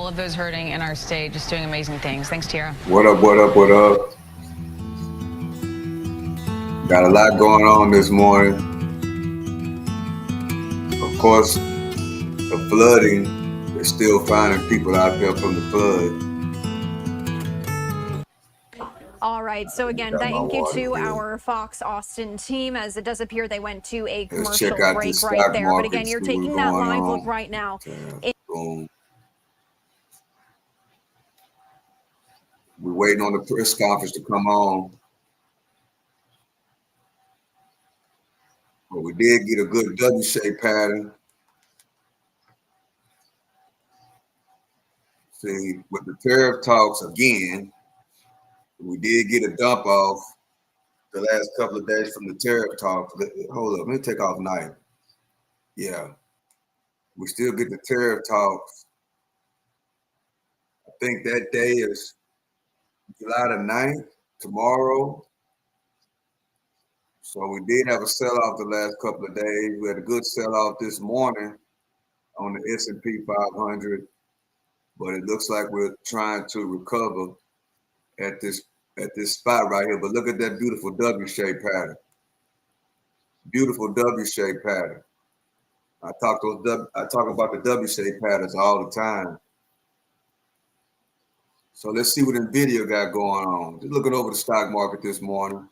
all of those hurting in our state, just doing amazing things. Thanks, Tierra. What up, what up, what up? Got a lot going on this morning. Of course, the flooding is still finding people out there from the flood. All right, so again, thank you to our Fox Austin team, as it does appear they went to a commercial break right there. But again, you're taking that live look right now. Boom. We're waiting on the press conference to come on. But we did get a good W-shaped pattern. See, with the tariff talks again, we did get a dump off the last couple of days from the tariff talks. Hold up, let me take off night. Yeah. We still get the tariff talks. I think that day is July the 9th, tomorrow. So we did have a sell-off the last couple of days. We had a good sell-off this morning on the S&P 500, but it looks like we're trying to recover at this spot right here. But look at that beautiful W-shaped pattern. Beautiful W-shaped pattern. I talk about the W-shaped patterns all the time. So let's see what NVIDIA got going on. Just looking over the stock market this morning.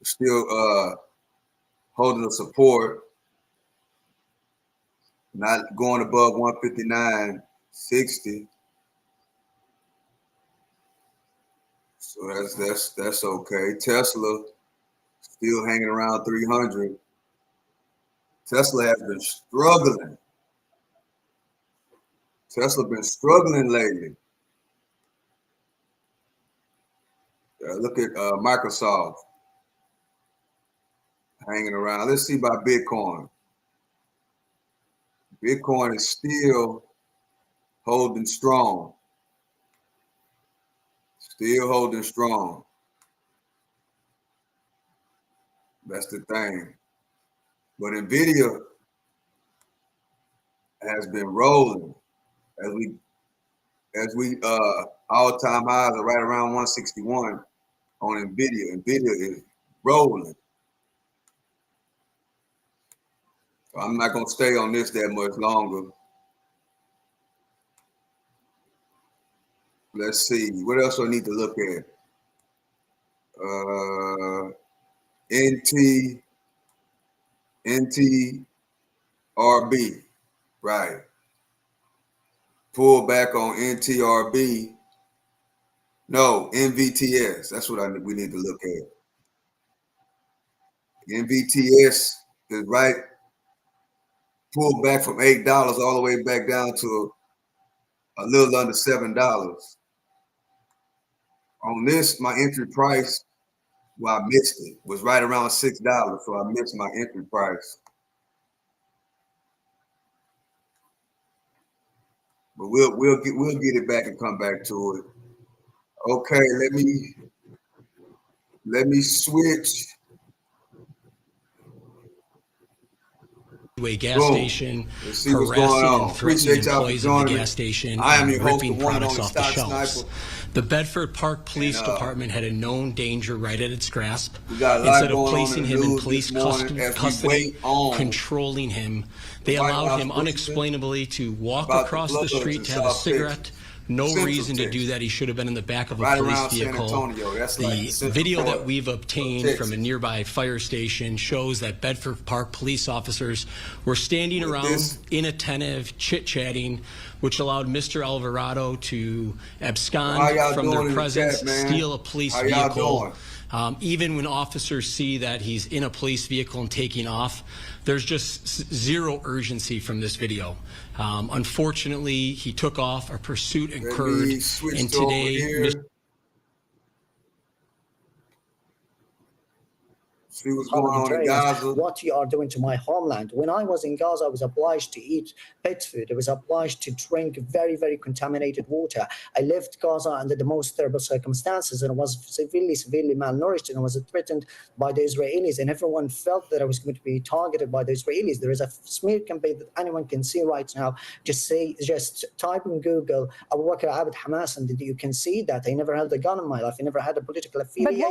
Still holding the support, not going above 159.60. So that's okay. Tesla still hanging around 300. Tesla has been struggling. Tesla been struggling lately. Look at Microsoft hanging around. Let's see about Bitcoin. Bitcoin is still holding strong. Still holding strong. That's the thing. But NVIDIA has been rolling as we all-time highs are right around 161 on NVIDIA. NVIDIA is rolling. So I'm not going to stay on this that much longer. Let's see. What else do I need to look at? NTRB. Right. Pull back on NTRB. No, NVTS. That's what we need to look at. NVTS is right. Pulled back from $8 all the way back down to a little under $7. On this, my entry price, well, I missed it, was right around $6. So I missed my entry price. But we'll get it back and come back to it. Okay, let me switch. To a gas station, harassing and threatening employees of the gas station, and ripping products off the shelves. The Bedford Park Police Department had a known danger right at its grasp. Instead of placing him in police custody, controlling him, they allowed him unexplainably to walk across the street to have a cigarette. No reason to do that. He should have been in the back of a police vehicle. The video that we've obtained from a nearby fire station shows that Bedford Park police officers were standing around, inattentive, chit-chatting, which allowed Mr. Alvarado to abscond from their presence, steal a police vehicle. Even when officers see that he's in a police vehicle and taking off, there's just zero urgency from this video. Unfortunately, he took off. A pursuit occurred, and today, See what's going on in Gaza. What you are doing to my homeland. When I was in Gaza, I was obliged to eat pet food. I was obliged to drink very, very contaminated water. I left Gaza under the most terrible circumstances, and I was severely, severely malnourished, and I was threatened by the Israelis, and everyone felt that I was going to be targeted by the Israelis. There is a smear campaign that anyone can see right now. Just type in Google Abu Bakr Abd Hamas, and you can see that I never held a gun in my life. I never had a political affiliation. But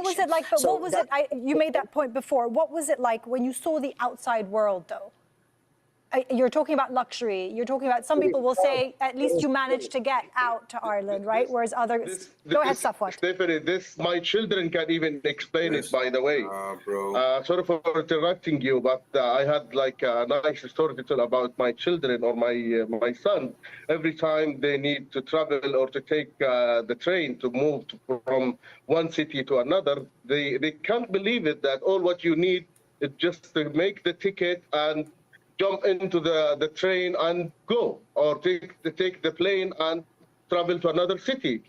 what was it like? You made that point before. What was it like when you saw the outside world, though? You're talking about luxury. You're talking about, some people will say, at least you managed to get out to Ireland, right? Whereas others... Go ahead, Safwat. Stephanie, my children can't even explain it, by the way. Sorry for interrupting you, but I had like a nice story to tell about my children or my son. Every time they need to travel or to take the train to move from one city to another, they can't believe it that all what you need is just to make the ticket and jump into the train and go, or take the plane and travel to another city.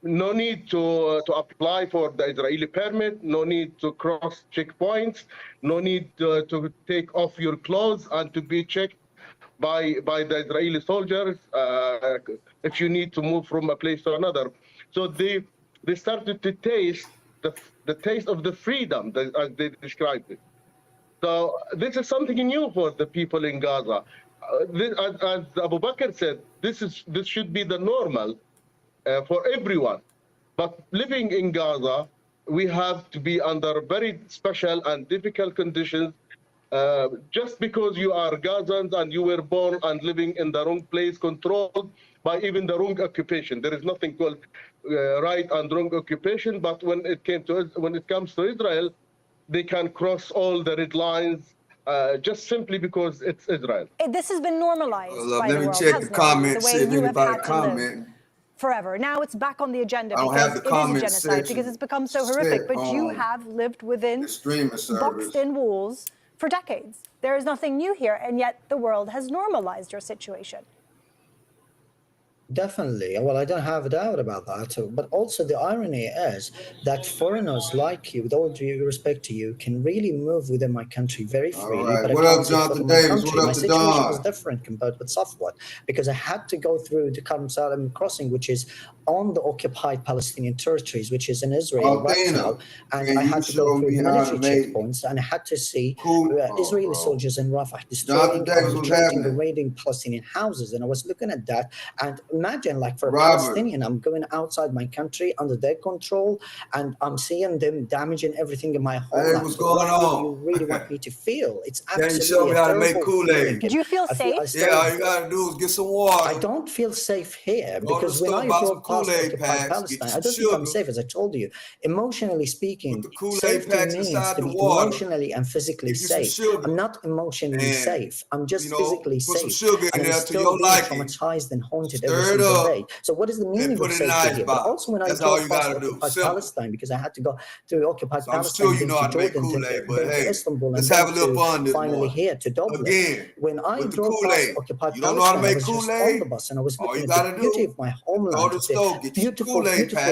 No need to apply for the Israeli permit, no need to cross checkpoints, no need to take off your clothes and to be checked by the Israeli soldiers if you need to move from a place to another. So they started to taste the taste of the freedom, as they described it. So this is something new for the people in Gaza. As Abu Bakr said, this should be the normal for everyone. But living in Gaza, we have to be under very special and difficult conditions. Just because you are Gazans and you were born and living in the wrong place, controlled by even the wrong occupation. There is nothing called right and wrong occupation. But when it comes to Israel, they can cross all the red lines just simply because it's Israel. This has been normalized by the world. Let me check the comments, see if anybody comment. Forever. Now it's back on the agenda because it is a genocide, because it's become so horrific. But you have lived within boxed-in walls for decades. There is nothing new here, and yet the world has normalized your situation. Definitely. Well, I don't have a doubt about that. But also the irony is that foreigners like you, with all due respect to you, can really move within my country very freely. Right. But what up, Jonathan Davis? What up, my situation was different compared with Safwat, because I had to go through the Salem crossing, which is on the occupied Palestinian territories, which is in Israel right now. And I had to go through military checkpoints, and I had to see Israeli soldiers in Rafah destroying and raiding Palestinian houses. And I was looking at that, and imagine, like, for a Palestinian, I'm going outside my country under their control, and I'm seeing them damaging everything in my homeland. Hey, what's going on? You really want me to feel? It's absolutely. Can you show me how to make Kool-Aid? Did you feel safe? All you gotta do is get some water. I don't feel safe here because when I drove past occupied Palestine, I don't think I'm safe, as I told you. Emotionally speaking, safety means to be emotionally and physically safe. I'm not emotionally safe. I'm just physically safe. Put some sugar in there to your liking. Traumatized and haunted every single day. So what is the meaning of safety here? But also when I drove past occupied Palestine, because I had to go to occupied Palestine, to Jordan, to Istanbul, and then finally here to Dublin. When I drove past occupied Palestine, I was just on the bus and I was looking at the beauty of my homeland, the beautiful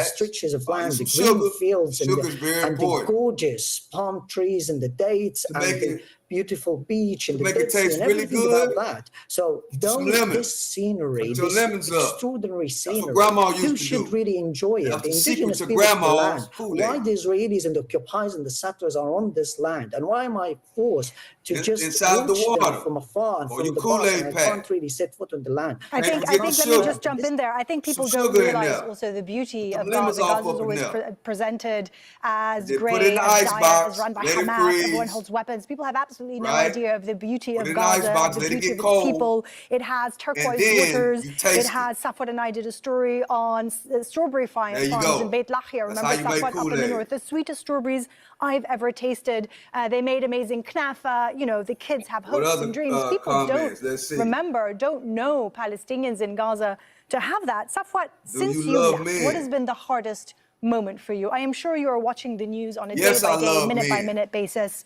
stretches of land, the green fields, and the gorgeous palm trees and the dates and the beautiful beach and the Dead Sea and everything about that. So this scenery, this extraordinary scenery, you should really enjoy it. The indigenous people of the land. Why the Israelis and the occupiers and the settlers are on this land, and why am I forced to just watch them from afar and from the bus, and I can't really set foot on the land? I think let me just jump in there. I think people don't realize also the beauty of Gaza. Gaza is always presented as great, as dire, as run by Hamas. Everyone holds weapons. People have absolutely no idea of the beauty of Gaza, the beauty of its people. It has turquoise waters. It has, Safwat and I did a story on strawberry farms in Beit Lahia. Remember, Safwat, up in the north, the sweetest strawberries I've ever tasted. They made amazing knafa. You know, the kids have hopes and dreams. People don't know Palestinians in Gaza to have that. Safwat, since you left, what has been the hardest moment for you? I am sure you are watching the news on a day-by-day, minute-by-minute basis.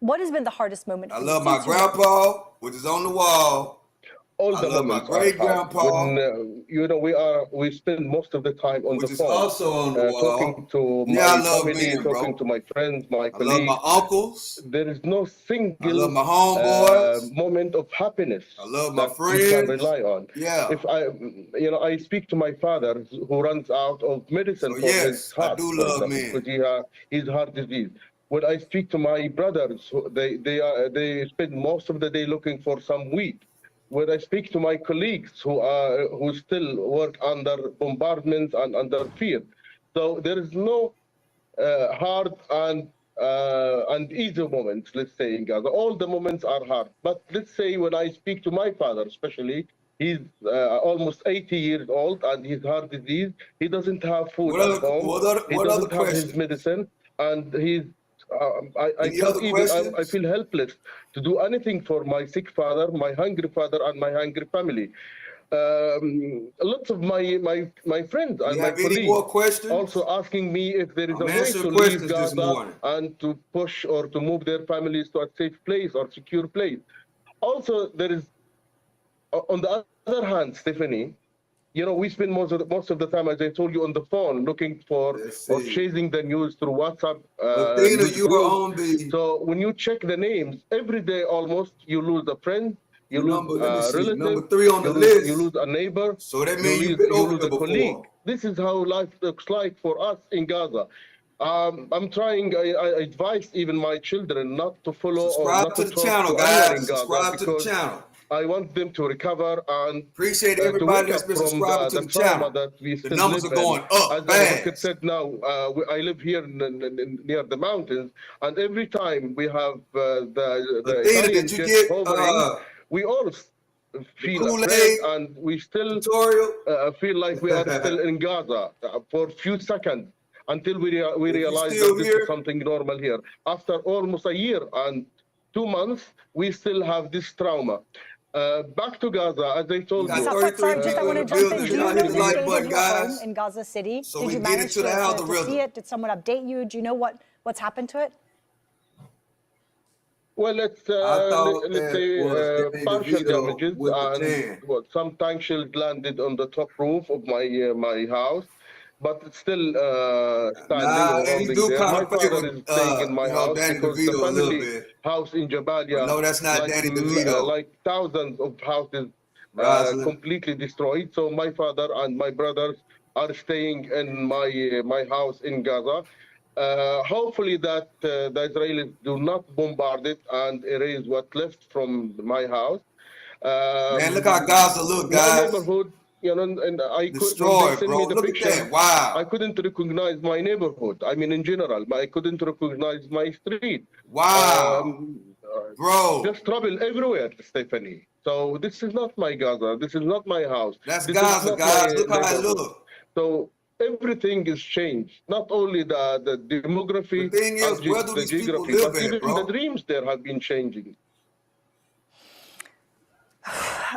What has been the hardest moment for you? I love my grandpa, which is on the wall. all the moments are hard. When we spend most of the time on the phone, also on the wall. Talking to my family, talking to my friends, my colleagues. I love my uncles. There is no single I love my homeboys. Moment of happiness I love my friends. You can rely on. Yeah. If I speak to my father who runs out of medicine for his heart, I do love men. Because he's heart disease. When I speak to my brothers, they spend most of the day looking for some weed. When I speak to my colleagues who still work under bombardments and under fear, so there is no hard and easy moments. Let's say in Gaza, all the moments are hard. But let's say when I speak to my father, especially, he's almost 80 years old and he's heart disease. He doesn't have food at home. He doesn't have his medicine, and he's. I feel helpless to do anything for my sick father, my hungry father, and my hungry family. Lots of my friends and my colleagues also asking me if there is a way to leave Gaza and to push or to move their families to a safe place or secure place. Also, there is, on the other hand, Stephanie, we spend most of the time, as I told you, on the phone, looking for or chasing the news through WhatsApp. So when you check the names, every day almost, you lose a friend, you lose a relative, number 3 on the list. You lose a neighbor, so that means you lose a colleague. This is how life looks like for us in Gaza. I'm trying, I advise even my children not to follow or not to the channel, guys. Subscribe to the channel. I want them to recover and appreciate everybody that's been subscribing to the channel. The numbers are going up. As I said now, I live here near the mountains, and every time we have the Italian jet hovering, we all feel afraid, and we still feel like we are still in Gaza for a few seconds until we realize that this is something normal here. After almost a year and 2 months, we still have this trauma. Back to Gaza, as I told you. Sorry, I want to jump in. Do you know the state of your home in Gaza City? Did you manage to see it? Did someone update you? Do you know what's happened to it? Well, let's say partial damages, and some tank shells landed on the top roof of my house. But it's still standing. My father is staying in my house because the family house in Jabalia, that's not Danny DeVito. Like thousands of houses completely destroyed. So my father and my brothers are staying in my house in Gaza. Hopefully that the Israelis do not bombard it and erase what's left from my house. Man, look how Gaza look, guys. My neighborhood, and I destroyed, bro. Look at that! Wow. I couldn't recognize my neighborhood. I mean, in general, I couldn't recognize my street. Wow, bro. There's trouble everywhere, Stephanie. So this is not my Gaza. This is not my house. That's Gaza, guys. Look how I look. So everything is changed. Not only the demography, the thing is, where do these people live at, even bro? the dreams there have been changing.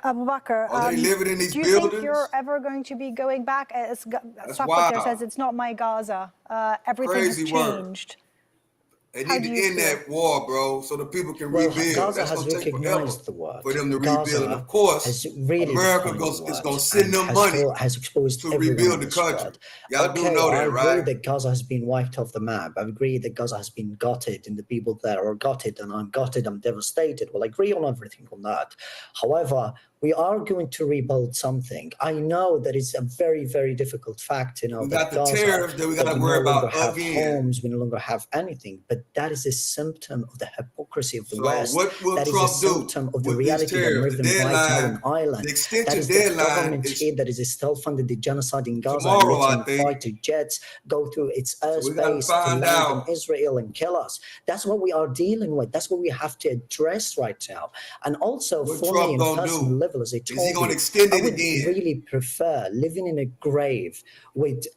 Abu Bakr, they living in these do you buildings? think you're ever going to be going back? Safak there says it's not my Gaza. Everything has changed. They need to end that war, bro, so the people can rebuild. Gaza has recognized the war. For them to rebuild. Of course, America is going to send them money has exposed to rebuild the country. Y'all do know that, right? I agree that Gaza has been wiped off the map. I agree that Gaza has been gutted and the people there are gutted, and I'm gutted, I'm devastated. Well, I agree on everything on that. However, we are going to rebuild something. I know that it's a very, very difficult fact. We got the tariffs that we got to worry about again. Homes, we no longer have anything. But that is a symptom of the hypocrisy of the West. What will that Trump is a symptom of the reality that we're living right now in Ireland. The extension that is the government here that is still funded the genocide in Gaza, letting fighter jets go through its airspace to land in Israel and kill us. That's what we are dealing with. That's what we have to address right now. And also, for me, in personal level, as I told you, I would really prefer living in a grave with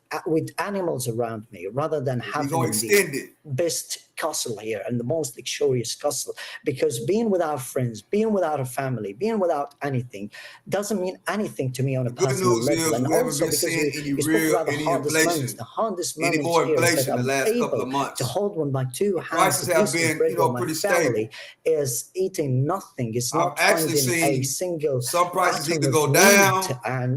animals around me rather than having the best castle here and the most luxurious castle, because being without friends, being without a family, being without anything doesn't mean anything to me on a personal level. And also because you spoke about the hardest moments here is that I'm able to hold one by two hands. Prices have been, pretty stable. Is eating nothing. It's not finding a single some prices either go down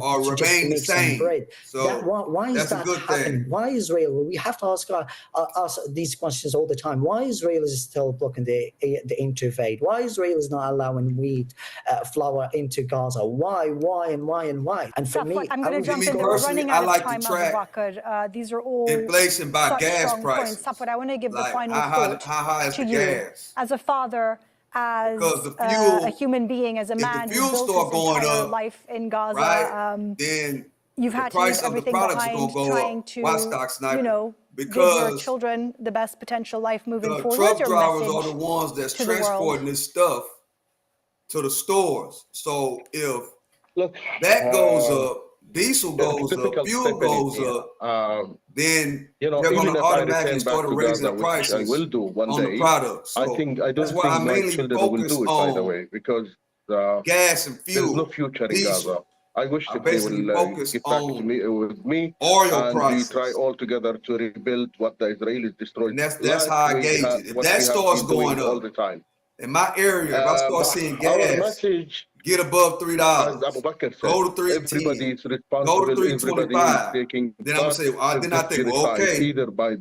or remain the same. So why is that happening? Why Israel? We have to ask these questions all the time. Why Israel is still blocking the invade? Why Israel is not allowing wheat, flour into Gaza? Why? And for me, I'm going to jump in. We're running out of time, Abu Bakr. These are all inflation by gas prices. Safwat, I want to give the final thought to you gas? as a father, as a human being, as a man who built his entire life in Gaza. Right? Then you've had to leave everything behind, trying to, give your children the best potential life moving forward. Truck drivers are the ones that's transporting this stuff to the stores. So if that goes up, diesel goes up, fuel goes up, then they're going to automatically start raising the prices I will do one on day. the products. So I don't think my children will do it, by the way, because gas and fuel. There's no future in Gaza. I wish that they will get back to me with me, oil prices. We try all together to rebuild what the Israelis destroyed. And that's how I gauge it. If that starts going up all the time in my area, if I start seeing gas get above $3, go to $3.10, go to $3.25, then I'm gonna say, then I think, well, okay,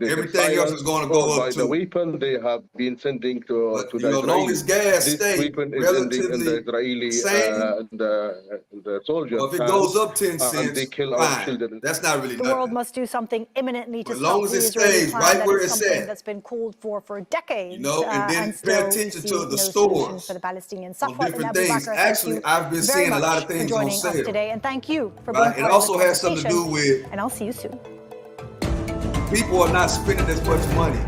everything else is going to go up too. The weapon they have been sending to the Israelis. As long as gas stays relatively the Israeli same, the soldiers. well, if it goes up 10 cents, they kill fine. our children. That's not really The world must do something imminently to as long stop as the it Israeli stays plan. right where That is it's something at. that's been called for decades. And then pay attention to the stores for the Palestinians. on Safwat and different Abu things. Bakr, Actually, I've been seeing a lot of things on sale today, and thank you for being part It of also the has something to do with, and I'll see you soon. People are not spending as much money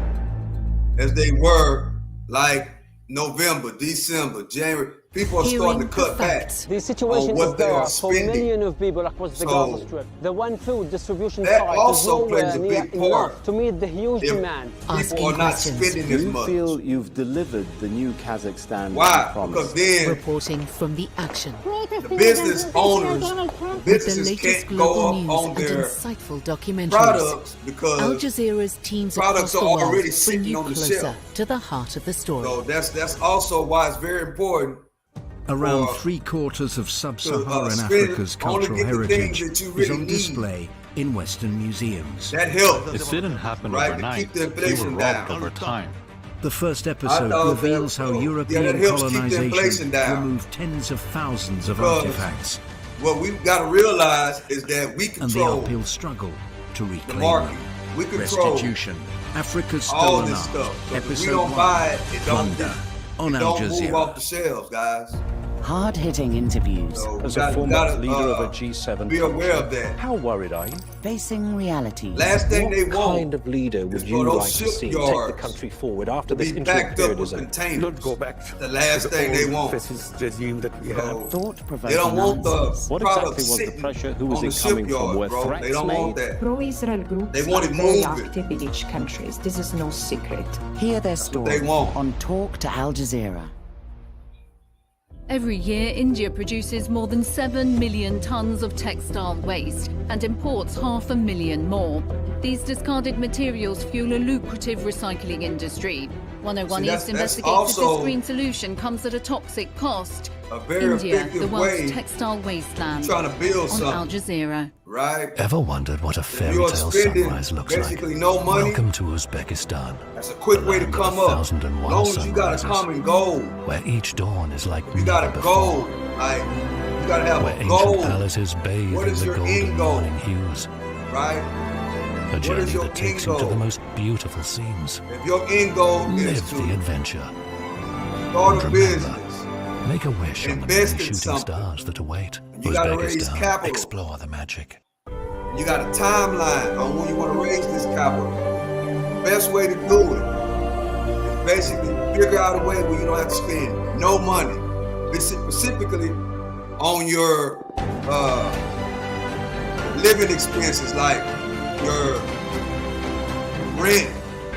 as they were like November, December, January. People are starting to cut back the situation on what they are for spending. millions of people across the Gaza Strip. The one food distribution that site also is plays a nowhere big near part enough to meet the huge demand. People are not spending as much. Do you feel you've delivered the new Kazakhstan Why? promise? Because then reporting from the action. the business owners, businesses can't go up on their insightful documentaries. products because Al Jazeera's teams products across are the world already bring sitting you on the closer shelf. to the heart of the story. So that's also why it's very important. Around 3/4 of sub-Saharan Africa's cultural heritage is on display in Western museums. That helped. This didn't happen right, overnight. To keep the inflation They were robbed down. over time. The first episode reveals how European colonization removed tens of thousands of artifacts. What we've got to realize is that we control and the uphill struggle to reclaim the market. We control restitution. Africa's all stolen this art. stuff. So if Episode we don't 1. buy it, it don't on Al move Jazeera. off the shelves, guys. Hard-hitting interviews. So As a former leader of a G7 be aware of that. how worried are you? Facing reality. Last thing they What want kind of leader would is you for those like to see take the shipyards country forward after to this be interim backed up period with is over? containers. Not go back. The last thing they want. Regime that we have. Thought-provoking They don't want the answers. What product exactly was the sitting pressure? Who was on it the coming from? shipyard, Were bro. threats They don't want made? that. Pro-Israel groups They want are it very moving. active in each country. This is no secret. Hear their what story they want. on Talk to Al Jazeera. Every year, India produces more than 7 million tons of textile waste and imports 500,000 more. These discarded materials fuel a lucrative recycling industry. 101 East investigates if this green solution comes at a toxic cost. A very India, effective the world's way textile wasteland. trying to build on Al something, Jazeera. right? Ever wondered what a fairy you're tale spending sunrise looks like? basically no money, Welcome to Uzbekistan. That's a quick way to land of come up. 1,001 As long as you got a sunrises, common goal, where each dawn is like you got never a before. goal. Like you gotta have Where a ancient goal, palaces bathe What in is the your golden end goal? morning hues. right? A What journey is your that takes end you to the goal? most beautiful scenes. If your end goal is Live to the adventure. start a And business, remember, make a wish on the many invest in shooting something. stars that await. You gotta raise Uzbekistan, capital. explore the magic. you got a timeline on when you want to raise this capital. Best way to do it is basically figure out a way where you don't have to spend no money, specifically on your living expenses like your rent,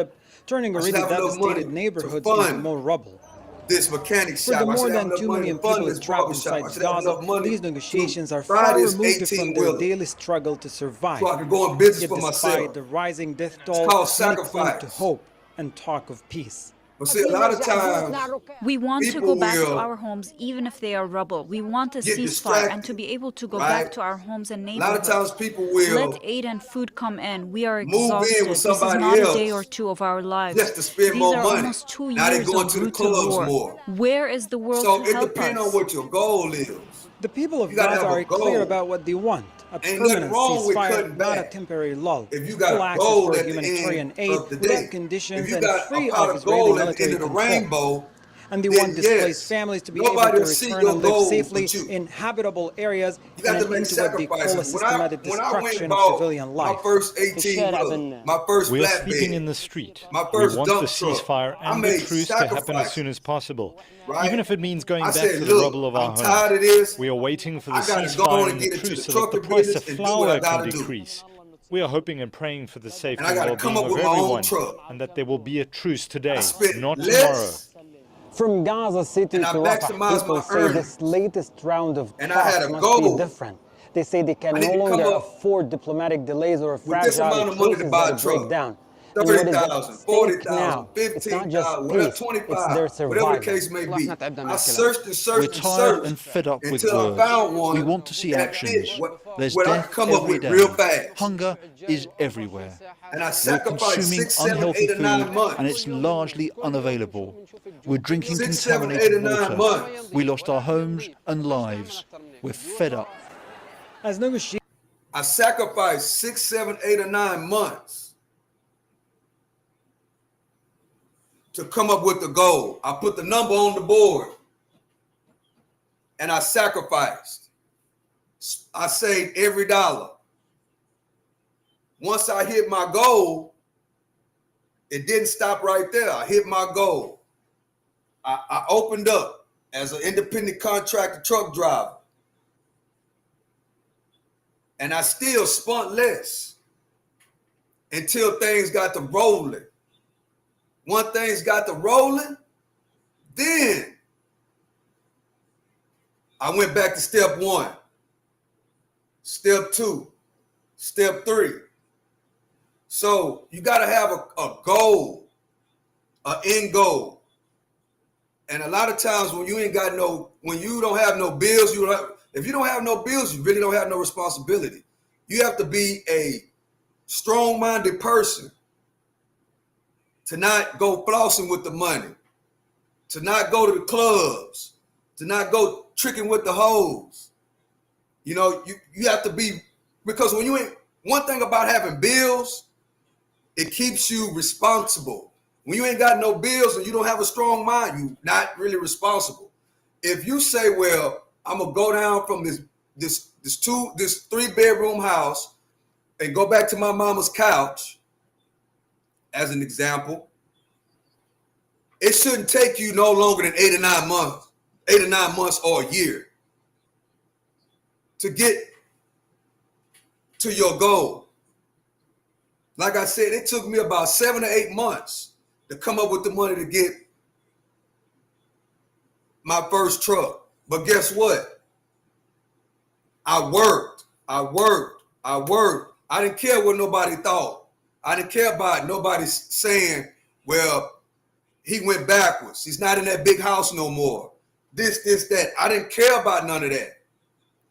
Strip, turning already devastated neighborhoods into more rubble. This mechanic For shop. the more than 2 million people trapped inside Gaza, these negotiations are far removed from their daily struggle to survive. So I can go in business Yet for despite myself. the rising death toll, many cling to hope and talk of peace. But see, a lot of times we want to people go back to will our homes, even if they are rubble. We want a get ceasefire and distracted, to be able to go right? back to our homes and A lot of neighborhoods. times people will Let aid and food come in. We are move in exhausted. with This is somebody not a day or else two of our lives. just to spend These more are money. almost 2 Now they years going of to the brutal clubs war. more. Where is the world So to it help depends on us? what your goal is. The people of You gotta Gaza have a are clear goal. about what they want. A Ain't nothing permanent wrong with ceasefire, cutting not a back. temporary lull. If you got Full a access goal for at the humanitarian end aid of the without day, conditions if you and got free a pot of of Israeli gold at the military end of the control. rainbow, And they then want displaced yes, families to be able nobody to will see return your and live goal safely but you. in habitable areas You got and to make into what they call a sacrifices. When I systematic went and destruction of bought civilian my life. first 18-wheeler, my first We are sleeping in flatbed, the street. my We first want the dump truck, ceasefire I and the made truce to happen as soon sacrifices, as possible, right? even if it means going I back said, to the rubble look, of our I'm tired homes. of this. We are waiting for the I got to go on ceasefire and and the get into the truce so that the trucker price of business and do what I flour got can to do. decrease. We are hoping and praying for the safety And I and got to come well-being up of with my own everyone, truck. and that there will be a truce today, I spent not tomorrow. less From Gaza City and I to Rafah, maximized people my say earnings. this latest round of And I had talks a must be goal. different. They say they can I no need to come longer up afford diplomatic delays or with this fragile amount of money to truces buy that a break truck. down. And what is at 30,000, stake 40,000, now? It's not just 15,000, whatever, peace, it's their 25, whatever the survival. case may be. I searched and We're searched and tired searched and fed up with until I words. found one We want to see that actions. fit There's what I death could come up every with day. real fast. Hunger is everywhere. And I We're sacrificed consuming 6, 7, unhealthy 8, or 9 food, months. and it's largely unavailable. We're drinking 6, 7, 8, contaminated or 9 water. months. We lost our homes and lives. We're fed up. As negotiations I sacrificed 6, 7, 8, or 9 months to come up with the goal. I put the number on the board and I sacrificed. I saved every dollar. Once I hit my goal, it didn't stop right there. I hit my goal. I opened up as an independent contractor truck driver. And I still spent less until things got to rolling. Once things got to rolling, then I went back to step 1, step 2, step 3. So you got to have a goal, an end goal. And a lot of times when you ain't got when you don't have no bills, if you don't have no bills, you really don't have no responsibility. You have to be a strong-minded person to not go flossing with the money, to not go to the clubs, to not go tricking with the hoes. You know, you have to be, because when you ain't, one thing about having bills, it keeps you responsible. When you ain't got no bills and you don't have a strong mind, you're not really responsible. If you say, well, I'm gonna go down from this 3-bedroom house and go back to my mama's couch, as an example, it shouldn't take you no longer than 8 or 9 months or a year to get to your goal. Like I said, it took me about 7 or 8 months to come up with the money to get my first truck. But guess what? I worked. I didn't care what nobody thought. I didn't care about nobody saying, well, he went backwards. He's not in that big house no more. This, that. I didn't care about none of that.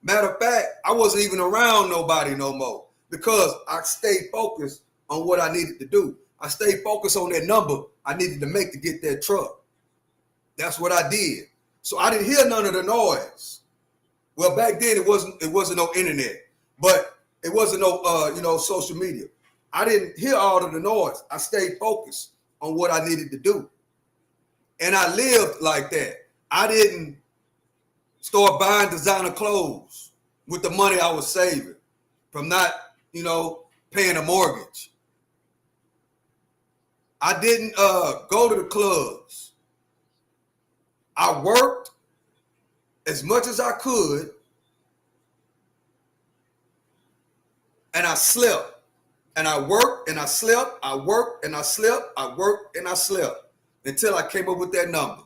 Matter of fact, I wasn't even around nobody no more because I stayed focused on what I needed to do. I stayed focused on that number I needed to make to get that truck. That's what I did. So I didn't hear none of the noise. Well, back then it wasn't no internet, but it wasn't no social media. I didn't hear all of the noise. I stayed focused on what I needed to do. And I lived like that. I didn't start buying designer clothes with the money I was saving from not, paying a mortgage. I didn't go to the clubs. I worked as much as I could, and I slept. And I worked and I slept, I worked and I slept, I worked and I slept until I came up with that number.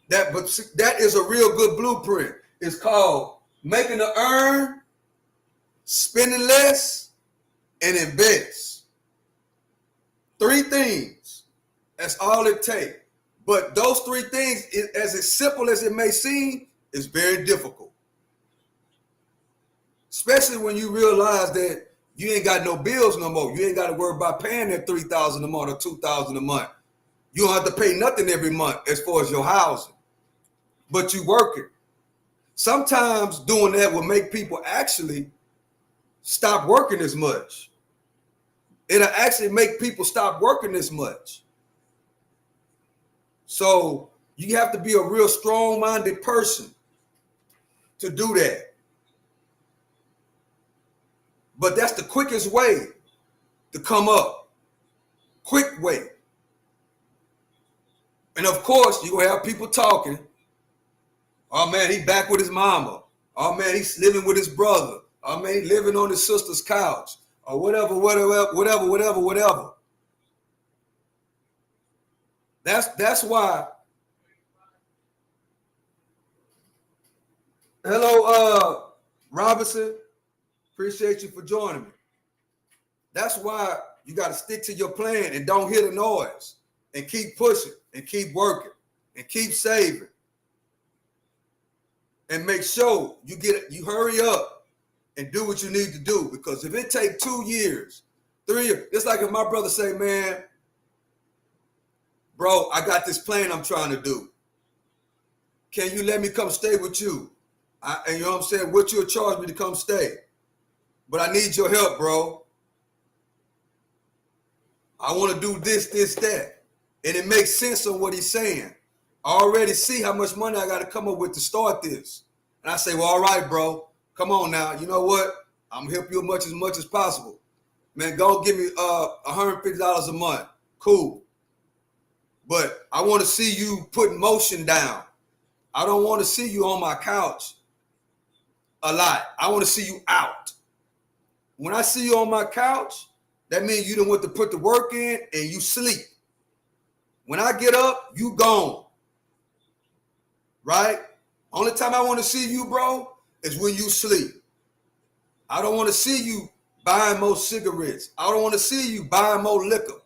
That is a real good blueprint. It's called making the earn, spending less, and invest. 3 things. That's all it takes. But those three things, as simple as it may seem, is very difficult. Especially when you realize that you ain't got no bills no more. You ain't got to worry about paying that $3,000 a month or $2,000 a month. You don't have to pay nothing every month as far as your housing. But you working. Sometimes doing that will make people actually stop working as much. It'll actually make people stop working as much. So you have to be a real strong-minded person to do that. But that's the quickest way to come up. Quick way. And of course, you're going to have people talking. Oh, man, he back with his mama. Oh, man, he's living with his brother. Oh, man, he's living on his sister's couch. Or whatever. That's why. Hello, Robinson. Appreciate you for joining me. That's why you got to stick to your plan and don't hear the noise and keep pushing and keep working and keep saving and make sure you hurry up and do what you need to do. Because if it takes 2 years, 3 years, it's like if my brother say, man, bro, I got this plan I'm trying to do. Can you let me come stay with you? And you know what I'm saying? What you'll charge me to come stay. But I need your help, bro. I want to do this, that. And it makes sense on what he's saying. I already see how much money I got to come up with to start this. And I say, well, all right, bro. Come on now. You know what? I'm going to help you as much as possible. Man, go give me $150 a month. Cool. But I want to see you put motion down. I don't want to see you on my couch a lot. I want to see you out. When I see you on my couch, that means you don't want to put the work in and you sleep. When I get up, you gone. Right? Only time I want to see you, bro, is when you sleep. I don't want to see you buying more cigarettes. I don't want to see you buying more liquor.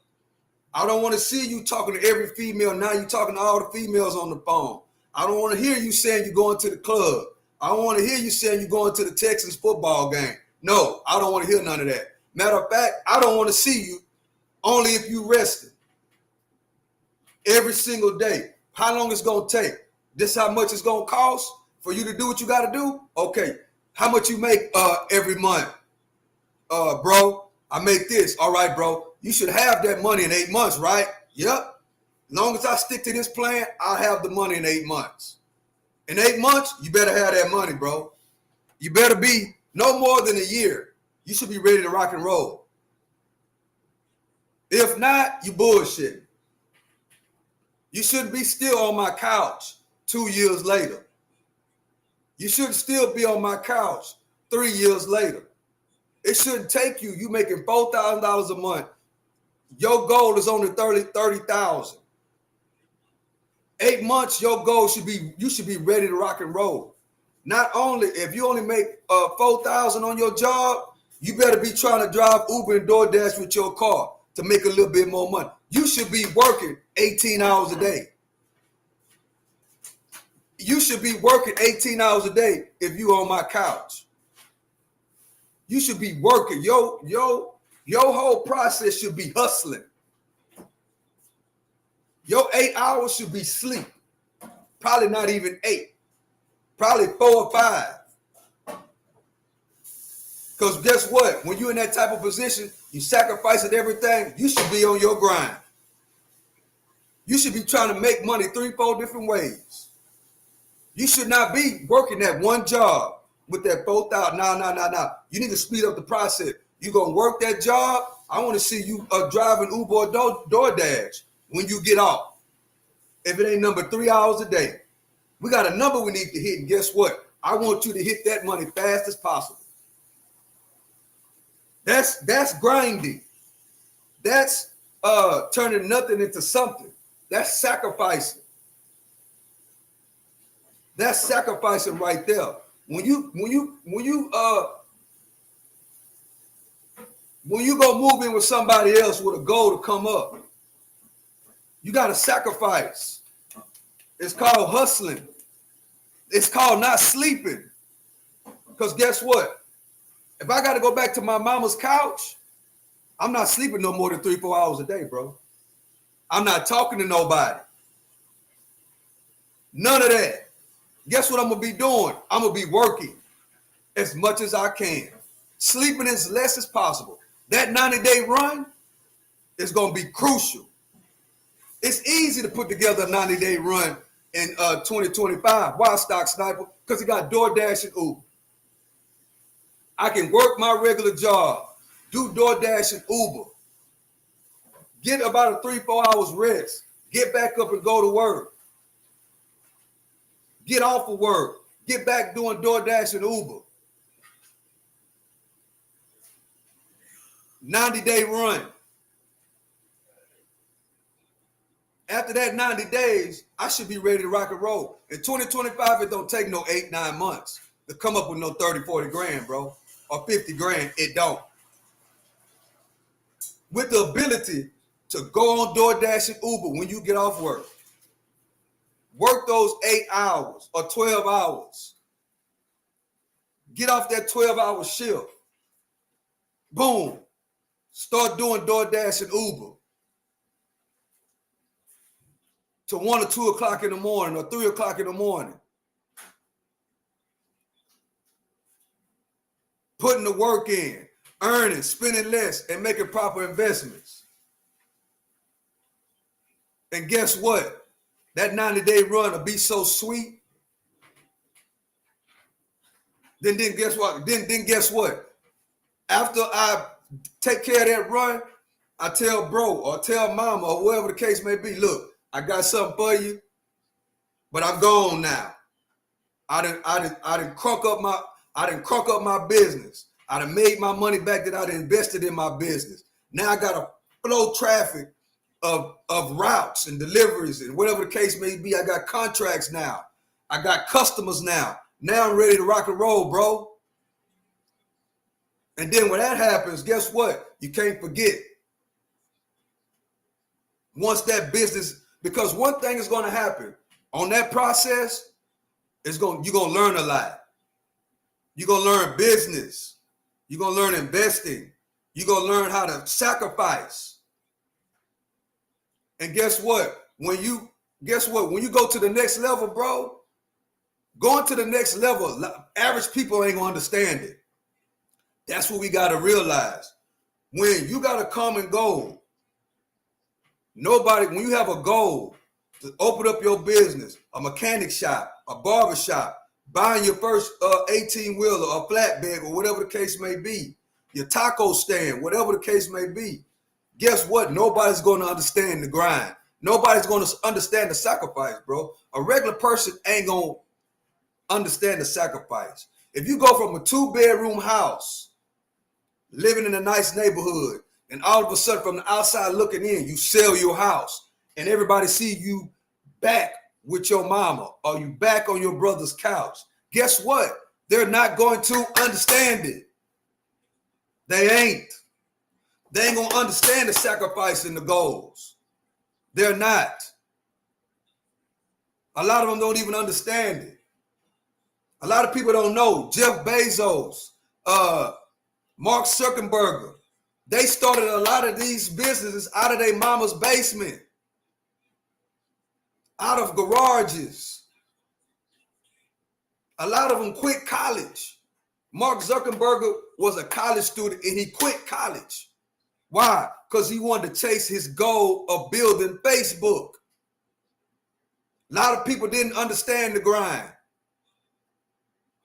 I don't want to see you talking to every female. Now you're talking to all the females on the phone. I don't want to hear you saying you're going to the club. I don't want to hear you saying you're going to the Texans football game. No, I don't want to hear none of that. Matter of fact, I don't want to see you only if you rested. Every single day. How long it's going to take? This how much it's going to cost for you to do what you got to do? Okay. How much you make every month? Bro, I make this. All right, bro. You should have that money in 8 months, right? Yep. As long as I stick to this plan, I'll have the money in 8 months. In 8 months, you better have that money, bro. You better be no more than a year. You should be ready to rock and roll. If not, you bullshit. You shouldn't be still on my couch 2 years later. You shouldn't still be on my couch 3 years later. It shouldn't take you. You making $4,000 a month. Your goal is only $30,000. 8 months, your goal should be, you should be ready to rock and roll. Not only, if you only make $4,000 on your job, you better be trying to drive Uber and DoorDash with your car to make a little bit more money. You should be working 18 hours a day. You should be working 18 hours a day if you on my couch. You should be working. Your whole process should be hustling. Your 8 hours should be sleep. Probably not even 8. Probably 4 or 5. Because guess what? When you're in that type of position, you sacrificing everything, you should be on your grind. You should be trying to make money 3-4 different ways. You should not be working that one job with that $4,000. No. You need to speed up the process. You're going to work that job. I want to see you driving Uber or DoorDash when you get off. If it ain't number 3 hours a day. We got a number we need to hit. And guess what? I want you to hit that money fast as possible. That's grinding. That's turning nothing into something. That's sacrificing. That's sacrificing right there. When you go move in with somebody else with a goal to come up, You got to sacrifice. It's called hustling. It's called not sleeping. Because guess what? If I got to go back to my mama's couch, I'm not sleeping no more than 3-4 hours a day, bro. I'm not talking to nobody. None of that. Guess what I'm going to be doing? I'm going to be working as much as I can. Sleeping as less as possible. That 90-day run is going to be crucial. It's easy to put together a 90-day run in 2025. Why, Stock Sniper? Because it got DoorDash and Uber. I can work my regular job, do DoorDash and Uber, get about a 3-4 hours rest, get back up and go to work, get off of work, get back doing DoorDash and Uber. 90-day run. After that 90 days, I should be ready to rock and roll. In 2025, it don't take no 8-9 months to come up with no 30-40 grand, bro, or 50 grand. It don't. With the ability to go on DoorDash and Uber when you get off work, work those 8 hours or 12 hours, get off that 12-hour shift, boom, start doing DoorDash and Uber to 1 or 2 o'clock in the morning or 3 o'clock in the morning. Putting the work in, earning, spending less, and making proper investments. And guess what? That 90-day run will be so sweet. Then guess what? Then guess what? After I take care of that run, I tell bro or tell mama or whoever the case may be, look, I got something for you, but I'm gone now. I done crunk up my business. I done made my money back that I done invested in my business. Now I got to flow traffic of routes and deliveries and whatever the case may be. I got contracts now. I got customers now. Now I'm ready to rock and roll, bro. And then when that happens, guess what? You can't forget. Once that business, because one thing is going to happen on that process, you're going to learn a lot. You're going to learn business. You're going to learn investing. You're going to learn how to sacrifice. And guess what? When you go to the next level, bro, going to the next level, average people ain't going to understand it. That's what we got to realize. When you got a common goal, when you have a goal to open up your business, a mechanic shop, a barber shop, buying your first 18-wheeler or flatbed or whatever the case may be, your taco stand, whatever the case may be, guess what? Nobody's going to understand the grind. Nobody's going to understand the sacrifice, bro. A regular person ain't going to understand the sacrifice. If you go from a 2-bedroom house, living in a nice neighborhood, and all of a sudden from the outside looking in, you sell your house and everybody see you back with your mama or you back on your brother's couch. Guess what? They're not going to understand it. They ain't. They ain't going to understand the sacrifice and the goals. They're not. A lot of them don't even understand it. A lot of people don't know. Jeff Bezos, Mark Zuckerberg, they started a lot of these businesses out of their mama's basement, out of garages. A lot of them quit college. Mark Zuckerberg was a college student and he quit college. Why? Because he wanted to chase his goal of building Facebook. A lot of people didn't understand the grind.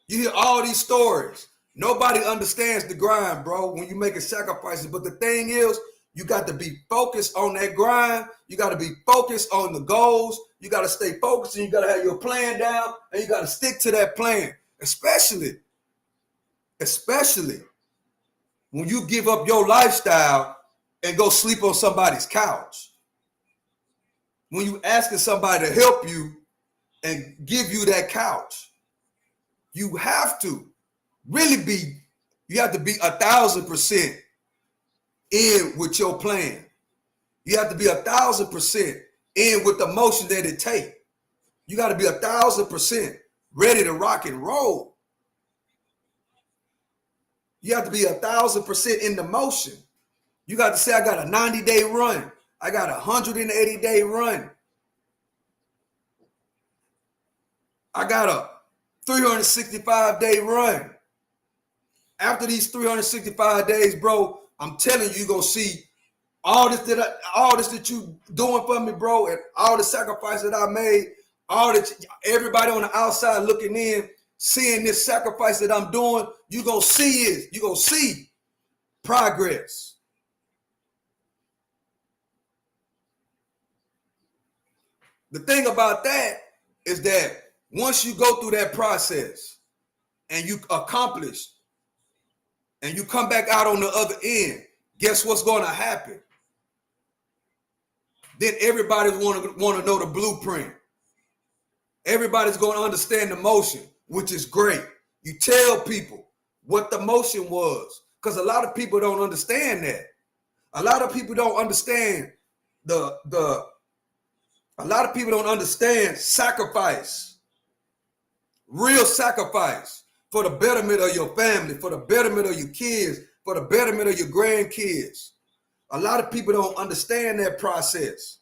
You hear all these stories. Nobody understands the grind, bro, when you're making sacrifices. But the thing is, you got to be focused on that grind. You got to be focused on the goals. You got to stay focused and you got to have your plan down and you got to stick to that plan, especially when you give up your lifestyle and go sleep on somebody's couch. When you asking somebody to help you and give you that couch, you have to really be 1,000% in with your plan. You have to be 1,000% in with the motion that it takes. You got to be 1,000% ready to rock and roll. You have to be 1,000% in the motion. You got to say, I got a 90-day run. I got a 180-day run. I got a 365-day run. After these 365 days, bro, I'm telling you, you're going to see all this that you doing for me, bro, and all the sacrifices that I made, everybody on the outside looking in, seeing this sacrifice that I'm doing, you're going to see progress. The thing about that is that once you go through that process and you accomplish and you come back out on the other end, guess what's going to happen? Then everybody's want to know the blueprint. Everybody's going to understand the motion, which is great. You tell people what the motion was, because a lot of people don't understand that. A lot of people don't understand a lot of people don't understand sacrifice, real sacrifice for the betterment of your family, for the betterment of your kids, for the betterment of your grandkids. A lot of people don't understand that process.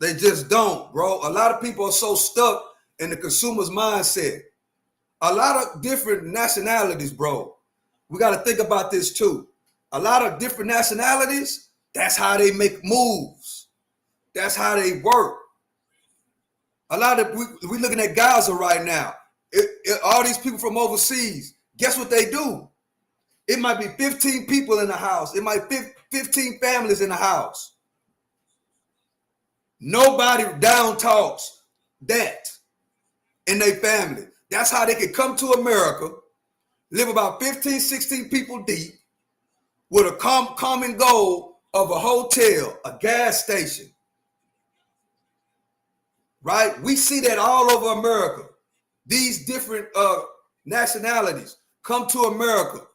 They just don't, bro. A lot of people are so stuck in the consumer's mindset. A lot of different nationalities, bro. We got to think about this too. A lot of different nationalities, that's how they make moves. That's how they work. A lot of we looking at Gaza right now. All these people from overseas, guess what they do? It might be 15 people in the house. It might be 15 families in the house. Nobody down talks that in their family. That's how they can come to America, live about 15, 16 people deep with a common goal of a hotel, a gas station. Right? We see that all over America. These different nationalities come to America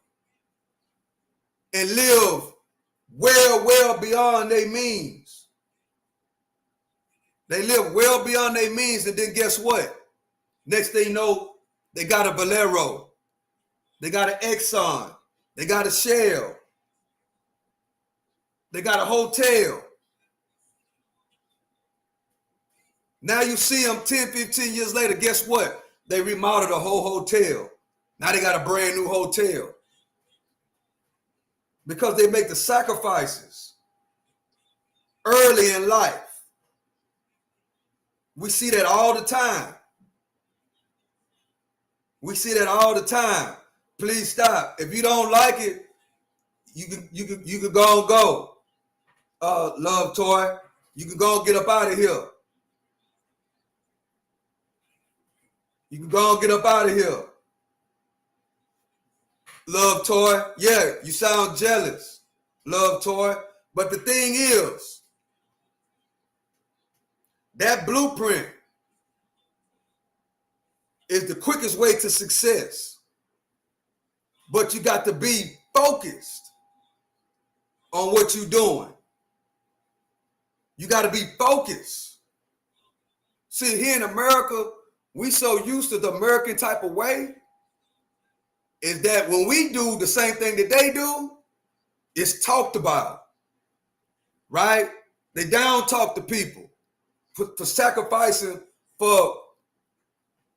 and live well beyond their means. They live well beyond their means, and then guess what? Next thing you know, they got a Bolero. They got an Exxon. They got a Shell. They got a hotel. Now you see them 10, 15 years later, guess what? They remodeled a whole hotel. Now they got a brand new hotel. Because they make the sacrifices early in life. We see that all the time. We see that all the time. Please stop. If you don't like it, you can go and go. Love Toy, you can go and get up out of here. You can go and get up out of here. Love Toy, yeah, you sound jealous. Love Toy. But the thing is, that blueprint is the quickest way to success. But you got to be focused on what you're doing. You got to be focused. See, here in America, we so used to the American type of way is that when we do the same thing that they do, it's talked about, right? They down talk to people for sacrificing, for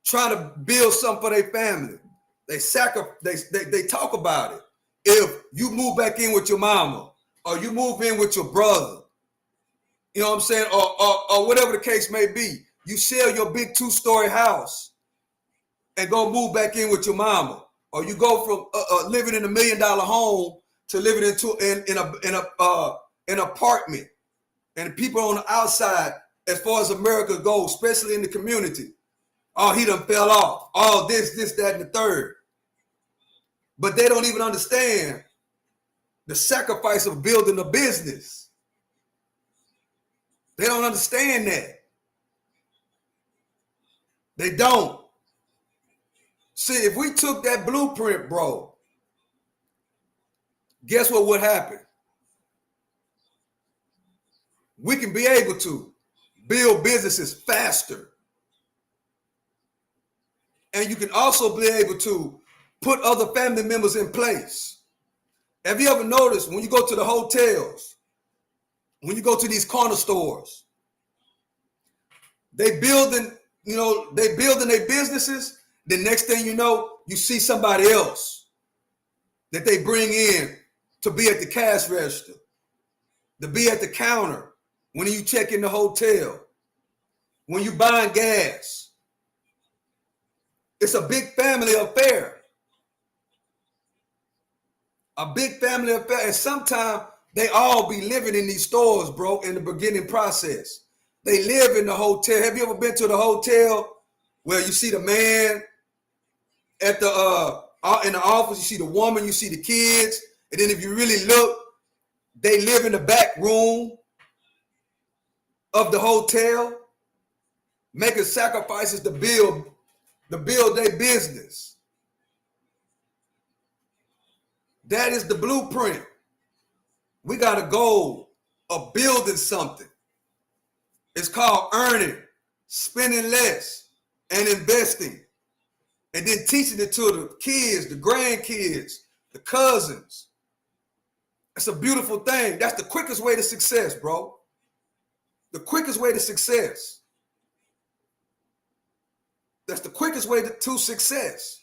trying to build something for their family. They talk about it. If you move back in with your mama, or you move in with your brother, you know what I'm saying, or whatever the case may be, you sell your big 2-story house and go move back in with your mama, or you go from living in $1 million home to living in an apartment, and people on the outside, as far as America goes, especially in the community, oh, he done fell off, all this, that, and the third. But they don't even understand the sacrifice of building a business. They don't understand that. They don't. See, if we took that blueprint, bro, guess what would happen? We can be able to. build businesses faster. And you can also be able to put other family members in place. Have you ever noticed when you go to the hotels, when you go to these corner stores, they building their businesses. The next thing you know, you see somebody else that they bring in to be at the cash register, to be at the counter when you check in the hotel, when you buying gas. It's a big family affair. A big family affair. And sometimes they all be living in these stores, bro, in the beginning process. They live in the hotel. Have you ever been to the hotel where you see the man at the in the office, you see the woman, you see the kids, and then if you really look, they live in the back room of the hotel, making sacrifices to build their business. That is the blueprint. We got a goal of building something. It's called earning, spending less, and investing. And then teaching it to the kids, the grandkids, the cousins. It's a beautiful thing. That's the quickest way to success, bro. The quickest way to success. That's the quickest way to success.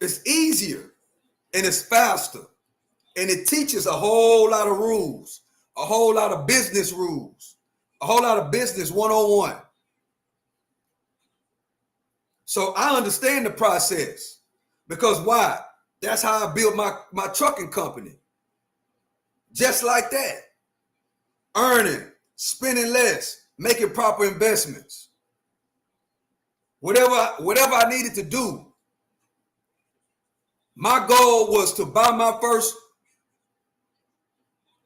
It's easier and it's faster. And it teaches a whole lot of rules, a whole lot of business rules, a whole lot of business 101. So I understand the process because why? That's how I built my trucking company. Just like that. Earning, spending less, making proper investments. Whatever I needed to do. My goal was to buy my first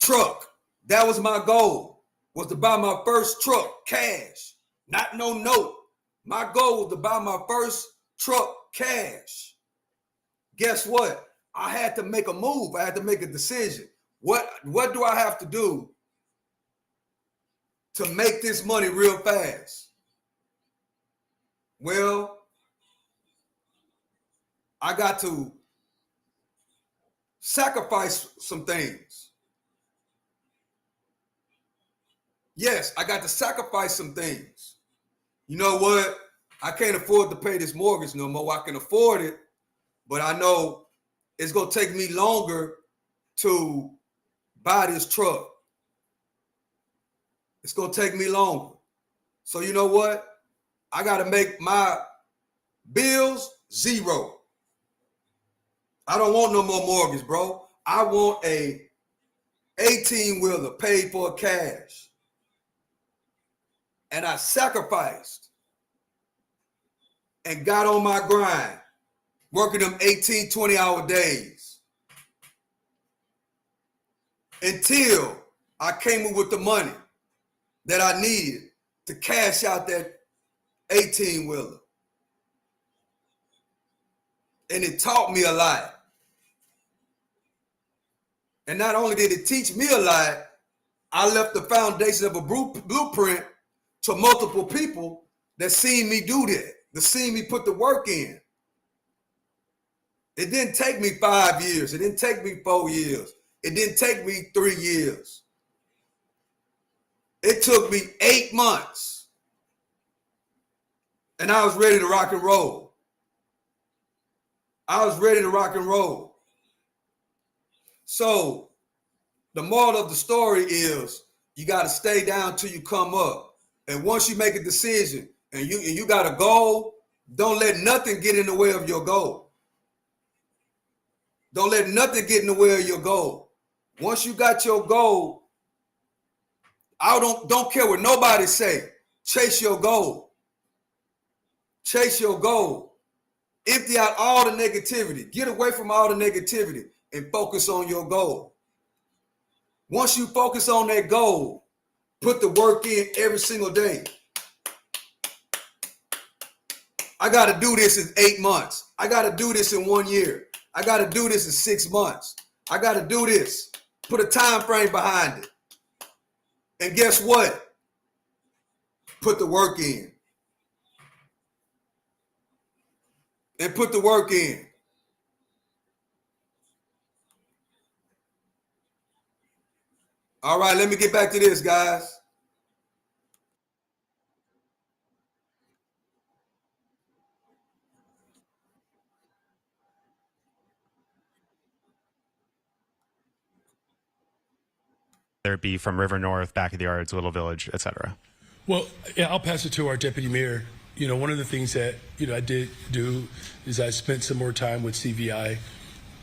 truck. That was my goal, was to buy my first truck, cash, not no note. My goal was to buy my first truck, cash. Guess what? I had to make a move. I had to make a decision. What do I have to do to make this money real fast? Well, I got to sacrifice some things. Yes, I got to sacrifice some things. You know what? I can't afford to pay this mortgage no more. I can afford it, but I know it's going to take me longer to buy this truck. It's going to take me longer. So you know what? I got to make my bills zero. I don't want no more mortgage, bro. I want a 18-wheeler paid for cash. And I sacrificed and got on my grind, working them 18, 20-hour days until I came up with the money that I needed to cash out that 18-wheeler. And it taught me a lot. And not only did it teach me a lot, I left the foundation of a blueprint to multiple people that seen me do that, that seen me put the work in. It didn't take me 5 years. It didn't take me 4 years. It didn't take me 3 years. It took me 8 months. And I was ready to rock and roll. I was ready to rock and roll. So the moral of the story is you got to stay down till you come up. And once you make a decision and you got a goal, don't let nothing get in the way of your goal. Don't let nothing get in the way of your goal. Once you got your goal, I don't care what nobody say. Chase your goal. Chase your goal. Empty out all the negativity. Get away from all the negativity and focus on your goal. Once you focus on that goal, put the work in every single day. I got to do this in 8 months. I got to do this in 1 year. I got to do this in 6 months. I got to do this. Put a time frame behind it. And guess what? Put the work in. And put the work in. All right, let me get back to this, guys. Whether it be from River North, Back of the Yards, Little Village, etc. Well, yeah, I'll pass it to our deputy mayor. You know, one of the things that, you know, I did do is I spent some more time with CVI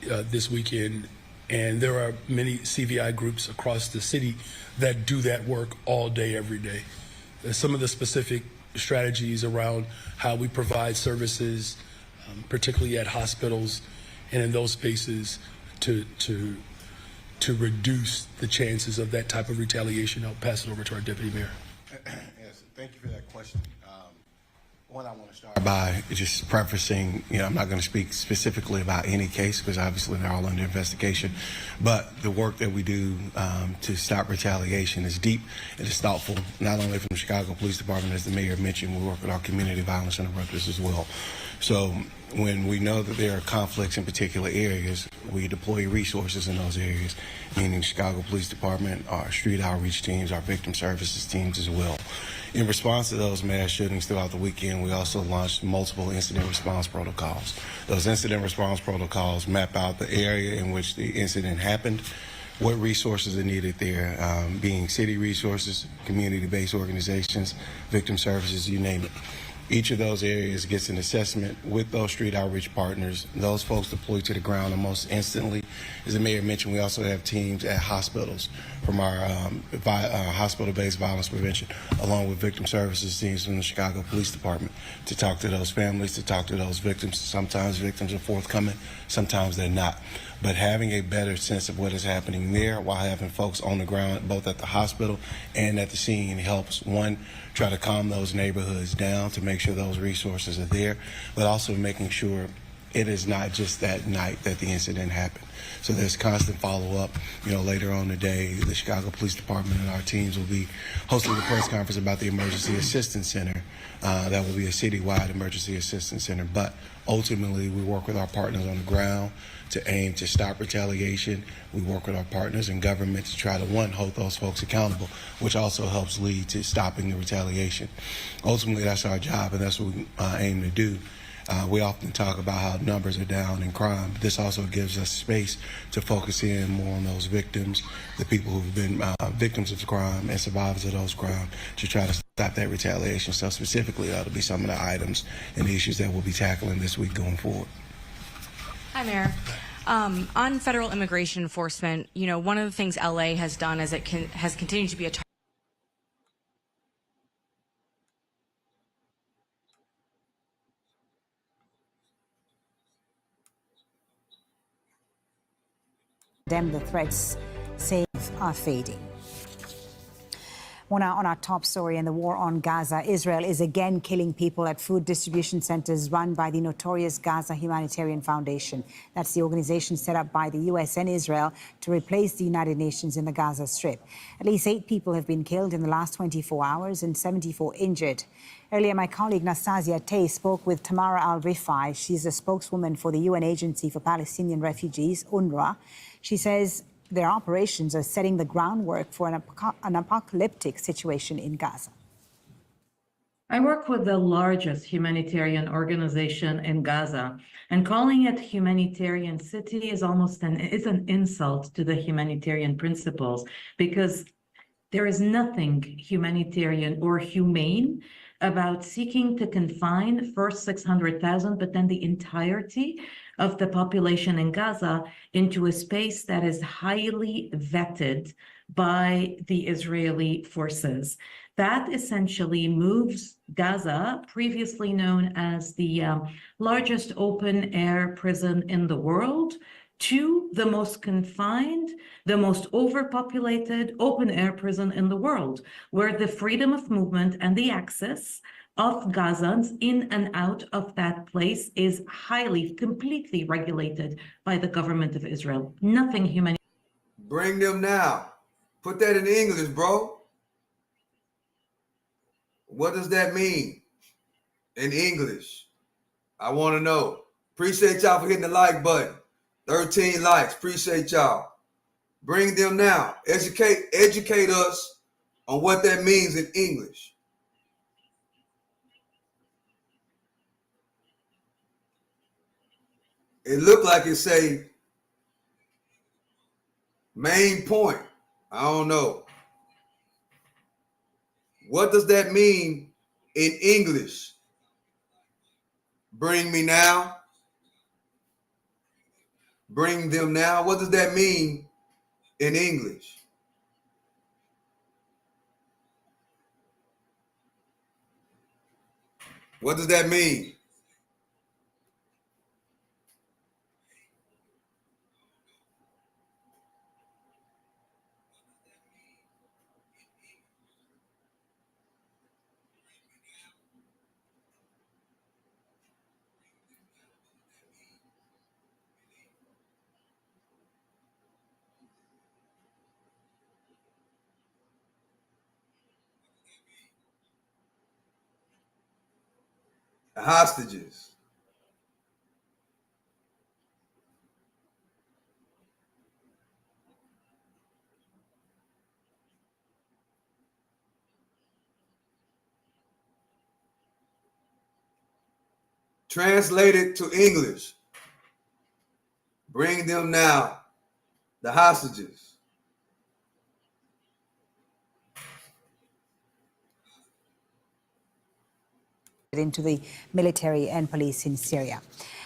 this weekend, and there are many CVI groups across the city that do that work all day, every day. Some of the specific strategies around how we provide services, particularly at hospitals and in those spaces, to reduce the chances of that type of retaliation. I'll pass it over to our deputy mayor. Yes, thank you for that question. One, I want to start by just prefacing, you know, I'm not going to speak specifically about any case because obviously they're all under investigation, but the work that we do to stop retaliation is deep and it's thoughtful, not only from the Chicago Police Department, as the mayor mentioned, we work with our community violence interrupters as well. So when we know that there are conflicts in particular areas, we deploy resources in those areas, meaning Chicago Police Department, our street outreach teams, our victim services teams as well. In response to those mass shootings throughout the weekend, we also launched multiple incident response protocols. Those incident response protocols map out the area in which the incident happened, what resources are needed there, being city resources, community-based organizations, victim services, you name it. Each of those areas gets an assessment with those street outreach partners. Those folks deploy to the ground almost instantly. As the mayor mentioned, we also have teams at hospitals from our hospital-based violence prevention, along with victim services teams from the Chicago Police Department, to talk to those families, to talk to those victims. Sometimes victims are forthcoming, sometimes they're not. But having a better sense of what is happening there while having folks on the ground, both at the hospital and at the scene, helps, one, try to calm those neighborhoods down to make sure those resources are there, but also making sure it is not just that night that the incident happened. So there's constant follow-up. You know, later on today, the Chicago Police Department and our teams will be hosting a press conference about the Emergency Assistance Center. That will be a citywide emergency assistance center. But ultimately, we work with our partners on the ground to aim to stop retaliation. We work with our partners in government to try to, one, hold those folks accountable, which also helps lead to stopping the retaliation. Ultimately, that's our job, and that's what we aim to do. We often talk about how numbers are down in crime, but this also gives us space to focus in more on those victims, the people who've been victims of crime and survivors of those crimes, to try to stop that retaliation. So specifically, that'll be some of the items and the issues that we'll be tackling this week going forward. Hi, Mayor. On federal immigration enforcement, you know, one of the things LA has done is has continued to be a The threats are fading. Well, now on our top story in the war on Gaza, Israel is again killing people at food distribution centers run by the notorious Gaza Humanitarian Foundation. That's the organization set up by the U.S. and Israel to replace the United Nations in the Gaza Strip. At least 8 people have been killed in the last 24 hours and 74 injured. Earlier, my colleague Nastasia Tay spoke with Tamara Al-Rifai. She's a spokeswoman for the UN Agency for Palestinian Refugees, UNRWA. She says their operations are setting the groundwork for an apocalyptic situation in Gaza. I work with the largest humanitarian organization in Gaza, and calling it humanitarian city is almost an insult to the humanitarian principles, because there is nothing humanitarian or humane about seeking to confine first 600,000, but then the entirety of the population in Gaza into a space that is highly vetted by the Israeli forces. That essentially moves Gaza, previously known as the largest open-air prison in the world, to the most confined, the most overpopulated open-air prison in the world, where the freedom of movement and the access of Gazans in and out of that place is highly, completely regulated by the government of Israel. Nothing humanitarian. Bring them now. Put that in English, bro. What does that mean in English? I want to know. Appreciate y'all for hitting the like button. 13 likes. Appreciate y'all. Bring them now. Educate us on what that means in English. It looked like it say main point. I don't know. What does that mean in English? Bring me now. Bring them now. What does that mean in English? What does that mean? The hostages. Translated to English. Bring them now. The hostages. Into the military and police in Syria.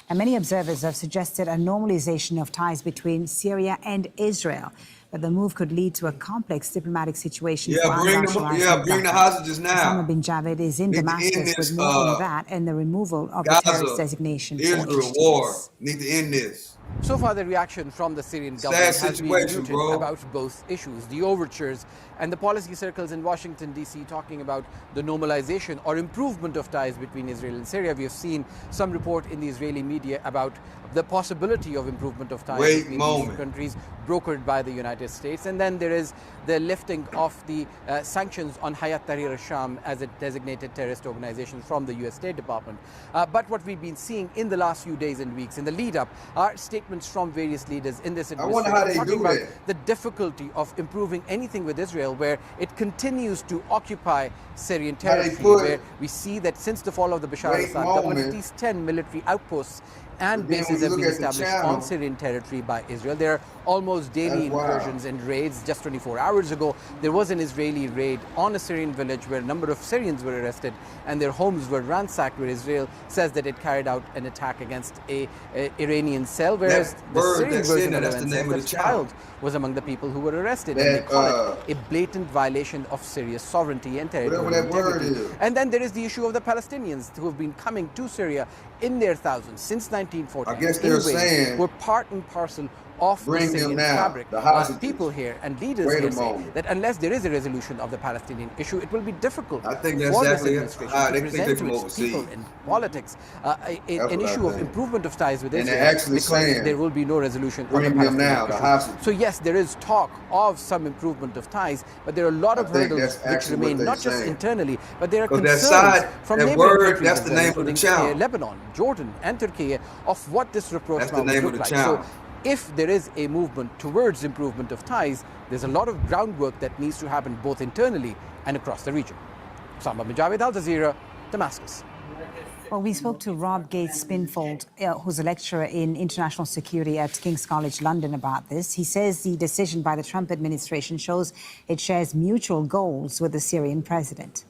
And many observers have suggested a normalization of ties between Syria and Israel, but the move could lead to a complex diplomatic situation. Bring the hostages now. Pharma bin Javid is in Damascus with more on that and the removal of Gaza, the terrorist designation for Israel HTS. war. Need to end this. So far, the reaction from the Syrian government has been muted about both issues, the overtures and the policy circles in Washington, D.C. talking about the normalization or improvement of ties between Israel and Syria. We have seen some report in the Israeli media about the possibility of improvement of ties between these two countries brokered by the United States. And then there is the lifting of the sanctions on Hayat Tahrir al-Sham as a designated terrorist organization from the U.S. State Department. But what we've been seeing in the last few days and weeks in the lead up are statements from various leaders in this administration talking about the difficulty of improving anything with Israel, where it continues to occupy Syrian territory, where we see that since the fall of the Bashar al-Assad government, at least 10 military outposts and bases have been established on Syrian territory by Israel. There are almost daily incursions and raids. Just 24 hours ago, there was an Israeli raid on a Syrian village where a number of Syrians were arrested and their homes were ransacked, where Israel says that it carried out an attack against a Iranian cell, whereas the Syrian version of events says that child was among the people who were arrested, and they call it a blatant violation of Syria's sovereignty and territorial integrity. And then there is the issue of the Palestinians who have been coming to Syria in their thousands since 1940. I guess they're saying we're part and parcel of the Syrian fabric. People here and leaders here say that unless there is a resolution of the Palestinian issue, it will be difficult for this administration to present to its people in politics an issue of improvement of ties with Israel, because there will be no resolution of the Palestinian issue. So yes, there is talk of some improvement of ties, but there are a lot of hurdles which remain, not just internally, but there are concerns from neighboring countries, including Lebanon, Jordan, and Turkey, of what this approach now will look like. So if there is a movement towards improvement of ties, there's a lot of groundwork that needs to happen both internally and across the region. Samba bin Javid, Al Jazeera, Damascus. Well, we spoke to Rob Gates-Spinfold, who's a lecturer in international security at King's College London, about this. He says the decision by the Trump administration shows it shares mutual goals with the Syrian president.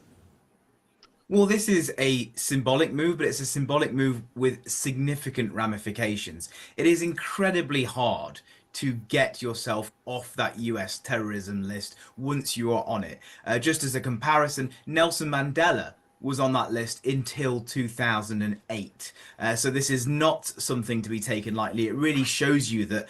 Well, this is a symbolic move, but it's a symbolic move with significant ramifications. It is incredibly hard to get yourself off that US terrorism list once you are on it. Just as a comparison, Nelson Mandela was on that list until 2008. So this is not something to be taken lightly. It really shows you that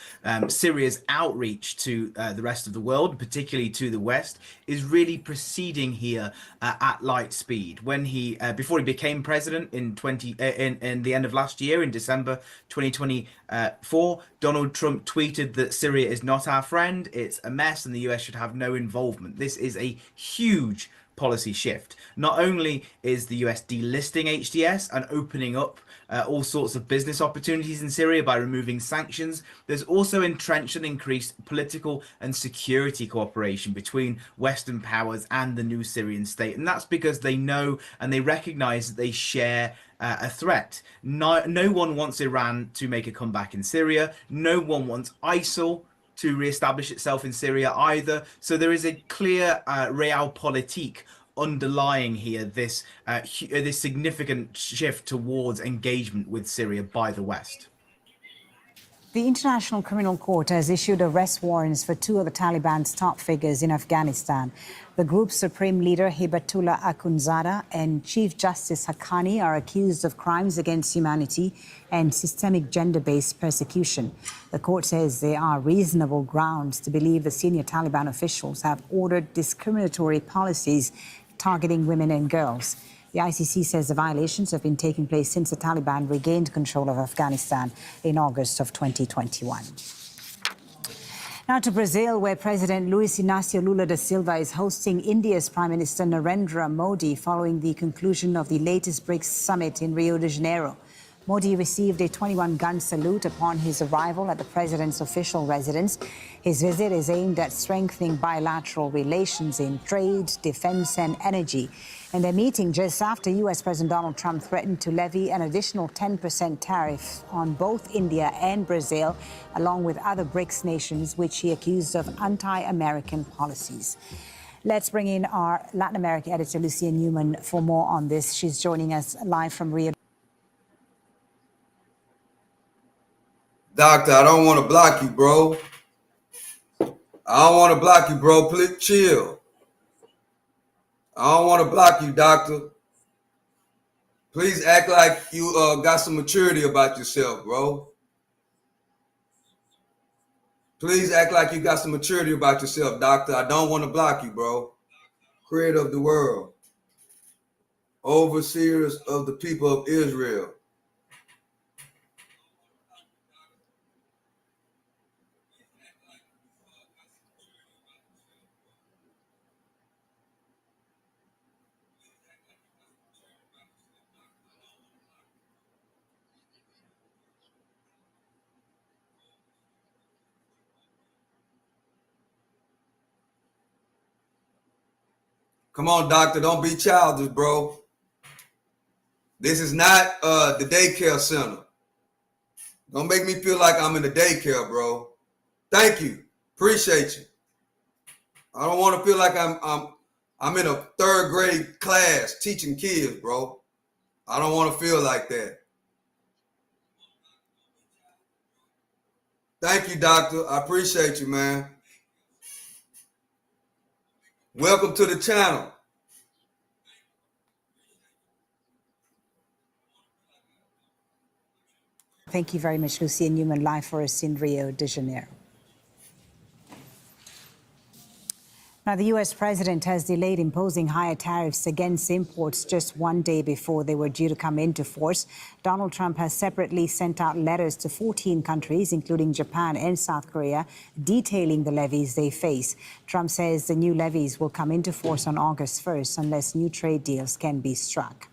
Syria's outreach to the rest of the world, particularly to the West, is really proceeding here at light speed. When he, before he became president in the end of last year, in December 2024, Donald Trump tweeted that Syria is not our friend, it's a mess, and the US should have no involvement. This is a huge policy shift. Not only is the US delisting HDS and opening up all sorts of business opportunities in Syria by removing sanctions, there's also entrenched and increased political and security cooperation between Western powers and the new Syrian state. And that's because they know and they recognize that they share a threat. No one wants Iran to make a comeback in Syria. No one wants ISIL to re-establish itself in Syria either. So there is a clear realpolitik underlying here this this significant shift towards engagement with Syria by the West. The International Criminal Court has issued arrest warrants for two of the Taliban's top figures in Afghanistan. The group's supreme leader, Hibatullah Akhundzada, and Chief Justice Haqqani are accused of crimes against humanity and systemic gender-based persecution. The court says there are reasonable grounds to believe the senior Taliban officials have ordered discriminatory policies targeting women and girls. The ICC says the violations have been taking place since the Taliban regained control of Afghanistan in August of 2021. Now to Brazil, where President Luiz Inácio Lula da Silva is hosting India's Prime Minister Narendra Modi following the conclusion of the latest BRICS summit in Rio de Janeiro. Modi received a 21-gun salute upon his arrival at the president's official residence. His visit is aimed at strengthening bilateral relations in trade, defense and energy. And they're meeting just after U.S. President Donald Trump threatened to levy an additional 10% tariff on both India and Brazil, along with other BRICS nations, which he accused of anti-American policies. Let's bring in our Latin America editor, Lucia Newman, for more on this. She's joining us live from Rio. Doctor, I don't want to block you, bro. I don't want to block you, bro. Please chill. I don't want to block you, doctor. Please act like you got some maturity about yourself, bro. Please act like you got some maturity about yourself, doctor. I don't want to block you, bro. Creator of the world. Overseers of the people of Israel. Come on, doctor. Don't be childish, bro. This is not the daycare center. Don't make me feel like I'm in the daycare, bro. Thank you. Appreciate you. I don't want to feel like I'm in a third grade class teaching kids, bro. I don't want to feel like that. Thank you, doctor. I appreciate you, man. Welcome to the channel. Thank you very much, Lucia Newman, live for us in Rio de Janeiro. Now, the U.S. president has delayed imposing higher tariffs against imports just one day before they were due to come into force. Donald Trump has separately sent out letters to 14 countries, including Japan and South Korea, detailing the levies they face. Trump says the new levies will come into force on August 1st unless new trade deals can be struck.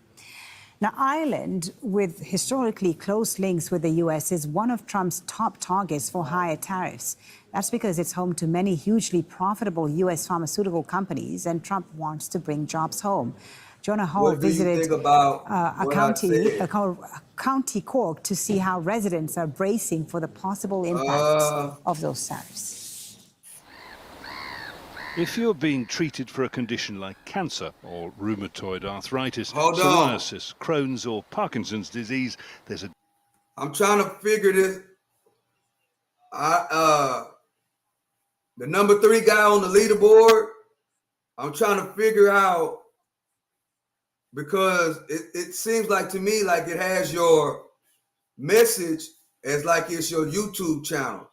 Now, Ireland, with historically close links with the U.S., is one of Trump's top targets for higher tariffs. That's because it's home to many hugely profitable U.S. pharmaceutical companies, and Trump wants to bring jobs home. Jonah Hall visited a county Cork to see how residents are bracing for the possible impacts of those tariffs. If you're being treated for a condition like cancer or rheumatoid arthritis, psoriasis, Crohn's or Parkinson's disease, there's a... I'm trying to figure this. The number 3 guy on the leaderboard, I'm trying to figure out, because it seems like to me like it has your message as like it's your YouTube channel.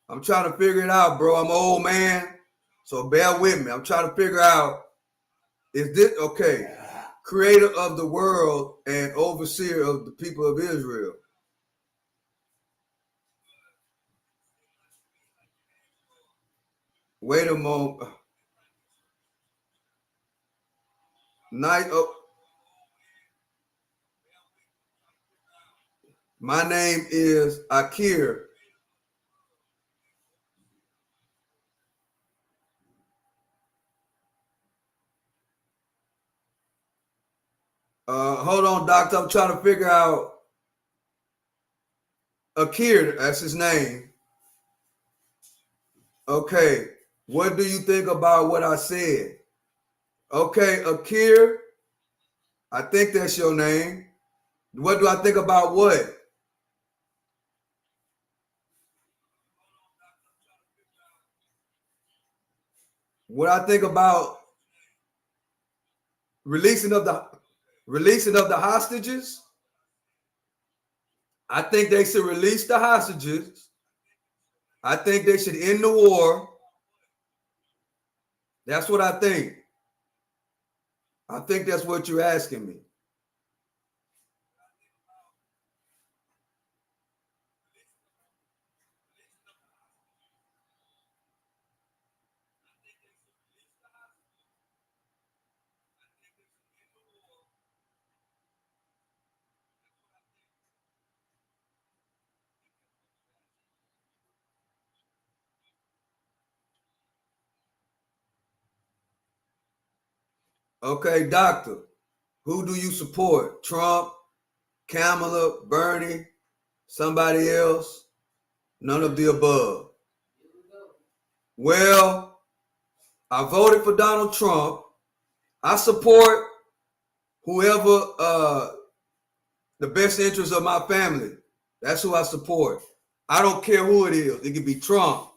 I'm trying to figure it out, bro. I'm an old man. So bear with me. I'm trying to figure out, is this, okay, creator of the world and overseer of the people of Israel. Wait a moment. Night. Oh. My name is Akir. Hold on, doctor. I'm trying to figure out Akir. That's his name. Okay. What do you think about what I said? Okay, Akir. I think that's your name. What do I think about what? What I think about releasing of the hostages? I think they should release the hostages. I think they should end the war. That's what I think. I think that's what you're asking me. Okay, doctor, who do you support? Trump, Kamala, Bernie, somebody else? None of the above. Well, I voted for Donald Trump. I support whoever the best interest of my family. That's who I support. I don't care who it is. It can be Trump.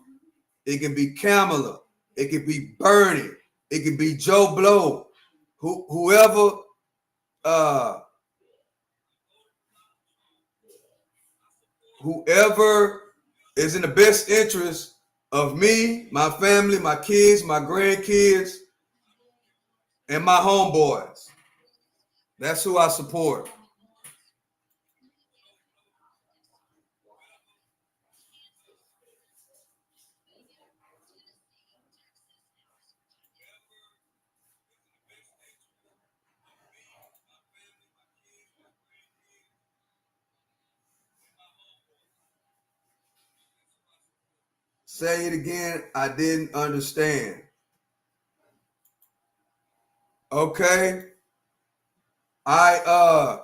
It can be Kamala. It can be Bernie. It can be Joe Blow. Whoever is in the best interest of me, my family, my kids, my grandkids, and my homeboys. That's who I support. Say it again. I didn't understand. Okay. I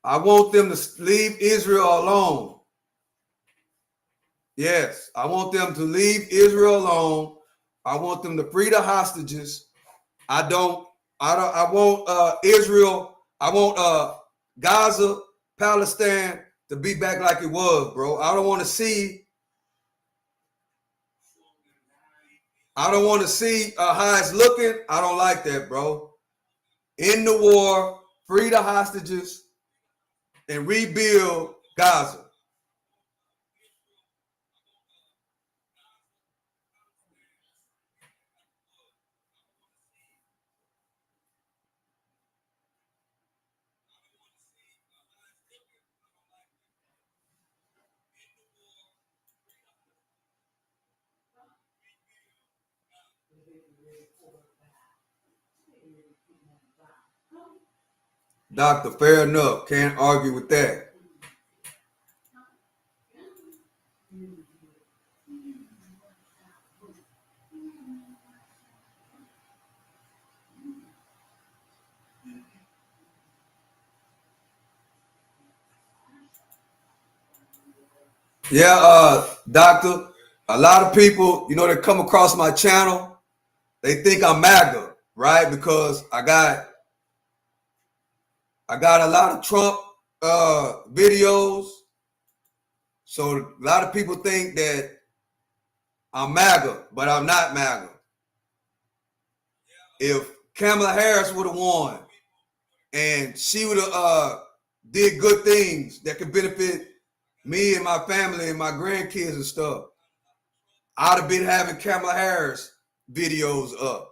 want them to leave Israel alone. Yes, I want them to leave Israel alone. I want them to free the hostages. I want Israel. I want Gaza, Palestine to be back like it was, bro. I don't want to see how it's looking. I don't like that, bro. End the war, free the hostages, and rebuild Gaza. Doctor, fair enough. Can't argue with that. Yeah, doctor, a lot of people, they come across my channel, they think I'm MAGA, right? Because I got a lot of Trump videos. So a lot of people think that I'm MAGA, but I'm not MAGA. If Kamala Harris would have won and she would have did good things that could benefit me and my family and my grandkids and stuff, I'd have been having Kamala Harris videos up.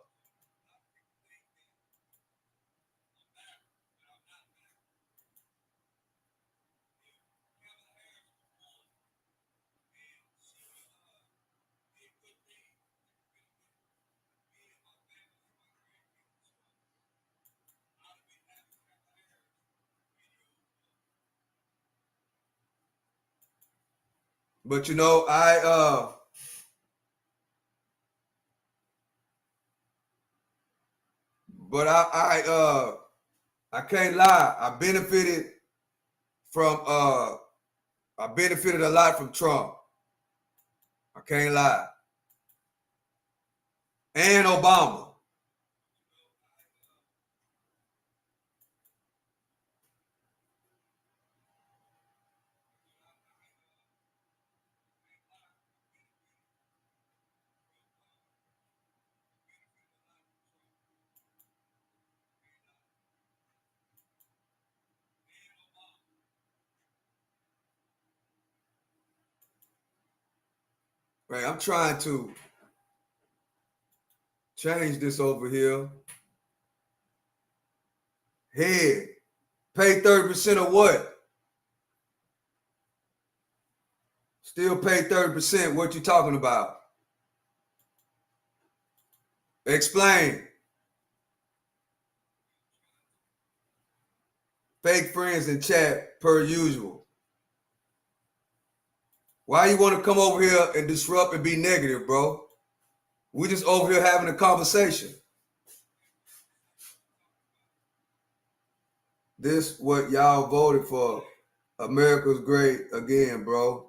But you know, I can't lie. I benefited a lot from Trump. I can't lie. And Obama. Right, I'm trying to change this over here. Head, pay 30% of what? Still pay 30%. What you talking about? Explain. Fake friends in chat per usual. Why you want to come over here and disrupt and be negative, bro? We just over here having a conversation. This what y'all voted for. America's great again, bro.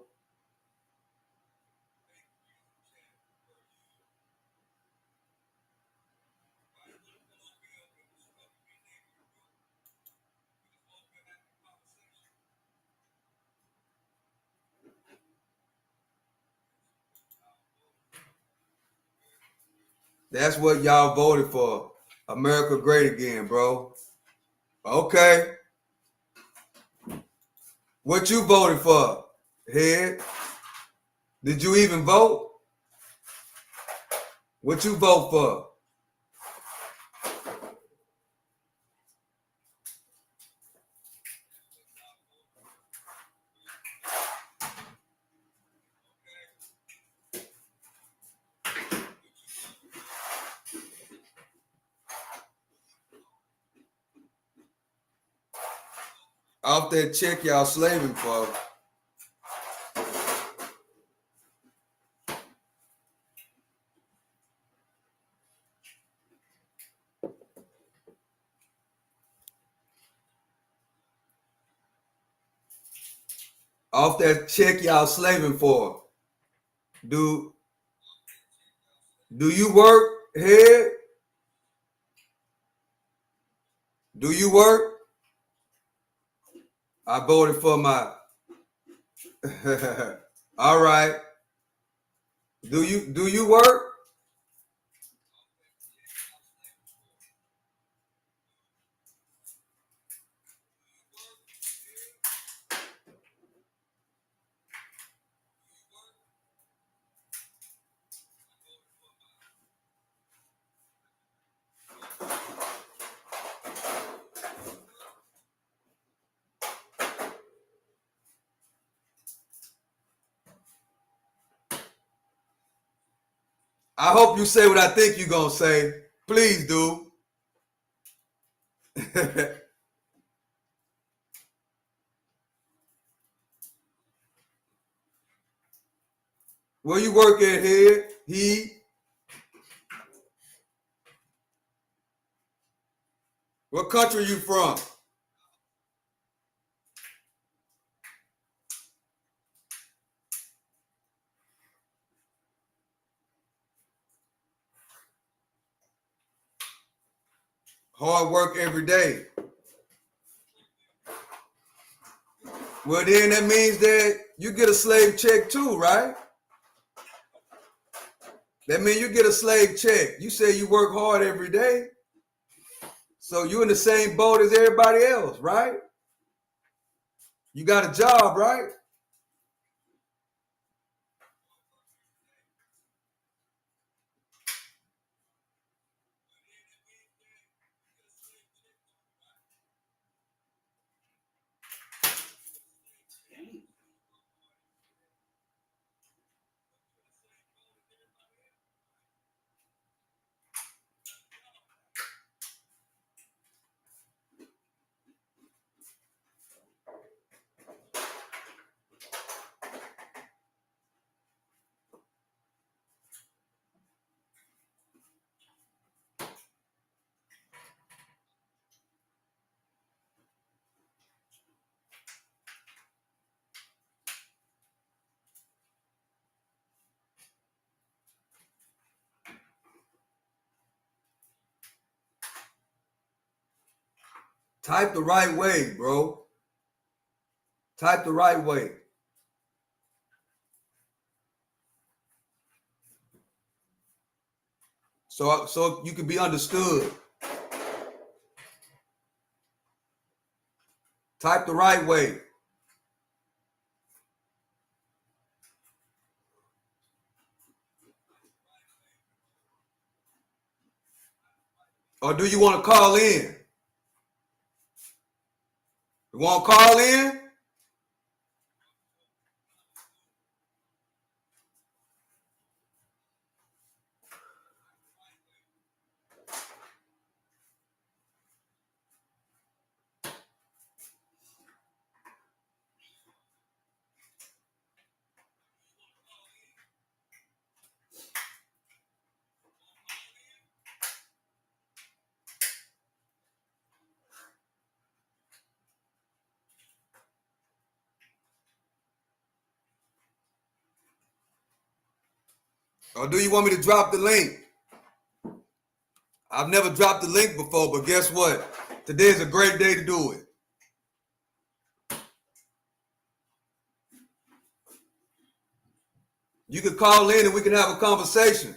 That's what y'all voted for. America great again, bro. Okay. What you voted for, Head? Did you even vote? What you vote for? Off that check y'all slaving for. Off that check y'all slaving for. Do you work, Head? Do you work? I voted for my all right. Do you work? I hope you say what I think you're gonna say. Please do. Where you work at, Head? What country you from? Hard work every day. Well, then that means that you get a slave check too, right? That means you get a slave check. You say you work hard every day. So you're in the same boat as everybody else, right? You got a job, right? Type the right way, bro. Type the right way. So you can be understood. Type the right way. Or do you want to call in? You want to call in? Or do you want me to drop the link? I've never dropped the link before, but guess what? Today is a great day to do it. You can call in and we can have a conversation.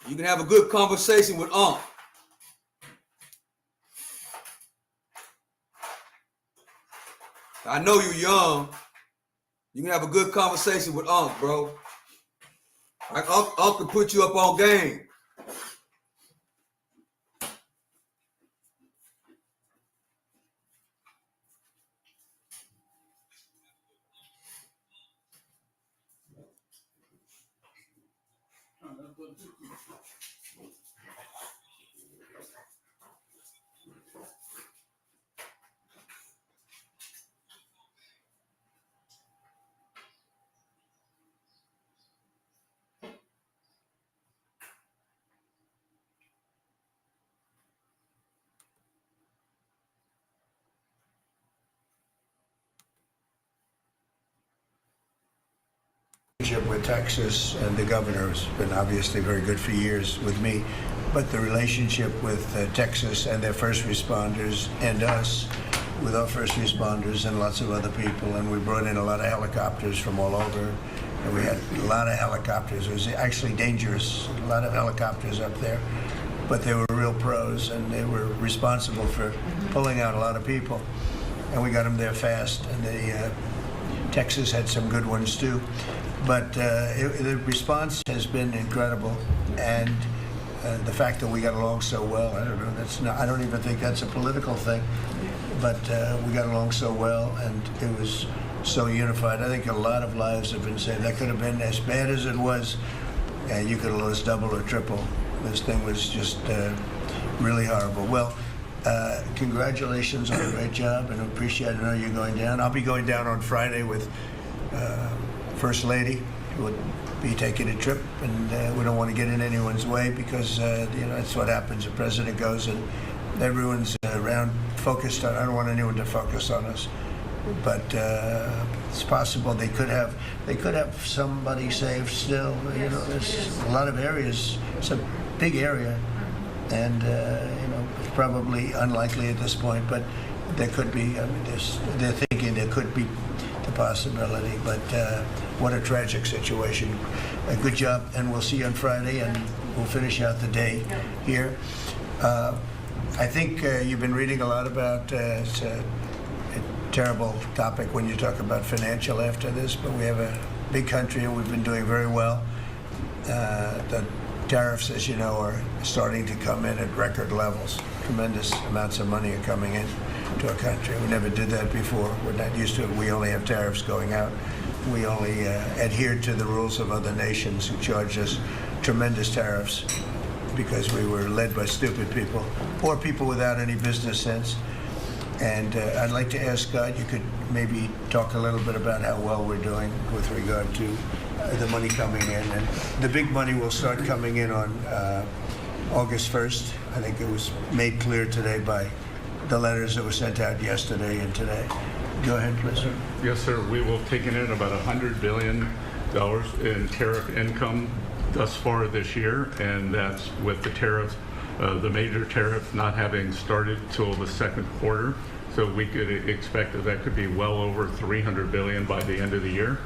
You can have a good conversation with Unc. I know you're young. You can have a good conversation with Unc, bro. Unc can put you up on game. With Texas and the governor has been obviously very good for years with me, but the relationship with Texas and their first responders and us with our first responders and lots of other people, and we brought in a lot of helicopters from all over, and we had a lot of helicopters. It was actually dangerous, a lot of helicopters up there, but they were real pros and they were responsible for pulling out a lot of people, and we got them there fast, and Texas had some good ones too. But the response has been incredible, and the fact that we got along so well, I don't know, I don't even think that's a political thing, but we got along so well, and it was so unified. I think a lot of lives have been saved. That could have been as bad as it was, and you could have lost double or triple. This thing was just really horrible. Well, congratulations on a great job, and I appreciate it. I know you're going down. I'll be going down on Friday with First Lady, who would be taking a trip, and we don't want to get in anyone's way because that's what happens. The president goes and everyone's around focused on. I don't want anyone to focus on us, but it's possible they could have somebody saved still. There's a lot of areas. It's a big area, and it's probably unlikely at this point, but there could be. I mean, they're thinking there could be the possibility, but what a tragic situation. Good job, and we'll see you on Friday, and we'll finish out the day here. I think you've been reading a lot about it's a terrible topic when you talk about financial after this, but we have a big country and we've been doing very well. The tariffs, as you know, are starting to come in at record levels, tremendous amounts of money are coming in to our country. We never did that before. We're not used to it. We only have tariffs going out. We only adhere to the rules of other nations who charge us tremendous tariffs because we were led by stupid people or people without any business sense. And I'd like to ask God, you could maybe talk a little bit about how well we're doing with regard to the money coming in. And the big money will start coming in on August 1st. I think it was made clear today by the letters that were sent out yesterday and today. Go ahead, please. Yes, sir. We will have taken in about $100 billion in tariff income thus far this year, and that's with the tariffs, the major tariff not having started till the second quarter. So we could expect that could be well over $300 billion by the end of the year.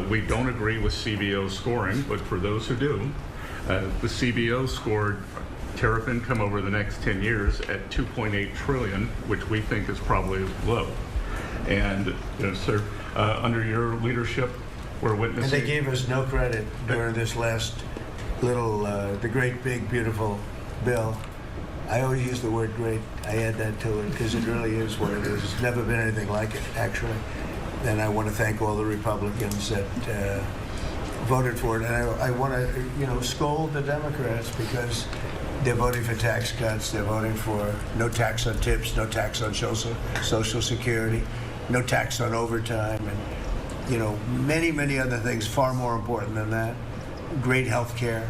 We don't agree with CBO scoring, but for those who do, the CBO scored tariff income over the next 10 years at $2.8 trillion, which we think is probably low. And, sir, under your leadership, we're witnessing... And they gave us no credit during this last little, the great, big, beautiful bill. I always use the word great. I add that to it because it really is what it is. It's never been anything like it, actually. And I want to thank all the Republicans that voted for it. And I want to, scold the Democrats because they're voting for tax cuts. They're voting for no tax on tips, no tax on Social Security, no tax on overtime, and many, many other things far more important than that. Great health care.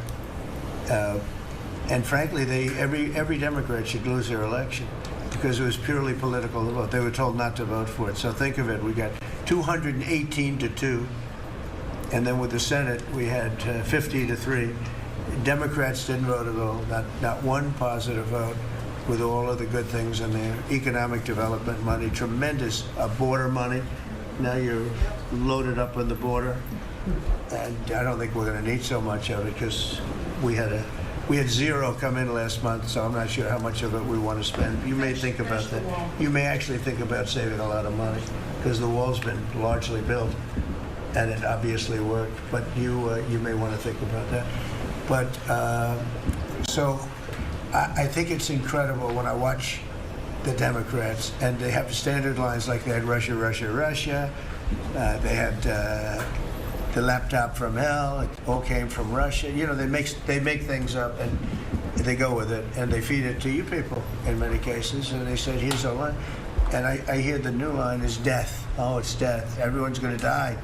And frankly, every Democrat should lose their election because it was purely political to vote. They were told not to vote for it. So think of it. We got 218 to 2. And then with the Senate, we had 50 to 3. Democrats didn't vote at all, not one positive vote, with all of the good things in there. Economic development money, tremendous border money. Now you're loaded up on the border. And I don't think we're going to need so much of it because we had zero come in last month, so I'm not sure how much of it we want to spend. You may think about that. You may actually think about saving a lot of money because the wall's been largely built and it obviously worked, but you may want to think about that. But so I think it's incredible when I watch the Democrats, and they have standard lines like they had Russia, Russia, Russia. They had the laptop from hell. It all came from Russia. They make things up and they go with it, and they feed it to you people in many cases. And they said, here's a line. And I hear the new line is death. Oh, it's death. Everyone's going to die.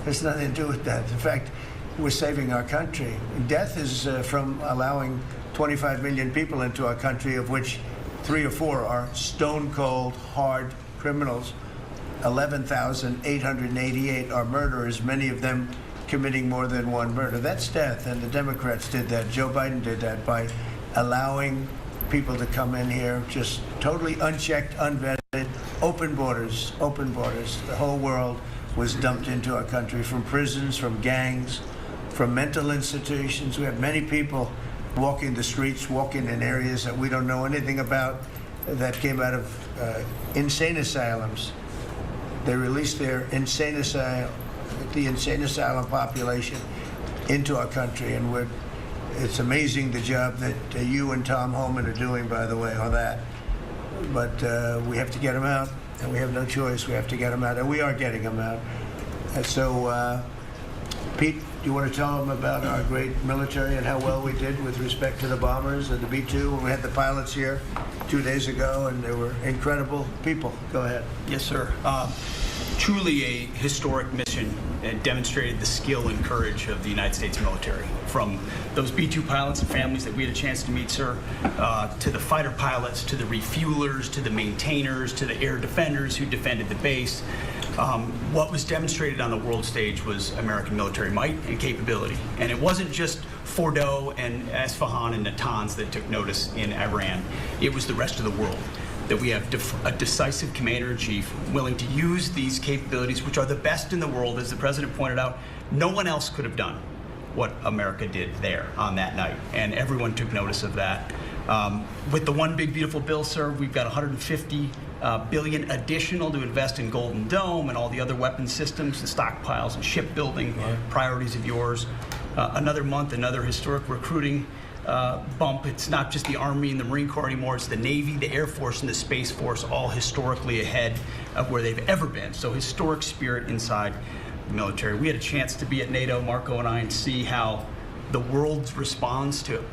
There's nothing to do with that. In fact, we're saving our country. Death is from allowing 25 million people into our country, of which 3 or 4 are stone-cold, hard criminals. 11,888 are murderers, many of them committing more than one murder. That's death, and the Democrats did that. Joe Biden did that by allowing people to come in here just totally unchecked, unvetted, open borders, open borders. The whole world was dumped into our country from prisons, from gangs, from mental institutions. We have many people walking the streets, walking in areas that we don't know anything about, that came out of insane asylums. They released the insane asylum population into our country, and it's amazing the job that you and Tom Homan are doing, by the way, on that. But we have to get them out, and we have no choice. We have to get them out, and we are getting them out. And so, Pete, do you want to tell them about our great military and how well we did with respect to the bombers and the B-2 when we had the pilots here 2 days ago, and they were incredible people? Go ahead. Yes, sir. Truly a historic mission and demonstrated the skill and courage of the United States military. From those B-2 pilots and families that we had a chance to meet, sir, to the fighter pilots, to the refuelers, to the maintainers, to the air defenders who defended the base. What was demonstrated on the world stage was American military might and capability. And it wasn't just Fordo and Esfahan and Natanz that took notice in Iran. It was the rest of the world. That we have a decisive commander-in-chief willing to use these capabilities, which are the best in the world. As the president pointed out, no one else could have done what America did there on that night, and everyone took notice of that. With the one big beautiful bill, sir, we've got $150 billion additional to invest in Golden Dome and all the other weapon systems, the stockpiles and shipbuilding priorities of yours. Another month, another historic recruiting bump. It's not just the Army and the Marine Corps anymore. It's the Navy, the Air Force, and the Space Force, all historically ahead of where they've ever been. So historic spirit inside the military. We had a chance to be at NATO, Marco and I, and see how the world responds to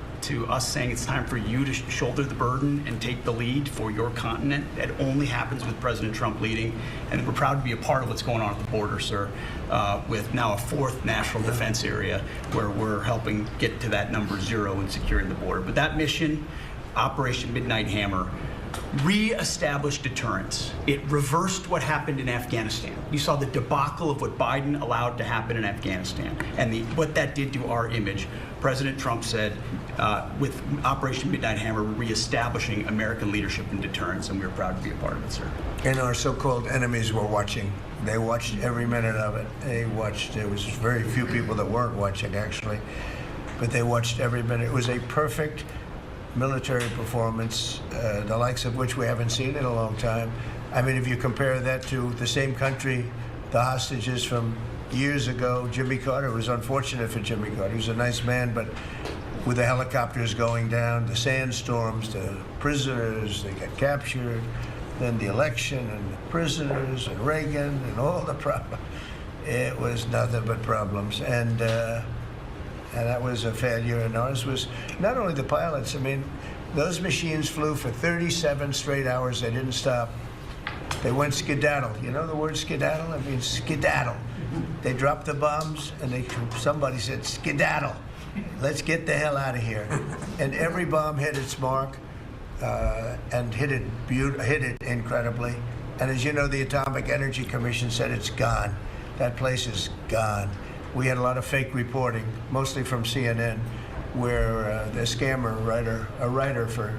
us saying it's time for you to shoulder the burden and take the lead for your continent. That only happens with President Trump leading, and we're proud to be a part of what's going on at the border, sir, with now a 4th national defense area where we're helping get to that number 0 and securing the border. But that mission, Operation Midnight Hammer, re-established deterrence. It reversed what happened in Afghanistan. You saw the debacle of what Biden allowed to happen in Afghanistan and what that did to our image. President Trump said, with Operation Midnight Hammer, we're re-establishing American leadership and deterrence, and we're proud to be a part of it, sir. And our so-called enemies were watching. They watched every minute of it. They watched. There was very few people that weren't watching, actually, but they watched every minute. It was a perfect military performance, the likes of which we haven't seen in a long time. I mean, if you compare that to the same country, the hostages from years ago, Jimmy Carter, it was unfortunate for Jimmy Carter. He was a nice man, but with the helicopters going down, the sandstorms, the prisoners, they got captured, then the election and the prisoners and Reagan and all the problems. It was nothing but problems. And that was a failure. And ours was not only the pilots. I mean, those machines flew for 37 straight hours. They didn't stop. They went skedaddle. You know the word skedaddle? It means skedaddle. They dropped the bombs, and somebody said, skedaddle. Let's get the hell out of here. And every bomb hit its mark and hit it incredibly. And as you know, the Atomic Energy Commission said it's gone. That place is gone. We had a lot of fake reporting, mostly from CNN, where the scammer writer, a writer for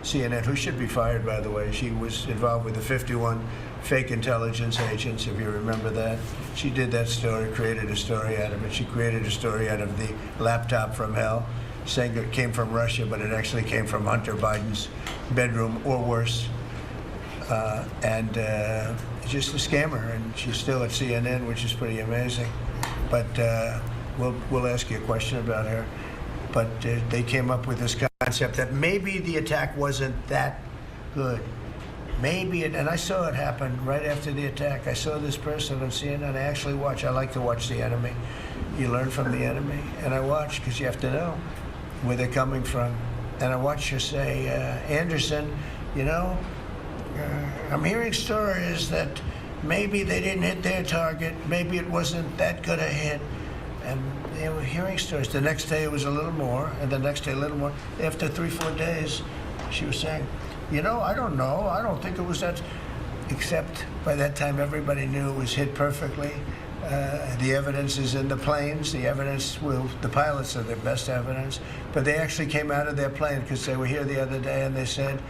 CNN, who should be fired, by the way, she was involved with the 51 fake intelligence agents, if you remember that. She did that story, created a story out of it. She created a story out of the laptop from hell, saying it came from Russia, but it actually came from Hunter Biden's bedroom, or worse. Just a scammer, and she's still at CNN, which is pretty amazing. But we'll ask you a question about her. But they came up with this concept that maybe the attack wasn't that good. Maybe and I saw it happen right after the attack. I saw this person on CNN. I like to watch the enemy. You learn from the enemy. And I watch because you have to know where they're coming from. And I watched her say, Anderson, you know, I'm hearing stories that maybe they didn't hit their target. Maybe it wasn't that good a hit. And they were hearing stories. The next day it was a little more, and the next day a little more. After 3-4 days, she was saying, you know, I don't know. I don't think it was that. Except by that time, everybody knew it was hit perfectly. The evidence is in the planes. The evidence the pilots are their best evidence. But they actually came out of their plane because they were here the other day, and they said,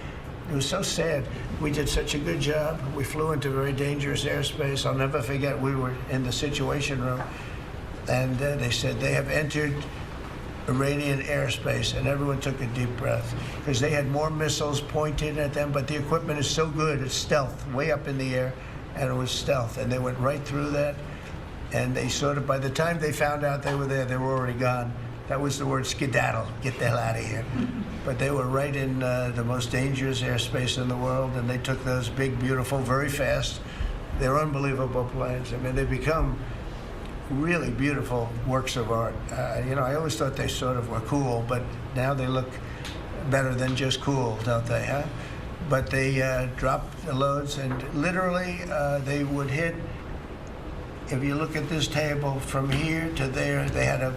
it was so sad. We did such a good job. We flew into very dangerous airspace. I'll never forget, we were in the Situation Room, and they said they have entered Iranian airspace, and everyone took a deep breath because they had more missiles pointed at them, but the equipment is so good, it's stealth, way up in the air, and it was stealth, and they went right through that, and they sort of, by the time they found out they were there, they were already gone. That was the word skedaddle, get the hell out of here. But they were right in the most dangerous airspace in the world, and they took those big, beautiful, very fast, they're unbelievable planes. I mean, they become really beautiful works of art. You know, I always thought they sort of were cool, but now they look better than just cool, don't they, huh? But they dropped the loads, and literally they would hit, if you look at this table, from here to there, they had a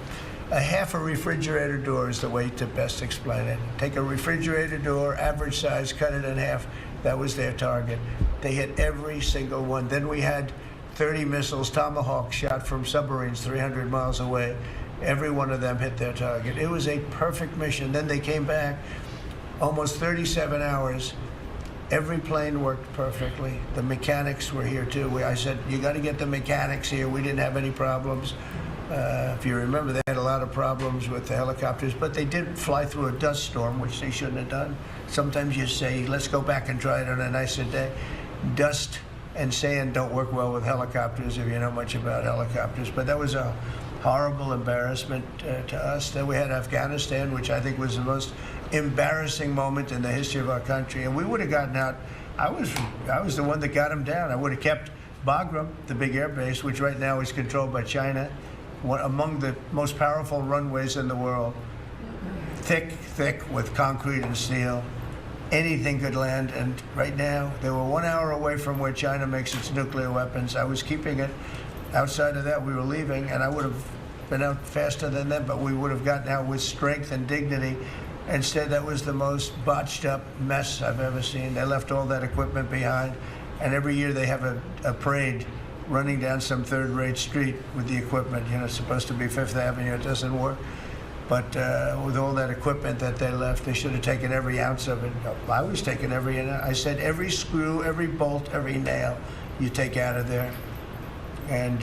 half a refrigerator door is the way to best explain it. Take a refrigerator door, average size, cut it in half. That was their target. They hit every single one. Then we had 30 missiles, Tomahawk, shot from submarines 300 miles away. Every one of them hit their target. It was a perfect mission. Then they came back, almost 37 hours. Every plane worked perfectly. The mechanics were here too. I said, you got to get the mechanics here. We didn't have any problems. If you remember, they had a lot of problems with the helicopters, but they did fly through a dust storm, which they shouldn't have done. Sometimes you say, let's go back and try it on a nicer day. Dust and sand don't work well with helicopters if you know much about helicopters, but that was a horrible embarrassment to us. Then we had Afghanistan, which I think was the most embarrassing moment in the history of our country. And we would have gotten out. I was the one that got them down. I would have kept Bagram, the big air base, which right now is controlled by China, among the most powerful runways in the world. Thick with concrete and steel. Anything could land, and right now they were 1 hour away from where China makes its nuclear weapons. I was keeping it. Outside of that, we were leaving, and I would have been out faster than them, but we would have gotten out with strength and dignity. Instead, that was the most botched up mess I've ever seen. They left all that equipment behind, and every year they have a parade running down some third-rate street with the equipment. You know, it's supposed to be Fifth Avenue. It doesn't work. But with all that equipment that they left, they should have taken every ounce of it. I was taking every ounce. I said every screw, every bolt, every nail you take out of there. And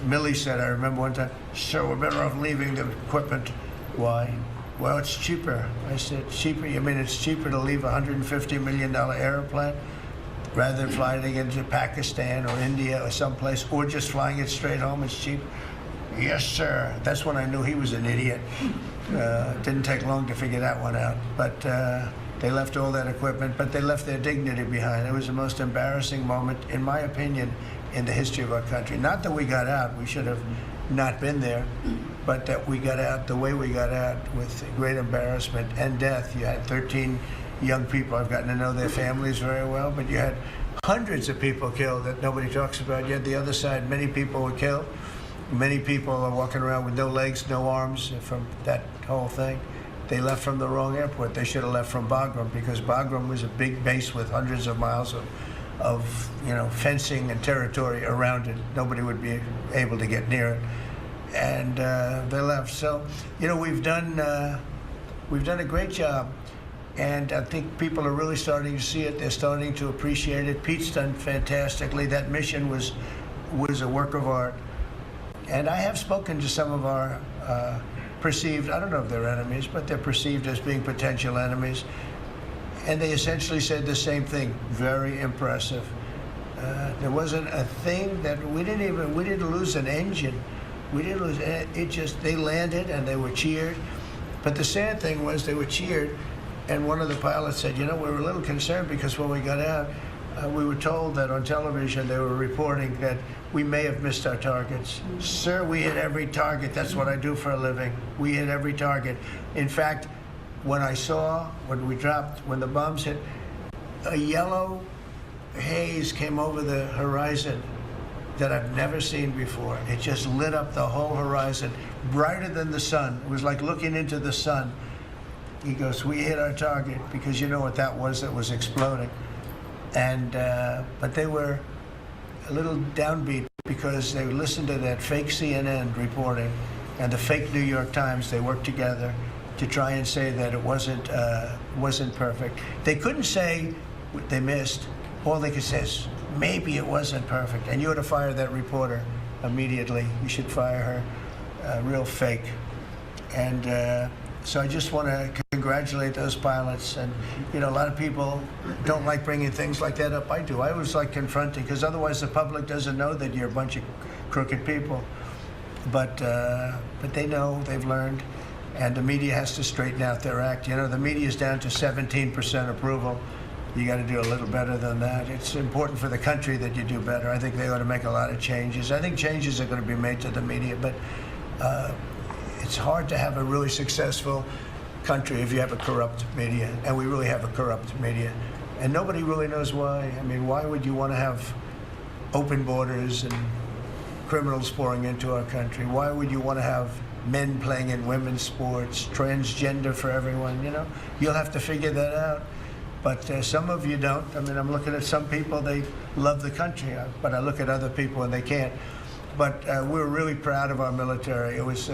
Millie said, I remember one time, sir, we're better off leaving the equipment. Why? Well, it's cheaper. I said, cheaper? You mean it's cheaper to leave a $150 million airplane rather than flying it into Pakistan or India or someplace, or just flying it straight home? It's cheaper. Yes, sir. That's when I knew he was an idiot. Didn't take long to figure that one out. But they left all that equipment, but they left their dignity behind. It was the most embarrassing moment, in my opinion, in the history of our country. Not that we got out, we should have not been there, but that we got out the way we got out, with great embarrassment and death. You had 13 young people. I've gotten to know their families very well, but you had hundreds of people killed that nobody talks about. You had the other side, many people were killed. Many people are walking around with no legs, no arms from that whole thing. They left from the wrong airport. They should have left from Bagram, because Bagram was a big base with hundreds of miles of fencing and territory around it. Nobody would be able to get near it, and they left. So, we've done a great job, and I think people are really starting to see it. They're starting to appreciate it. Pete's done fantastically. That mission was a work of art. And I have spoken to some of our perceived, I don't know if they're enemies, but they're perceived as being potential enemies. And they essentially said the same thing. Very impressive. There wasn't a thing that we didn't lose an engine. We didn't lose it. They landed and they were cheered. But the sad thing was they were cheered, and one of the pilots said, we were a little concerned because when we got out, we were told that on television they were reporting that we may have missed our targets. Sir, we hit every target. That's what I do for a living. We hit every target. In fact, when the bombs hit, a yellow haze came over the horizon that I've never seen before. It just lit up the whole horizon, brighter than the sun. It was like looking into the sun. He goes, we hit our target, because you know what that was exploding. And but they were a little downbeat because they listened to that fake CNN reporting and the fake New York Times. They worked together to try and say that it wasn't perfect. They couldn't say they missed. All they could say is maybe it wasn't perfect. And you ought to fire that reporter immediately. You should fire her. Real fake. And so I just want to congratulate those pilots. And, a lot of people don't like bringing things like that up. I do. I always like confronting, because otherwise the public doesn't know that you're a bunch of crooked people. But they know, they've learned, and the media has to straighten out their act. The media's down to 17% approval. You got to do a little better than that. It's important for the country that you do better. I think they ought to make a lot of changes. I think changes are going to be made to the media, but it's hard to have a really successful country if you have a corrupt media, and we really have a corrupt media, and nobody really knows why. I mean, why would you want to have open borders and criminals pouring into our country? Why would you want to have men playing in women's sports, transgender for everyone? You'll have to figure that out. But some of you don't. I mean, I'm looking at some people, they love the country, but I look at other people and they can't. But we're really proud of our military. It was,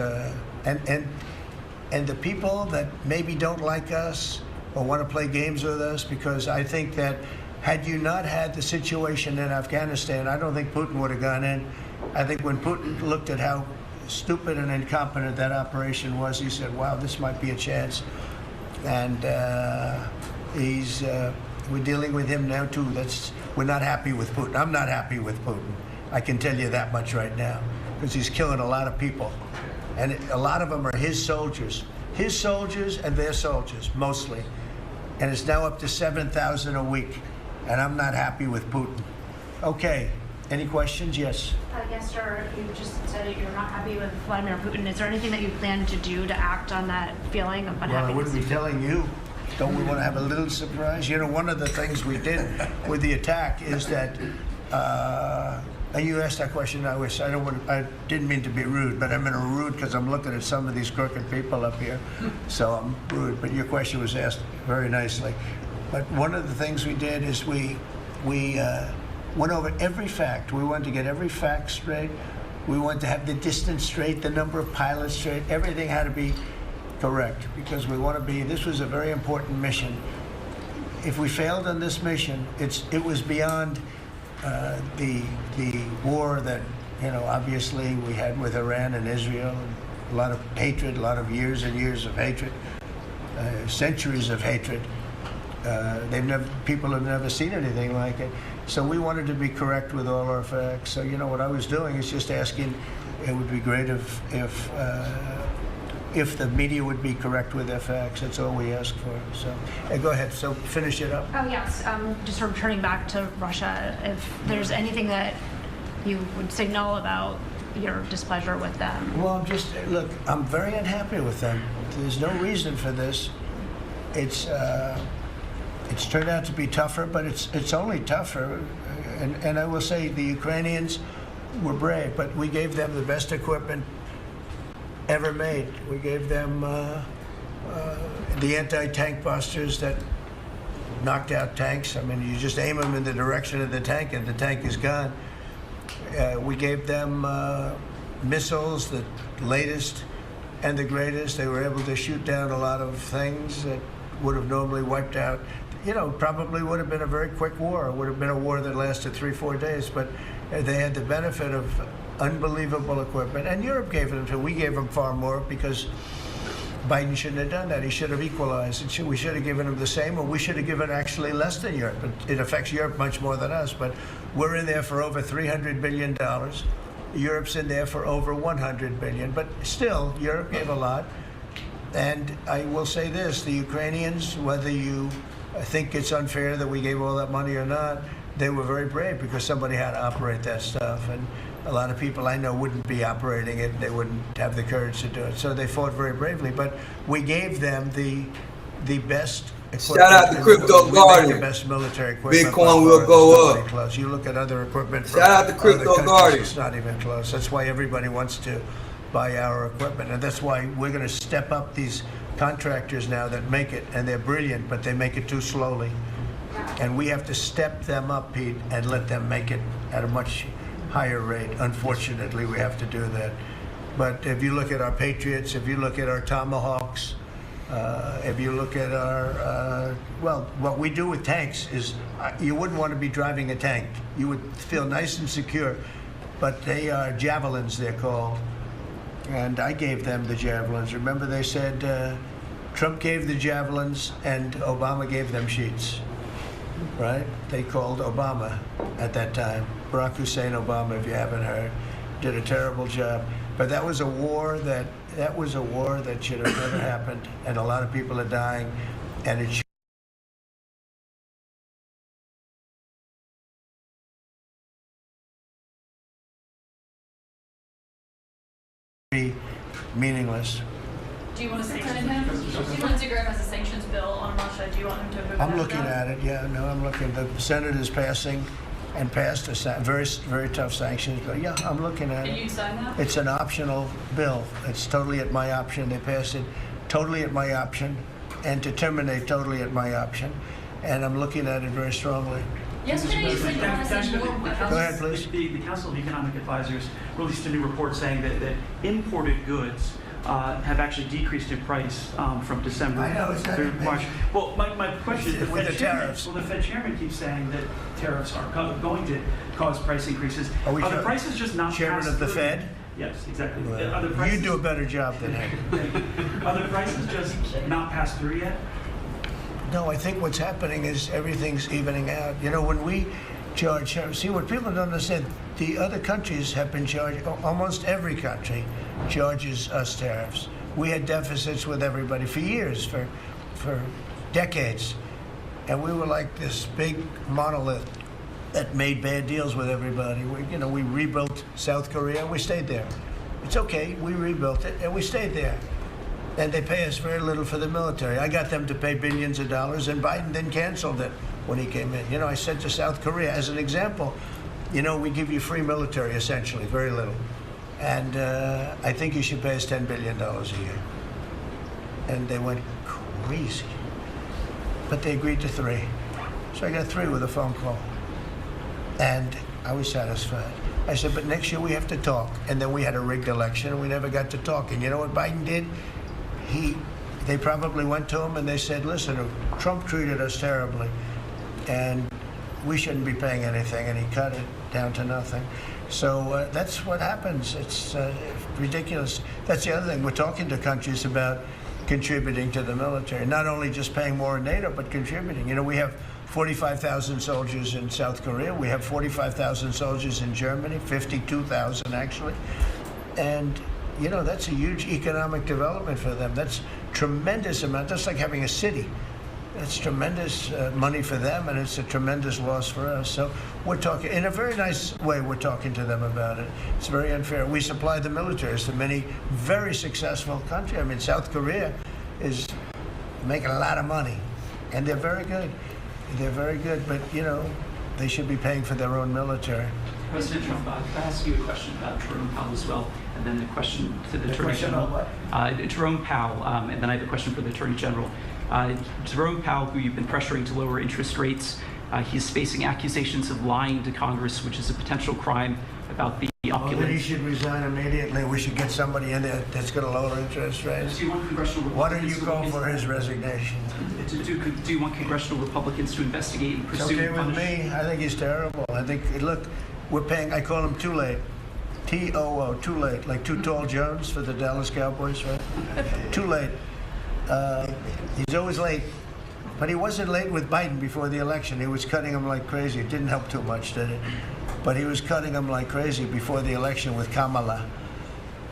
and the people that maybe don't like us or want to play games with us, because I think that had you not had the situation in Afghanistan, I don't think Putin would have gone in. I think when Putin looked at how stupid and incompetent that operation was, he said, wow, this might be a chance. And we're dealing with him now too. We're not happy with Putin. I'm not happy with Putin. I can tell you that much right now. because he's killing a lot of people. And a lot of them are his soldiers and their soldiers, mostly. And it's now up to 7,000 a week. And I'm not happy with Putin. Okay, any questions? Yes. Yes, sir. You just said that you're not happy with Vladimir Putin. Is there anything that you plan to do to act on that feeling of unhappiness? Well, I wouldn't be telling you. Don't we want to have a little surprise? You know, one of the things we did with the attack is that, and you asked that question, I didn't mean to be rude, but I'm going to rude because I'm looking at some of these crooked people up here, so I'm rude. But your question was asked very nicely. But one of the things we did is we went over every fact. We wanted to get every fact straight. We wanted to have the distance straight, the number of pilots straight. Everything had to be correct because we want to be. This was a very important mission. If we failed on this mission, it was beyond the war that obviously we had with Iran and Israel, and a lot of hatred, a lot of years and years of hatred, centuries of hatred. People have never seen anything like it. So we wanted to be correct with all our facts. So what I was doing is just asking. It would be great if the media would be correct with their facts. That's all we ask for. So go ahead. So finish it up. Oh yes. Just returning back to Russia. If there's anything that you would signal about your displeasure with them. Well, look. I'm very unhappy with them. There's no reason for this. It's turned out to be tougher, but it's only tougher. And I will say the Ukrainians were brave, but we gave them the best equipment ever made. We gave them the anti-tank busters that knocked out tanks. I mean, you just aim them in the direction of the tank and the tank is gone. We gave them missiles, the latest and the greatest. They were able to shoot down a lot of things that would have normally wiped out. Probably would have been a very quick war. It would have been a war that lasted 3-4 days, but they had the benefit of unbelievable equipment. And Europe gave them to. We gave them far more because Biden shouldn't have done that. He should have equalized. We should have given them the same, or we should have given actually less than Europe. It affects Europe much more than us, but we're in there for over $300 billion. Europe's in there for over $100 billion, but still, Europe gave a lot. And I will say this, the Ukrainians, whether you think it's unfair that we gave all that money or not, they were very brave because somebody had to operate that stuff. And a lot of people I know wouldn't be operating it. They wouldn't have the courage to do it. So they fought very bravely. But we gave them the best equipment. Shout out to Crypto Guardian. The best military equipment. Bitcoin will go up. Close. You look at other equipment. Shout out to Crypto Guardian. It's not even close. That's why everybody wants to buy our equipment. And that's why we're going to step up these contractors now that make it, and they're brilliant, but they make it too slowly. And we have to step them up, Pete, and let them make it at a much higher rate. Unfortunately, we have to do that. But if you look at our Patriots, if you look at our Tomahawks, if you look at our, what we do with tanks is, you wouldn't want to be driving a tank. You would feel nice and secure, but they are javelins, they're called. And I gave them the javelins. Remember they said Trump gave the javelins and Obama gave them sheets, right? They called Obama at that time. Barack Hussein Obama, if you haven't heard, did a terrible job. But that was a war that should have never happened, and a lot of people are dying, and it should be meaningless. Do you want to sanction him? Lindsey Graham has a sanctions bill on Russia. Do you want him to vote? I'm looking at it. Yeah, no, I'm looking. The Senate is passing and passed a very, very tough sanctions bill. Yeah, I'm looking at it. Can you sign that? It's an optional bill. It's totally at my option. They passed it totally at my option, and to terminate totally at my option. And I'm looking at it very strongly. Yesterday you said you want to see more. Go ahead, please. The Council of Economic Advisors released a new report saying that imported goods have actually decreased in price from December through March. Well, my question is, with the tariffs. Well, the Fed chairman keeps saying that tariffs are going to cause price increases. Are the prices just not chairman of the Fed? Yes, exactly. Well, you do a better job than him. Are the prices just not passed through yet? No, I think what's happening is everything's evening out. You know, when charge. See, what people don't understand, the other countries have been charged, almost every country charges us tariffs. We had deficits with everybody for years, for decades. And we were like this big monolith that made bad deals with everybody. We rebuilt South Korea and we stayed there. It's okay, we rebuilt it and we stayed there. And they pay us very little for the military. I got them to pay billions of dollars, and Biden then canceled it when he came in. I said to South Korea, as an example, we give you free military, essentially, very little. And I think you should pay us $10 billion a year. And they went crazy. But they agreed to 3. So I got 3 with a phone call. And I was satisfied. I said, but next year we have to talk. And then we had a rigged election and we never got to talk. And you know what Biden did? They probably went to him and they said, listen, Trump treated us terribly and we shouldn't be paying anything. And he cut it down to nothing. So that's what happens. It's ridiculous. That's the other thing. We're talking to countries about contributing to the military, not only just paying more in NATO, but contributing. We have 45,000 soldiers in South Korea. We have 45,000 soldiers in Germany, 52,000 actually. And, that's a huge economic development for them. That's tremendous amount. That's like having a city. That's tremendous money for them, and it's a tremendous loss for us. So we're talking, in a very nice way, we're talking to them about it. It's very unfair. We supply the militaries to many very successful countries. I mean, South Korea is making a lot of money, and they're very good. They're very good, but, they should be paying for their own military. President Trump, can I ask you a question about Jerome Powell as well, and then a question to the Attorney General? Jerome Powell, and then I have a question for the Attorney General. Jerome Powell, who you've been pressuring to lower interest rates, he's facing accusations of lying to Congress, which is a potential crime about the opulence. Well, he should resign immediately. We should get somebody in there that's going to lower interest rates. Why don't you call for his resignation? Do you want congressional Republicans to investigate and pursue? It's okay with me. I think he's terrible. I think, look, we're paying, I call him too late. T-O-O, too late. Like Too Tall Jones for the Dallas Cowboys, right? Too late. He's always late. But he wasn't late with Biden before the election. He was cutting him like crazy. It didn't help too much, did it? But he was cutting him like crazy before the election with Kamala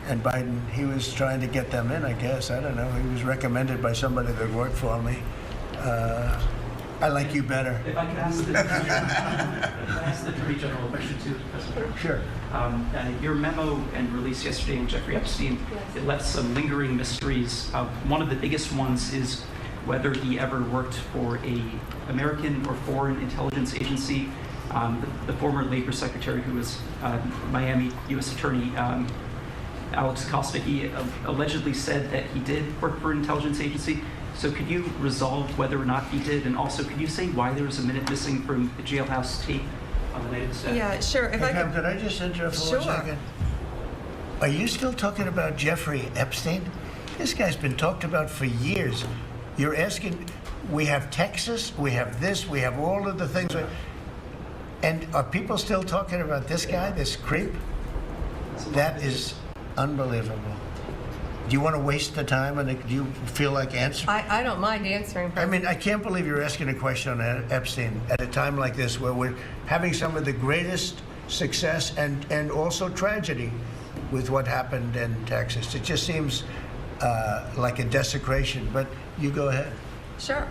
and Biden. He was trying to get them in, I guess. I don't know. He was recommended by somebody that worked for me. I like you better. If I could ask the Attorney General a question too, President. Sure. Your memo and release yesterday on Jeffrey Epstein, it left some lingering mysteries. One of the biggest ones is whether he ever worked for a American or foreign intelligence agency. The former Labor Secretary, who was Miami U.S. Attorney Alex Acosta, he allegedly said that he did work for an intelligence agency. So could you resolve whether or not he did? And also, could you say why there was a minute missing from the jailhouse tape on the night of the staff? Yeah, sure. If could I just interrupt for 1 second? Are you still talking about Jeffrey Epstein? This guy's been talked about for years. You're asking, we have Texas, we have this, we have all of the things. And are people still talking about this guy, this creep? That is unbelievable. Do you want to waste the time, and do you feel like answering? I don't mind answering. I mean, I can't believe you're asking a question on Epstein at a time like this where we're having some of the greatest success and also tragedy with what happened in Texas. It just seems like a desecration, but you go ahead. Sure.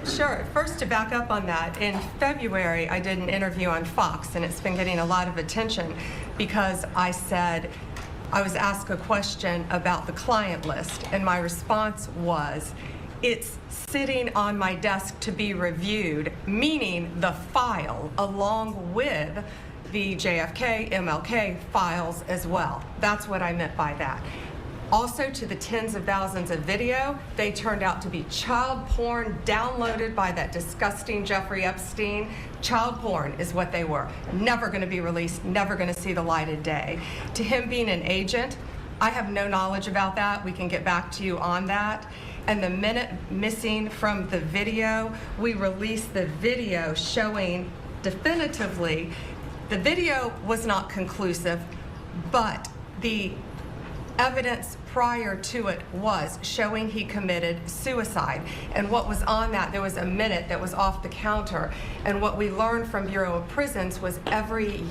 First, to back up on that, in February, I did an interview on Fox, and it's been getting a lot of attention because I said, I was asked a question about the client list, and my response was, it's sitting on my desk to be reviewed, meaning the file along with the JFK, MLK files as well. That's what I meant by that. Also, to the tens of thousands of video, they turned out to be child porn downloaded by that disgusting Jeffrey Epstein. Child porn is what they were. Never going to be released, never going to see the light of day. To him being an agent, I have no knowledge about that. We can get back to you on that. And the minute missing from the video, we released the video showing definitively the video was not conclusive, but the evidence prior to it was showing he committed suicide. And what was on that, there was a minute that was off the counter. And what we learned from Bureau of Prisons was every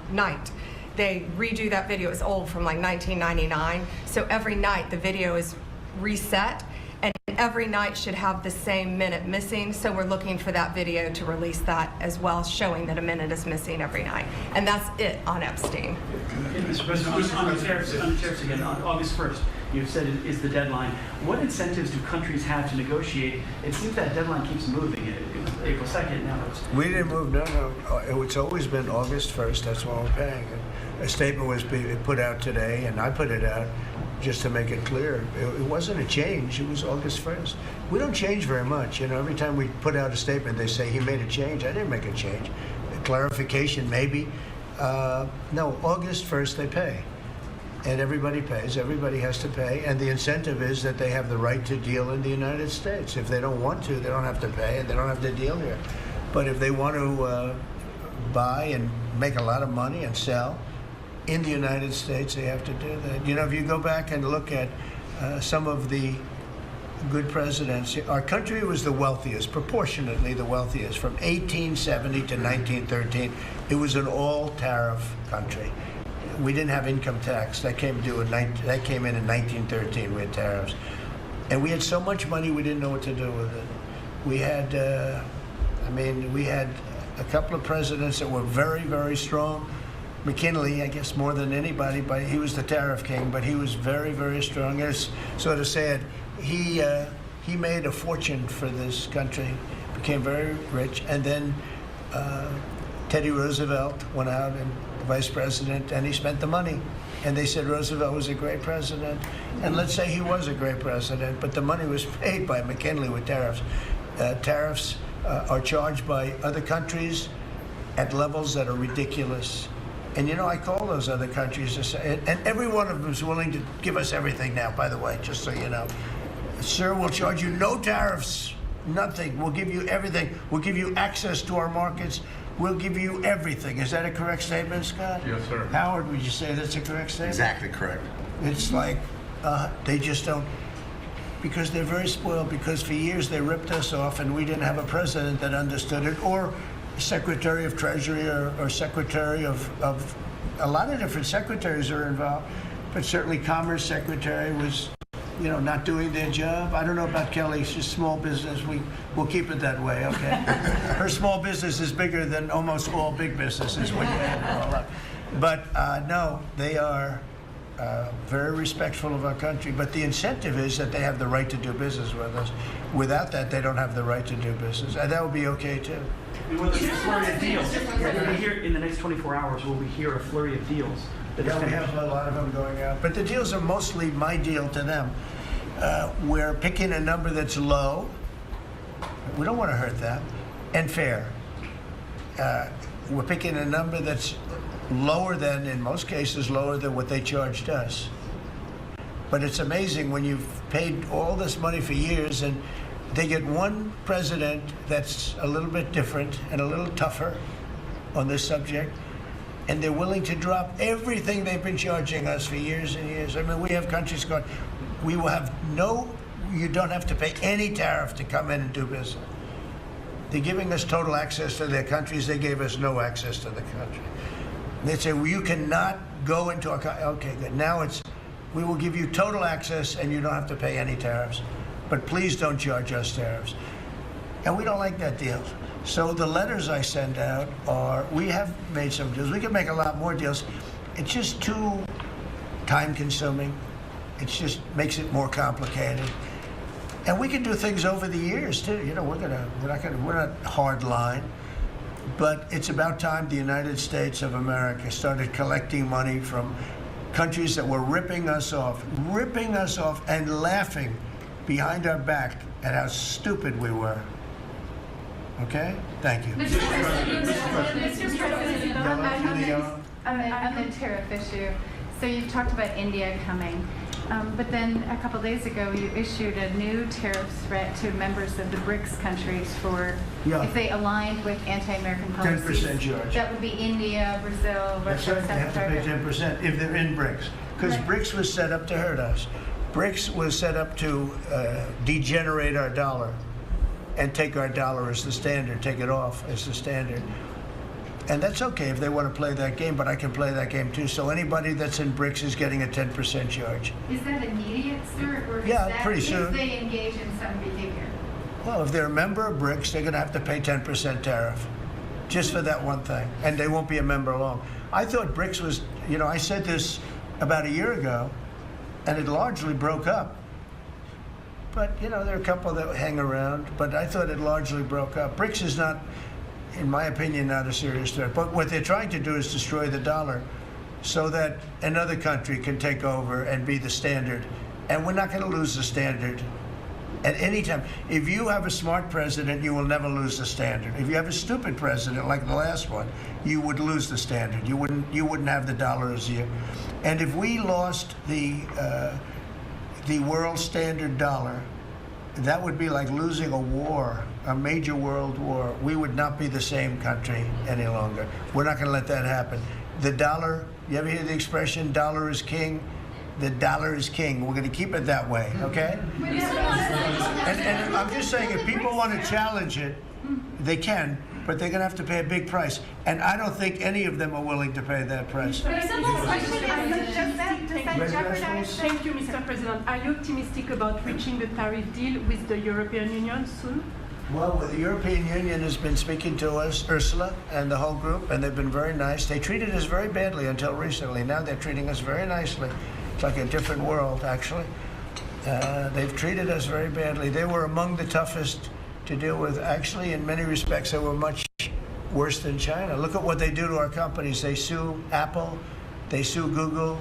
night, they redo that video. It's old, from like 1999. So every night the video is reset, and every night should have the same minute missing. So we're looking for that video to release that as well, showing that a minute is missing every night. And that's it on Epstein. Mr. President, on the tariffs again, on August 1st, you've said it is the deadline. What incentives do countries have to negotiate? It seems that deadline keeps moving. It was April 2nd, now it's... We didn't move, no. It's always been August 1st, that's when we're paying. A statement was put out today, and I put it out just to make it clear. It wasn't a change, it was August 1st. We don't change very much. You know, every time we put out a statement, they say he made a change. I didn't make a change. A clarification, maybe. No, August 1st they pay. And everybody pays, everybody has to pay, and the incentive is that they have the right to deal in the United States. If they don't want to, they don't have to pay, and they don't have to deal here. But if they want to buy and make a lot of money and sell in the United States, they have to do that. You know, if you go back and look at some of the good presidents, our country was the wealthiest, proportionately the wealthiest, from 1870 to 1913. It was an all-tariff country. We didn't have income tax. That came in in 1913. We had tariffs, and we had so much money we didn't know what to do with it. We had, we had a couple of presidents that were very, very strong. McKinley, I guess, more than anybody, but he was the tariff king. But he was very, very strong. It's sort of sad. He made a fortune for this country, became very rich, and then Teddy Roosevelt went out and vice president, and he spent the money. And they said Roosevelt was a great president. And let's say he was a great president, but the money was paid by McKinley with tariffs. Tariffs are charged by other countries at levels that are ridiculous. And you know, I call those other countries to say, and every one of them is willing to give us everything now, by the way, just so you know. Sir, we'll charge you no tariffs, nothing. We'll give you everything. We'll give you access to our markets. We'll give you everything. Is that a correct statement, Scott? Yes, sir. Howard, would you say that's a correct statement? Exactly correct. It's like they just don't, because they're very spoiled, because for years they ripped us off and we didn't have a president that understood it, or Secretary of Treasury, or Secretary of a lot of different secretaries are involved, but certainly Commerce Secretary was, you know, not doing their job. I don't know about Kelly. She's small business. We'll keep it that way, okay? Her small business is bigger than almost all big businesses when you add it all up. But no, they are very respectful of our country. But the incentive is that they have the right to do business with us. Without that, they don't have the right to do business. And that would be okay, too. And will there be a flurry of deals? We're here in the next 24 hours. Will we hear a flurry of deals? Yeah, we have a lot of them going out. But the deals are mostly my deal to them. We're picking a number that's low. We don't want to hurt them. And fair. We're picking a number that's lower than, in most cases, lower than what they charged us. But it's amazing when you've paid all this money for years and they get one president that's a little bit different and a little tougher on this subject, and they're willing to drop everything they've been charging us for years and years. I mean, we have countries going, we will have you don't have to pay any tariff to come in and do business. They're giving us total access to their countries. They gave us no access to the country. They say, well, you cannot go into our country. Okay, good. Now it's, we will give you total access and you don't have to pay any tariffs. But please don't charge us tariffs. And we don't like that deal. So the letters I send out are, we have made some deals. We can make a lot more deals. It's just too time consuming. It just makes it more complicated. And we can do things over the years too. You know, we're not hard line. But it's about time the United States of America started collecting money from countries that were ripping us off and laughing behind our back at how stupid we were. Okay? Thank you. Mr. President, on the tariff issue, so you've talked about India coming, but then a couple days ago you issued a new tariff threat to members of the BRICS countries for if they aligned with anti-American policies. 10% charge. That would be India, Brazil, Russia, That's right. They have to pay 10% if they're in BRICS. because BRICS was set up to hurt us. BRICS was set up to degenerate our dollar and take our dollar as the standard, take it off as the standard. And that's okay if they want to play that game, but I can play that game too. So anybody that's in BRICS is getting a 10% charge. Is that immediate, sir? Or is Yeah, that pretty soon. If they engage in some behavior? Well, if they're a member of BRICS, they're going to have to pay 10% tariff just for that one thing. And they won't be a member long. I thought BRICS was, you know, I said this about a year ago, and it largely broke up. But, you know, there are a couple that hang around, but I thought it largely broke up. BRICS is not, in my opinion, not a serious threat. But what they're trying to do is destroy the dollar so that another country can take over and be the standard. And we're not going to lose the standard at any time. If you have a smart president, you will never lose the standard. If you have a stupid president like the last one, you would lose the standard. You wouldn't have the dollar as you. And if we lost the world standard dollar, that would be like losing a war, a major world war. We would not be the same country any longer. We're not going to let that happen. The dollar, you ever hear the expression, dollar is king? The dollar is king. We're going to keep it that way, okay? And I'm just saying, if people want to challenge it, they can, but they're going to have to pay a big price. And I don't think any of them are willing to pay that price. Thank you, Mr. President. Are you optimistic about reaching a tariff deal with the European Union soon? Well, the European Union has been speaking to us, Ursula and the whole group, and they've been very nice. They treated us very badly until recently. Now they're treating us very nicely. It's like a different world, actually. They've treated us very badly. They were among the toughest to deal with. Actually, in many respects, they were much worse than China. Look at what they do to our companies. They sue Apple. They sue Google.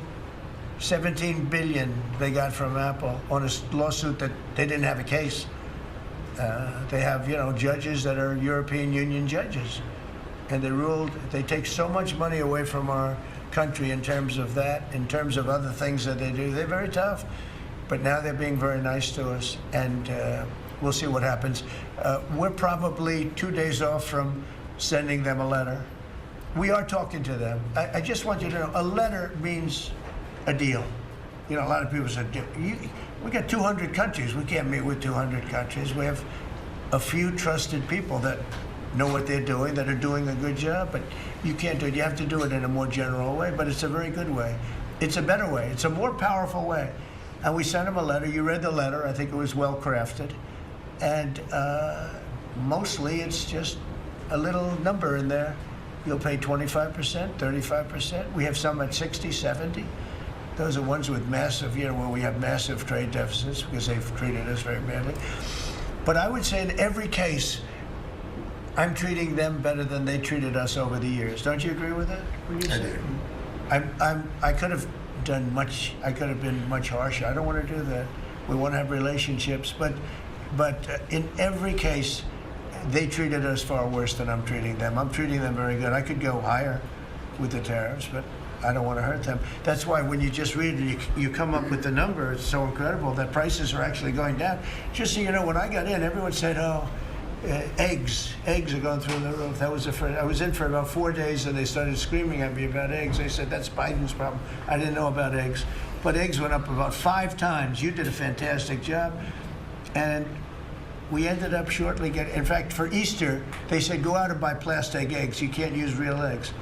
$17 billion they got from Apple on a lawsuit that they didn't have a case. They have, you know, judges that are European Union judges. And they ruled, they take so much money away from our country in terms of that, in terms of other things that they do. They're very tough. But now they're being very nice to us. And we'll see what happens. We're probably 2 days off from sending them a letter. We are talking to them. I just want you to know, a letter means a deal. You know, a lot of people said, we got 200 countries. We can't meet with 200 countries. We have a few trusted people that know what they're doing, that are doing a good job, but you can't do it. You have to do it in a more general way, but it's a very good way. It's a better way. It's a more powerful way. And we sent them a letter. You read the letter. I think it was well crafted. And mostly it's just a little number in there. You'll pay 25%, 35%. We have some at 60, 70. Those are ones with massive, you know, where we have massive trade deficits because they've treated us very badly. But I would say in every case, I'm treating them better than they treated us over the years. Don't you agree with that? I do. I could have done much. I could have been much harsher. I don't want to do that. We want to have relationships, but in every case, they treated us far worse than I'm treating them. I'm treating them very good. I could go higher with the tariffs, but I don't want to hurt them. That's why when you just read it, you come up with the number. It's so incredible that prices are actually going down. Just so you know, when I got in, everyone said, oh, eggs are going through the roof. That was the first. I was in for about 4 days, and they started screaming at me about eggs. They said, that's Biden's problem. I didn't know about eggs. But eggs went up about 5 times. You did a fantastic job. And we ended up shortly getting, in fact, for Easter, they said, go out and buy plastic eggs. You can't use real eggs.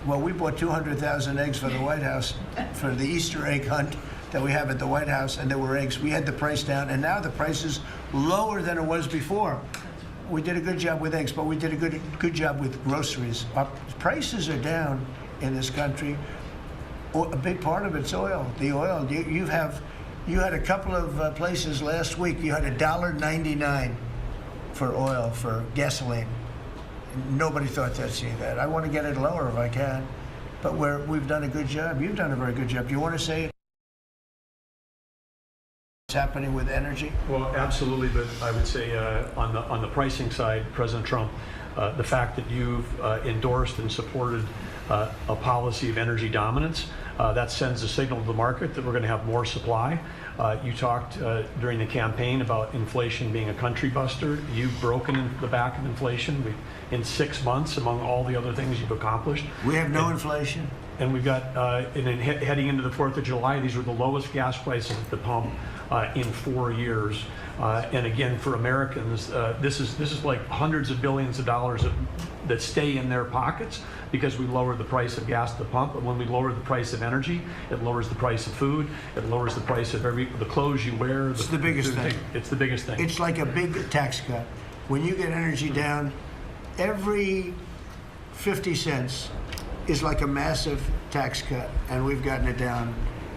Well, we bought 200,000 eggs for the White House for the Easter egg hunt that we have at the White House, and there were eggs. We had the price down, and now the price is lower than it was before. We did a good job with eggs, but we did a good job with groceries. Our prices are down in this country. A big part of it's oil. The oil, you had a couple of places last week, you had $1.99 for oil, for gasoline. Nobody thought they'd see that. I want to get it lower if I can, but we've done a good job. You've done a very good job. Do you want to say what's happening with energy? Well, absolutely, but I would say on the pricing side, President Trump, the fact that you've endorsed and supported a policy of energy dominance, that sends a signal to the market that we're going to have more supply. You talked during the campaign about inflation being a country buster. You've broken the back of inflation in 6 months, among all the other things you've accomplished. We have no inflation. And we've got, and then heading into the 4th of July, these were the lowest gas prices at the pump in 4 years. And again, for Americans, this is like hundreds of billions of dollars that stay in their pockets because we lowered the price of gas at the pump. And when we lower the price of energy, it lowers the price of food. It lowers the price of the clothes you wear. It's the biggest thing. It's the biggest thing. It's like a big tax cut. When you get energy down, every 50 cents is like a massive tax cut, and we've gotten it down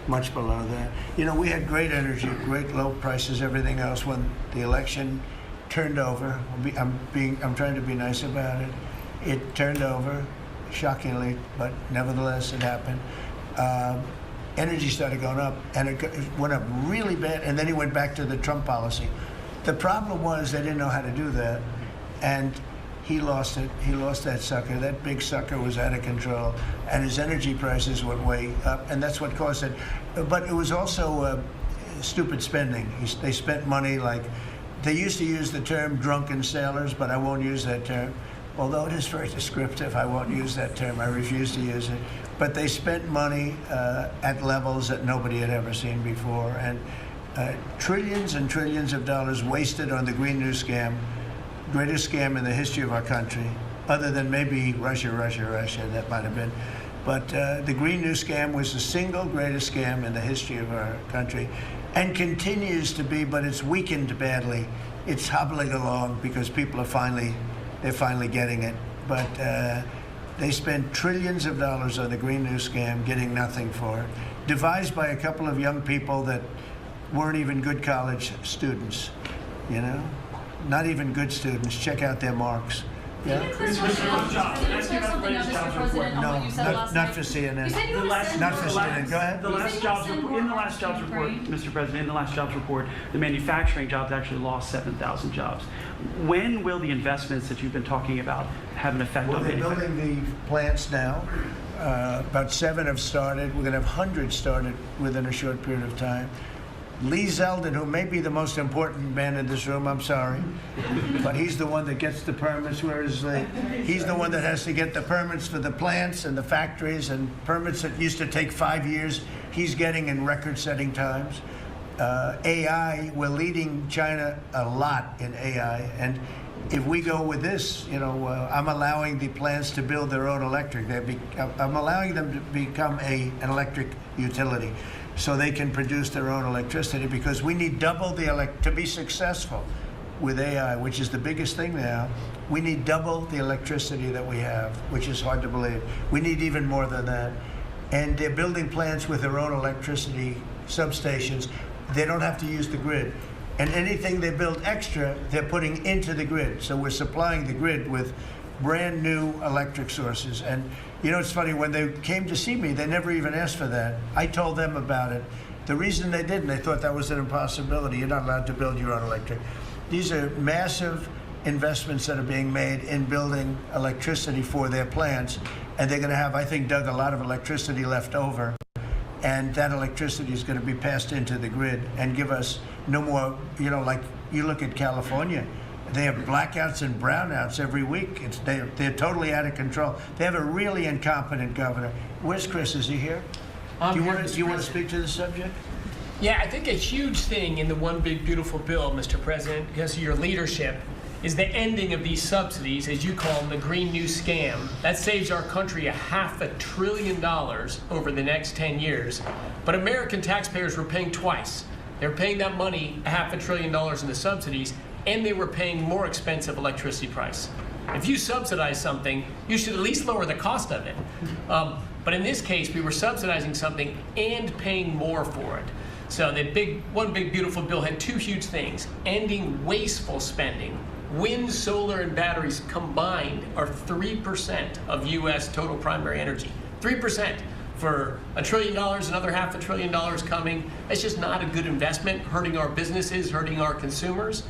much below that. You know, we had great energy, great low prices, everything else. When the election turned over, I'm trying to be nice about it. It turned over, shockingly, but nevertheless it happened. Energy started going up, and it went up really bad, and then he went back to the Trump policy. The problem was they didn't know how to do that, and he lost it. He lost that sucker. That big sucker was out of control, and his energy prices went way up, and that's what caused it. But it was also stupid spending. They spent money like, they used to use the term drunken sailors, but I won't use that term. Although it is very descriptive, I won't use that term. I refuse to use it. But they spent money at levels that nobody had ever seen before, and trillions and trillions of dollars wasted on the Green New Scam, greatest scam in the history of our country, other than maybe Russia, that might have been. But the Green New Scam was the single greatest scam in the history of our country, and continues to be, but it's weakened badly. It's hobbling along because people are they're finally getting it. But they spent trillions of dollars on the Green New Scam, getting nothing for it. Devised by a couple of young people that weren't even good college students, you know? Not even good students. Check out their marks. Yeah? Not for CNN. Not for CNN. Go ahead. In the last jobs report, Mr. President, in the last jobs report, the manufacturing jobs actually lost 7,000 jobs. When will the investments that you've been talking about have an effect on manufacturing? They're building the plants now. About 7 have started. We're going to have hundreds started within a short period of time. Lee Zeldin, who may be the most important man in this room, I'm sorry, but he's the one that gets the permits, whereas he's the one that has to get the permits for the plants and the factories, and permits that used to take 5 years, he's getting in record-setting times. AI, we're leading China a lot in AI, and if we go with this, you know, I'm allowing the plants to build their own electric. I'm allowing them to become an electric utility, so they can produce their own electricity, because we need double to be successful with AI, which is the biggest thing now. We need double the electricity that we have, which is hard to believe. We need even more than that. And they're building plants with their own electricity substations. They don't have to use the grid. And anything they build extra, they're putting into the grid. So we're supplying the grid with brand new electric sources. And you know, it's funny, when they came to see me, they never even asked for that. I told them about it. The reason they didn't, they thought that was an impossibility. You're not allowed to build your own electric. These are massive investments that are being made in building electricity for their plants. And they're going to have, I think, Doug, a lot of electricity left over. And that electricity is going to be passed into the grid and give us no more, you know, like you look at California. They have blackouts and brownouts every week. They're totally out of control. They have a really incompetent governor. Where's Chris? Is he here? Do you want to speak to the subject? Yeah, I think a huge thing in the One Big Beautiful Bill, Mr. President, because of your leadership, is the ending of these subsidies, as you call them, the Green New Scam. That saves our country $500 billion over the next 10 years. But American taxpayers were paying twice. They're paying that money, $500 billion in the subsidies, and they were paying more expensive electricity price. If you subsidize something, you should at least lower the cost of it. But in this case, we were subsidizing something and paying more for it. So the One Big Beautiful Bill had two huge things: ending wasteful spending. Wind, solar, and batteries combined are 3% of U.S. total primary energy. 3%. For $1 trillion, another $500 billion coming. That's just not a good investment, hurting our businesses, hurting our consumers.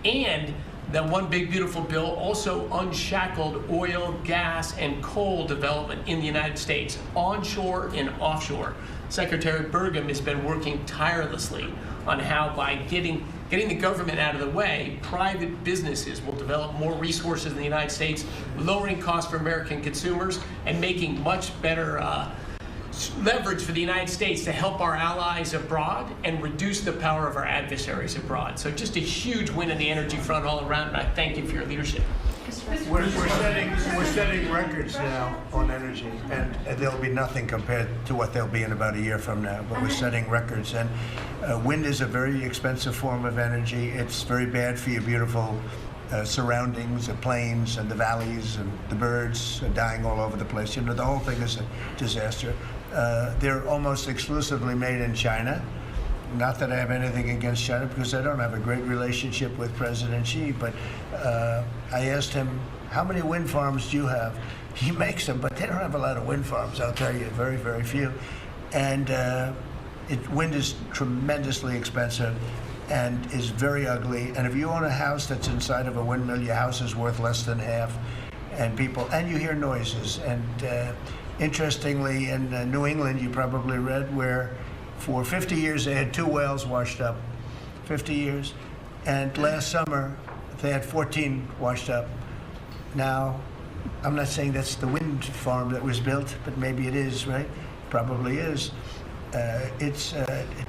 And the One Big Beautiful Bill also unshackled oil, gas, and coal development in the United States, onshore and offshore. Secretary Burgum has been working tirelessly on how, by getting the government out of the way, private businesses will develop more resources in the United States, lowering costs for American consumers and making much better leverage for the United States to help our allies abroad and reduce the power of our adversaries abroad. So just a huge win on the energy front all around, and I thank you for your leadership. We're setting records now on energy, and there'll be nothing compared to what they'll be in about a year from now, but we're setting records. And wind is a very expensive form of energy. It's very bad for your beautiful surroundings, the plains and the valleys, and the birds are dying all over the place. You know, the whole thing is a disaster. They're almost exclusively made in China. Not that I have anything against China, because I don't have a great relationship with President Xi, but I asked him, how many wind farms do you have? He makes them, but they don't have a lot of wind farms, I'll tell you, very, very few. And wind is tremendously expensive and is very ugly. And if you own a house that's inside of a windmill, your house is worth less than half. And you hear noises. And interestingly, in New England, you probably read, where for 50 years they had 2 wells washed up, 50 years. And last summer, they had 14 washed up. Now, I'm not saying that's the wind farm that was built, but maybe it is, right? Probably is. It's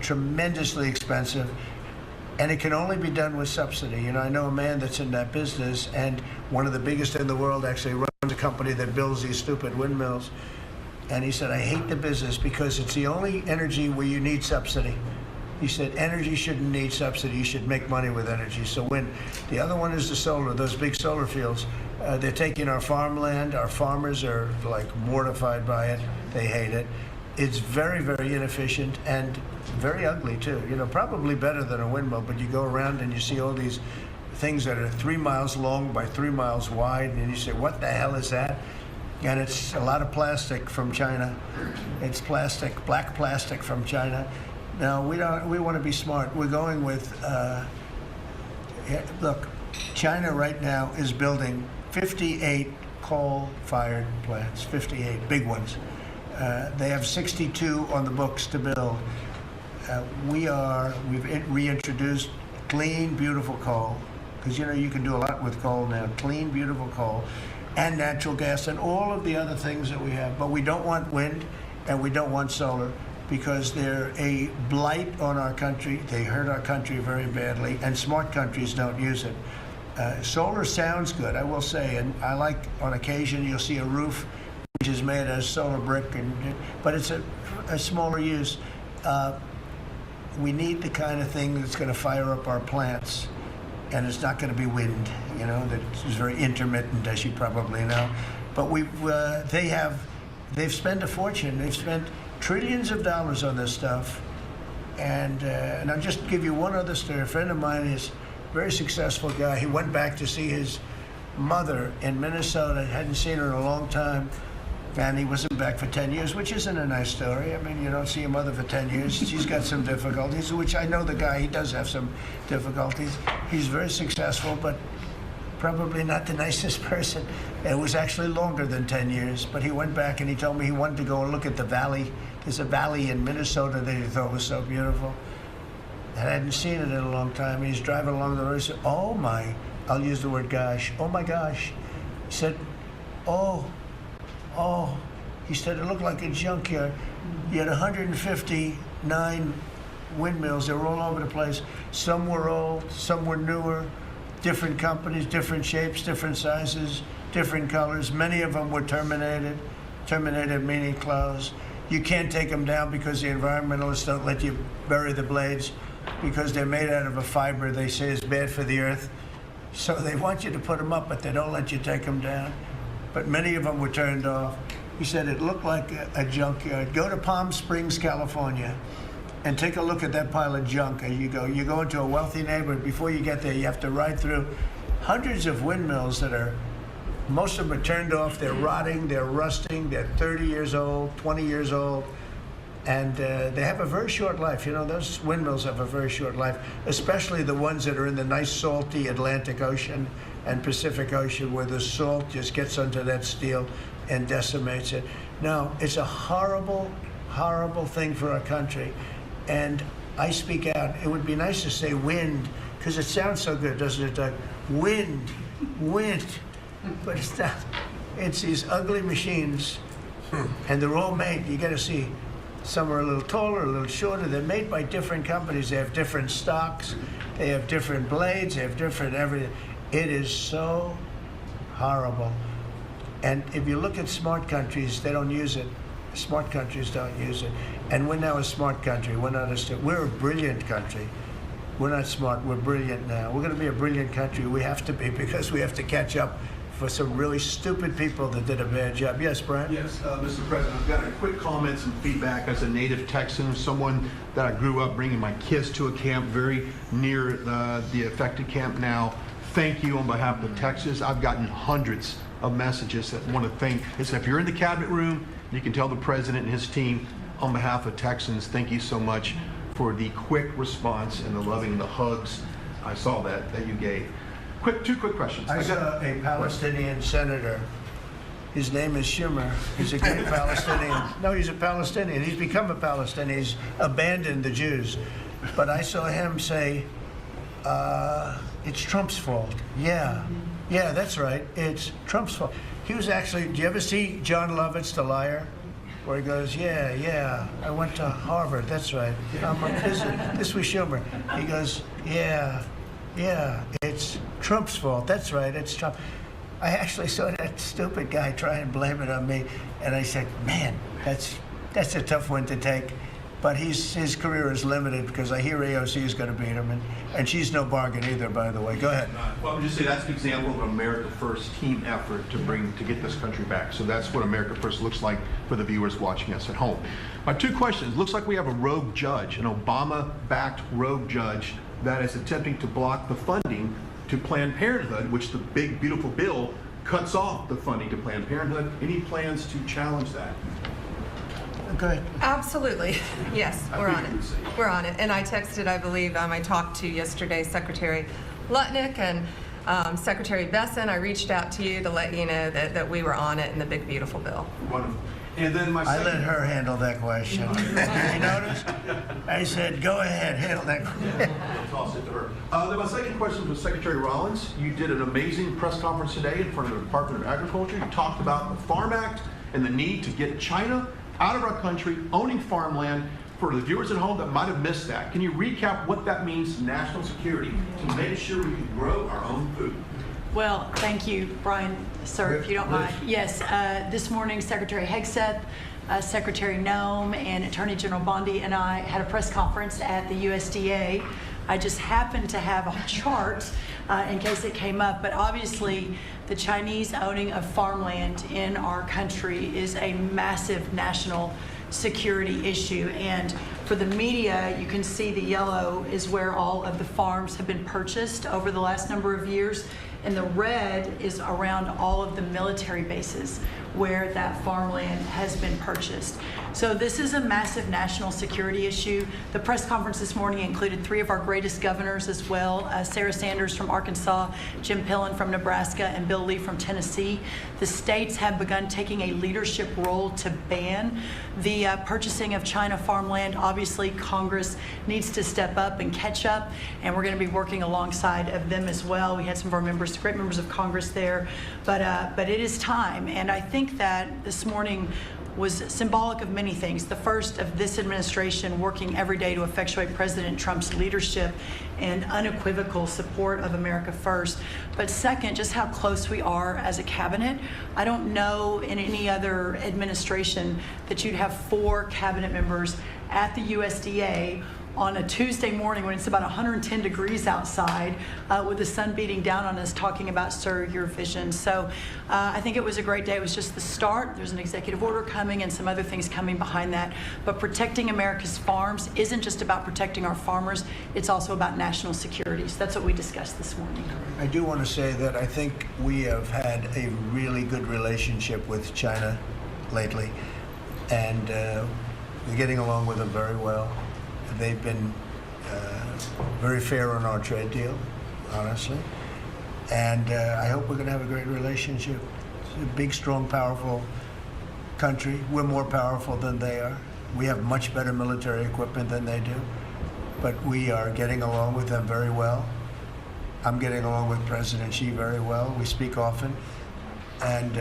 tremendously expensive, and it can only be done with subsidy. You know, I know a man that's in that business, and one of the biggest in the world actually runs a company that builds these stupid windmills. And he said, I hate the business because it's the only energy where you need subsidy. He said, energy shouldn't need subsidy. You should make money with energy. So wind. The other one is the solar, those big solar fields. They're taking our farmland. Our farmers are like mortified by it. They hate it. It's very, very inefficient and very ugly too. You know, probably better than a windmill, but you go around and you see all these things that are 3 miles long by 3 miles wide, and you say, what the hell is that? And it's a lot of plastic from China. It's plastic, black plastic from China. Now, we want to be smart. We're going with, look, China right now is building 58 coal-fired plants, 58 big ones. They have 62 on the books to build. We've reintroduced clean, beautiful coal, because you know you can do a lot with coal now. Clean, beautiful coal, and natural gas, and all of the other things that we have. But we don't want wind, and we don't want solar, because they're a blight on our country. They hurt our country very badly, and smart countries don't use it. Solar sounds good, I will say, and I like, on occasion, you'll see a roof which is made out of solar brick, but it's a smaller use. We need the kind of thing that's going to fire up our plants, and it's not going to be wind, you know, that is very intermittent, as you probably know. But they've spent a fortune. They've spent trillions of dollars on this stuff. And I'll just give you one other story. A friend of mine is a very successful guy. He went back to see his mother in Minnesota. Hadn't seen her in a long time. And he wasn't back for 10 years, which isn't a nice story. I mean, you don't see your mother for 10 years. She's got some difficulties, which I know the guy, he does have some difficulties. He's very successful, but probably not the nicest person. It was actually longer than 10 years, but he went back and he told me he wanted to go and look at the valley. There's a valley in Minnesota that he thought was so beautiful. And I hadn't seen it in a long time. He's driving along the road. He said, oh my, I'll use the word gosh, oh my gosh. He said, oh, he said it looked like a junkyard. You had 159 windmills. They were all over the place. Some were old, some were newer, different companies, different shapes, different sizes, different colors. Many of them were terminated. Terminated meaning closed. You can't take them down because the environmentalists don't let you bury the blades because they're made out of a fiber they say is bad for the earth. So they want you to put them up, but they don't let you take them down. But many of them were turned off. He said it looked like a junkyard. Go to Palm Springs, California, and take a look at that pile of junk. You go into a wealthy neighborhood. Before you get there, you have to ride through hundreds of windmills that are, most of them are turned off. They're rotting, they're rusting, they're 30 years old, 20 years old, and they have a very short life. You know, those windmills have a very short life, especially the ones that are in the nice salty Atlantic Ocean and Pacific Ocean, where the salt just gets onto that steel and decimates it. Now, it's a horrible, horrible thing for our country. And I speak out. It would be nice to say wind, because it sounds so good, doesn't it, Doug? Wind, wind. But it's not. It's these ugly machines And they're all made, you got to see, some are a little taller, a little shorter. They're made by different companies. They have different stocks. They have different blades. They have different everything. It is so horrible. And if you look at smart countries, they don't use it. Smart countries don't use it. And we're now a smart country. We're not we're a brilliant country. We're not smart. We're brilliant now. We're going to be a brilliant country. We have to be, because we have to catch up for some really stupid people that did a bad job. Yes, Brian? Yes, Mr. President, I've got a quick comment, some feedback as a native Texan, someone that I grew up bringing my kids to a camp very near the affected camp now. Thank you on behalf of Texas. I've gotten hundreds of messages that want to thank. If you're in the cabinet room, you can tell the president and his team, on behalf of Texans, thank you so much for the quick response and the loving, the hugs. I saw that you gave. Two quick questions. I saw a Palestinian senator. His name is Schumer. He's a great Palestinian. No, he's a Palestinian. He's become a Palestinian. He's abandoned the Jews. But I saw him say, it's Trump's fault. Yeah, that's right. It's Trump's fault. He was actually, do you ever see John Lovett's The Liar? Where he goes, yeah, I went to Harvard. That's right. This was Schumer. He goes, yeah, it's Trump's fault. That's right, it's Trump. I actually saw that stupid guy try and blame it on me, and I said, man, that's a tough one to take. But his career is limited, because I hear AOC is going to beat him, and she's no bargain either, by the way. Go ahead. Well, I would just say that's an example of an America First team effort to get this country back. So that's what America First looks like for the viewers watching us at home. My two questions. Looks like we have a rogue judge, an Obama-backed rogue judge that is attempting to block the funding to Planned Parenthood, which the big, beautiful bill cuts off the funding to Planned Parenthood. Any plans to challenge that? Okay. Absolutely. Yes, we're on it. We're on it. And I texted, I believe, I talked to yesterday Secretary Lutnick and Secretary Besson. I reached out to you to let you know that we were on it in the big, beautiful bill. Wonderful. And then I let her handle that question. You notice? I said, go ahead, handle that question. I'll toss it to her. Then my second question was Secretary Rollins. You did an amazing press conference today in front of the Department of Agriculture. You talked about the Farm Act and the need to get China out of our country, owning farmland. For the viewers at home that might have missed that, can you recap what that means to national security to make sure we can grow our own food? Well, thank you, Brian, sir, if you don't mind. Yes, this morning, Secretary Hegseth, Secretary Noem, and Attorney General Bondi and I had a press conference at the USDA. I just happened to have a chart in case it came up, but obviously the Chinese owning of farmland in our country is a massive national security issue. And for the media, you can see the yellow is where all of the farms have been purchased over the last number of years, and the red is around all of the military bases where that farmland has been purchased. So this is a massive national security issue. The press conference this morning included 3 of our greatest governors as well, Sarah Sanders from Arkansas, Jim Pillen from Nebraska, and Bill Lee from Tennessee. The states have begun taking a leadership role to ban the purchasing of China farmland. Obviously, Congress needs to step up and catch up, and we're going to be working alongside of them as well. We had some of our members, great members of Congress there, but it is time, and I think that this morning was symbolic of many things. The first of this administration working every day to effectuate President Trump's leadership and unequivocal support of America First. But second, just how close we are as a cabinet. I don't know in any other administration that you'd have 4 cabinet members at the USDA on a Tuesday morning when it's about 110 degrees outside with the sun beating down on us talking about Sir, Your Vision. So I think it was a great day. It was just the start. There's an executive order coming and some other things coming behind that. But protecting America's farms isn't just about protecting our farmers. It's also about national security. So that's what we discussed this morning. I do want to say that I think we have had a really good relationship with China lately, and we're getting along with them very well. They've been very fair on our trade deal, honestly. And I hope we're going to have a great relationship. It's a big, strong, powerful country. We're more powerful than they are. We have much better military equipment than they do. But we are getting along with them very well. I'm getting along with President Xi very well. We speak often. And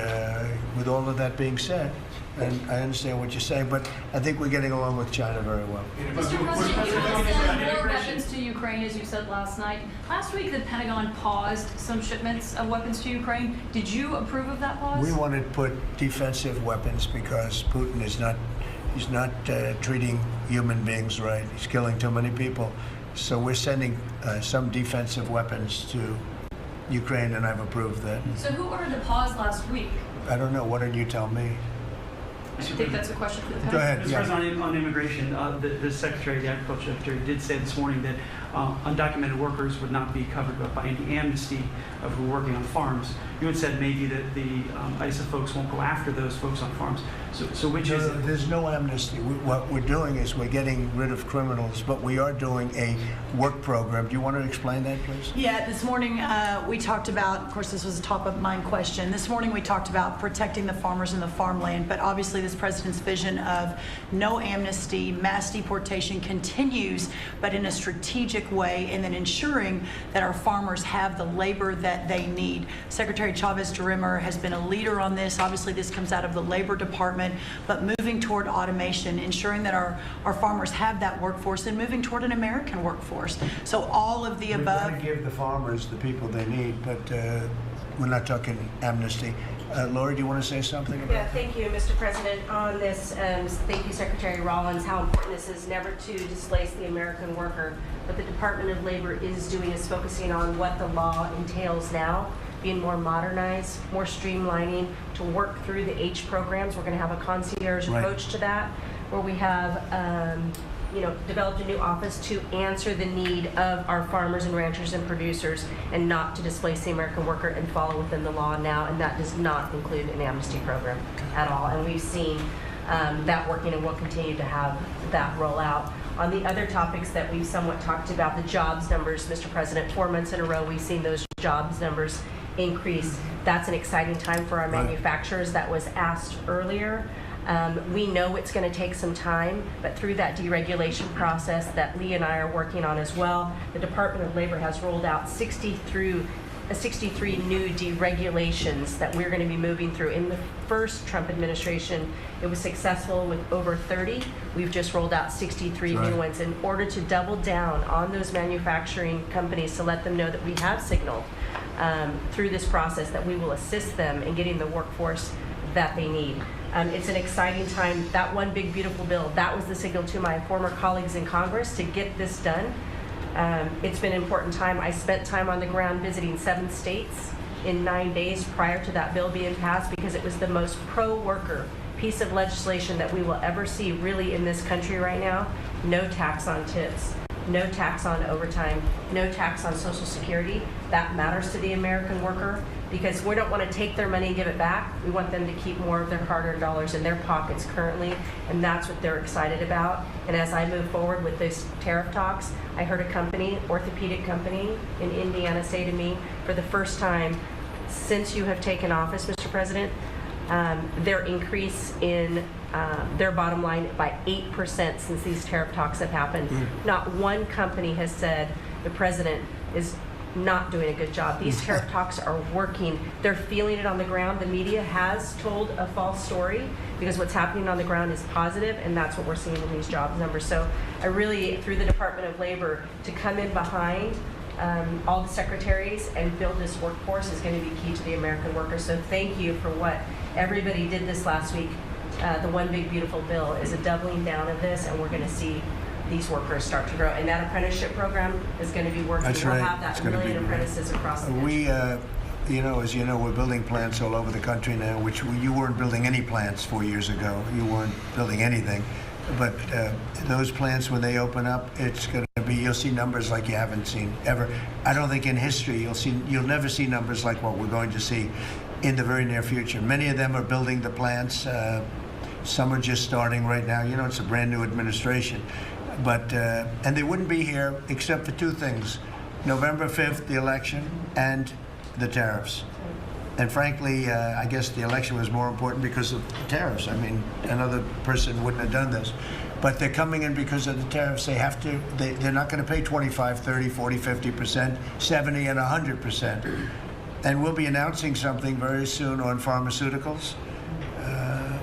with all of that being said, and I understand what you're saying, but I think we're getting along with China very well. Mr. President, you will send more weapons to Ukraine, as you said last night. Last week, the Pentagon paused some shipments of weapons to Ukraine. Did you approve of that pause? We wanted to put defensive weapons because Putin is not, he's not treating human beings right. He's killing too many people. So we're sending some defensive weapons to Ukraine, and I've approved that. So who ordered the pause last week? I don't know. What did you tell me? I think that's a question for the Go ahead. Mr. President, on immigration, the Secretary, the Agriculture Secretary, did say this morning that undocumented workers would not be covered by any amnesty of who are working on farms. You had said maybe that the ISA folks won't go after those folks on farms. So which is it? There's no amnesty. What we're doing is we're getting rid of criminals, but we are doing a work program. Do you want to explain that, please? Yeah, this morning we talked about, of course, this was a top of mind question. This morning we talked about protecting the farmers and the farmland, but obviously this president's vision of no amnesty, mass deportation continues, but in a strategic way, and then ensuring that our farmers have the labor that they need. Secretary Chavez-DeRimmer has been a leader on this. Obviously, this comes out of the Labor Department, but moving toward automation, ensuring that our farmers have that workforce, and moving toward an American workforce. So all of the above. We're going to give the farmers the people they need, but we're not talking amnesty. Laura, do you want to say something about that? Thank you, Mr. President. On this, thank you, Secretary Rollins, how important this is never to displace the American worker. What the Department of Labor is doing is focusing on what the law entails now, being more modernized, more streamlining, to work through the H programs. We're going to have a concierge approach to that, where we have developed a new office to answer the need of our farmers and ranchers and producers, and not to displace the American worker and follow within the law now. And that does not include an amnesty program at all. And we've seen that working, and we'll continue to have that roll out. On the other topics that we've somewhat talked about, the jobs numbers, Mr. President, 4 months in a row, we've seen those jobs numbers increase. That's an exciting time for our manufacturers. That was asked earlier. We know it's going to take some time, but through that deregulation process that Lee and I are working on as well, the Department of Labor has rolled out 63 new deregulations that we're going to be moving through. In the first Trump administration, it was successful with over 30. We've just rolled out 63 new ones in order to double down on those manufacturing companies, to let them know that we have signaled through this process that we will assist them in getting the workforce that they need. It's an exciting time. That one big beautiful bill, that was the signal to my former colleagues in Congress to get this done. It's been an important time. I spent time on the ground visiting 7 states in 9 days prior to that bill being passed, because it was the most pro-worker piece of legislation that we will ever see really in this country right now. No tax on tips, no tax on overtime, no tax on Social Security. That matters to the American worker, because we don't want to take their money and give it back. We want them to keep more of their hard-earned dollars in their pockets currently, and that's what they're excited about. And as I move forward with these tariff talks, I heard a company, orthopedic company in Indiana, say to me, for the first time since you have taken office, Mr. President, their increase in their bottom line by 8% since these tariff talks have happened. Not one company has said the president is not doing a good job. These tariff talks are working. They're feeling it on the ground. The media has told a false story, because what's happening on the ground is positive, and that's what we're seeing in these jobs numbers. So I really, through the Department of Labor, to come in behind all the secretaries and build this workforce is going to be key to the American worker. So thank you for what everybody did this last week. The One Big Beautiful Bill is a doubling down of this, and we're going to see these workers start to grow. And that apprenticeship program is going to be working. That's we'll right. have that 1 million apprentices across the country. We, as you know, we're building plants all over the country now, which you weren't building any plants 4 years ago. You weren't building anything. But those plants, when they open up, it's going to be, you'll see numbers like you haven't seen ever. I don't think in history you'll never see numbers like what we're going to see in the very near future. Many of them are building the plants. Some are just starting right now. You know, it's a brand new administration. But, and they wouldn't be here except for 2 things: November 5th, the election, and the tariffs. And frankly, I guess the election was more important because of the tariffs. I mean, another person wouldn't have done this. But they're coming in because of the tariffs. They have to, they're not going to pay 25, 30, 40, 50%, 70, and 100%. And we'll be announcing something very soon on pharmaceuticals.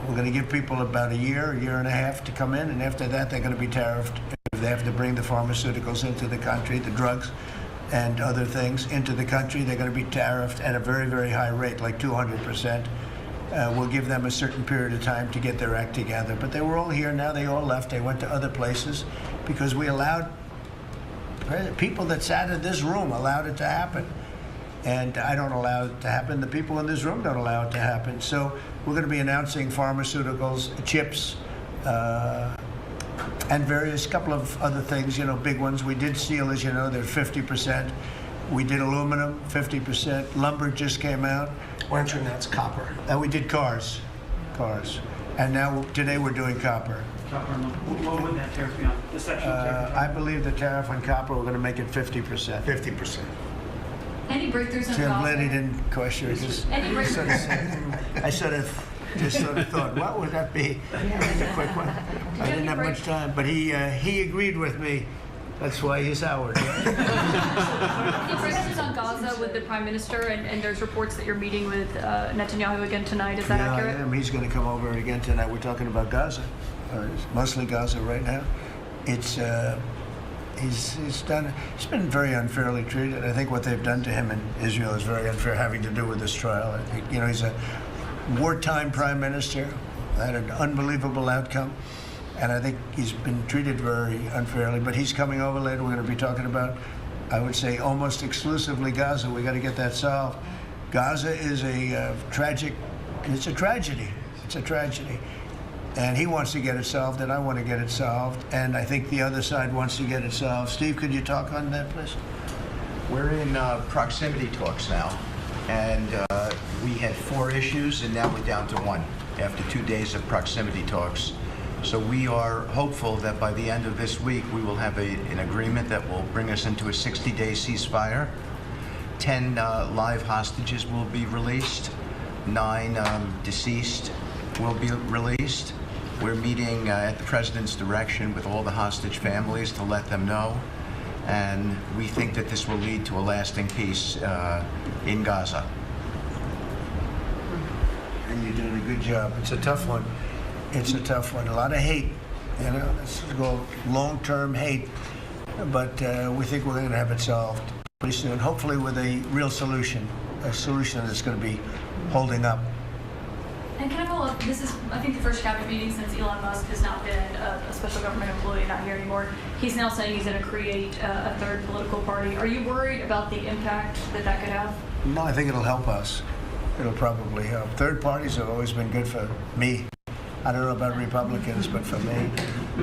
We're going to give people about a year and a half to come in, and after that they're going to be tariffed. If they have to bring the pharmaceuticals into the country, the drugs and other things into the country, they're going to be tariffed at a very, very high rate, like 200%. We'll give them a certain period of time to get their act together. But they were all here, now they all left. They went to other places because we allowed, people that sat in this room allowed it to happen. And I don't allow it to happen. The people in this room don't allow it to happen. So we're going to be announcing pharmaceuticals, chips, and various couple of other things, you know, big ones. We did steel, as you know, they're 50%. We did aluminum, 50%. Lumber just came out. Why don't you announce copper? We did cars. And now, today we're doing copper. Copper, what would that tariff be on? The sectional tariff? I believe the tariff on copper, we're going to make it 50%. 50%. Any breakthroughs on Tim, copper? glad he didn't question it. Any I just sort of thought, what would that be? It's a quick one. I didn't have much time, but he agreed with me. That's why he's Howard. Any breakthroughs on Gaza with the Prime Minister, and there's reports that you're meeting with Netanyahu again tonight. Is that accurate? I am. He's going to come over again tonight. We're talking about Gaza, mostly Gaza right now. It's he's been very unfairly treated. I think what they've done to him in Israel is very unfair, having to do with this trial. I think, you know, he's a wartime prime minister, had an unbelievable outcome, and I think he's been treated very unfairly. But he's coming over later. We're going to be talking about, I would say, almost exclusively Gaza. We got to get that solved. Gaza is a tragedy. It's a tragedy. And he wants to get it solved, and I want to get it solved, and I think the other side wants to get it solved. Steve, could you talk on that, please? We're in proximity talks now, and we had 4 issues, and now we're down to 1 after 2 days of proximity talks. So we are hopeful that by the end of this week, we will have an agreement that will bring us into a 60-day ceasefire. 10 live hostages will be released. 9 deceased will be released. We're meeting at the president's direction with all the hostage families to let them know. And we think that this will lead to a lasting peace in Gaza. And you're doing a good job. It's a tough one. A lot of hate, you know. It's long-term hate. But we think we're going to have it solved pretty soon, hopefully with a real solution, a solution that's going to be holding up. And can I follow up? This is, I think, the first cabinet meeting since Elon Musk has not been a special government employee, not here anymore. He's now saying he's going to create a third political party. Are you worried about the impact that could have? No, I think it'll help us. It'll probably help. Third parties have always been good for me. I don't know about Republicans, but for me.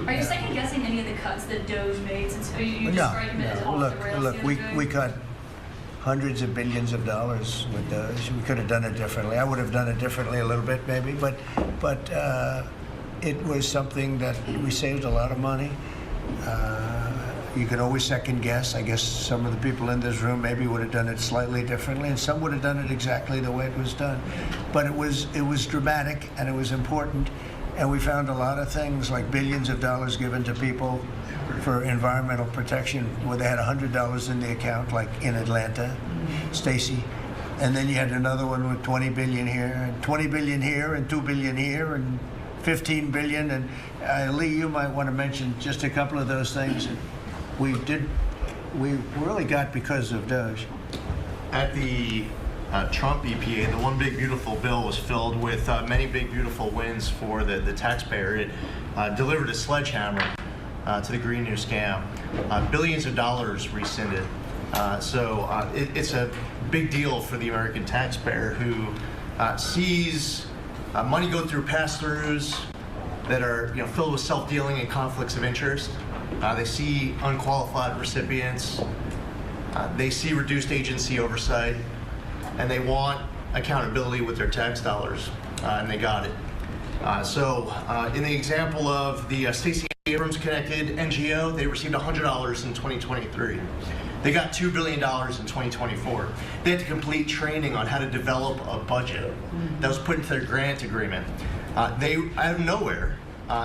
Are you second guessing any of the cuts that Doge made? Since you described him as off the rails? Look, we cut hundreds of billions of dollars with Doge. We could have done it differently. I would have done it differently a little bit, maybe, but it was something that we saved a lot of money. You can always second guess. I guess some of the people in this room maybe would have done it slightly differently, and some would have done it exactly the way it was done. But it was dramatic, and it was important, and we found a lot of things like billions of dollars given to people for environmental protection, where they had $100 in the account, like in Atlanta, Stacy. And then you had another one with 20 billion here, and 20 billion here, and 2 billion here, and 15 billion. And Lee, you might want to mention just a couple of those things. We really got because of Doge. At the Trump EPA, the One Big Beautiful Bill was filled with many big beautiful wins for the taxpayer. It delivered a sledgehammer to the Green New Scam. Billions of dollars rescinded. So it's a big deal for the American taxpayer who sees money go through pass-throughs that are filled with self-dealing and conflicts of interest. They see unqualified recipients. They see reduced agency oversight, and they want accountability with their tax dollars, and they got it. So in the example of the Stacey Abrams connected NGO, they received $100 in 2023. They got $2 billion in 2024. They had to complete training on how to develop a budget that was put into their grant agreement. They, out of nowhere,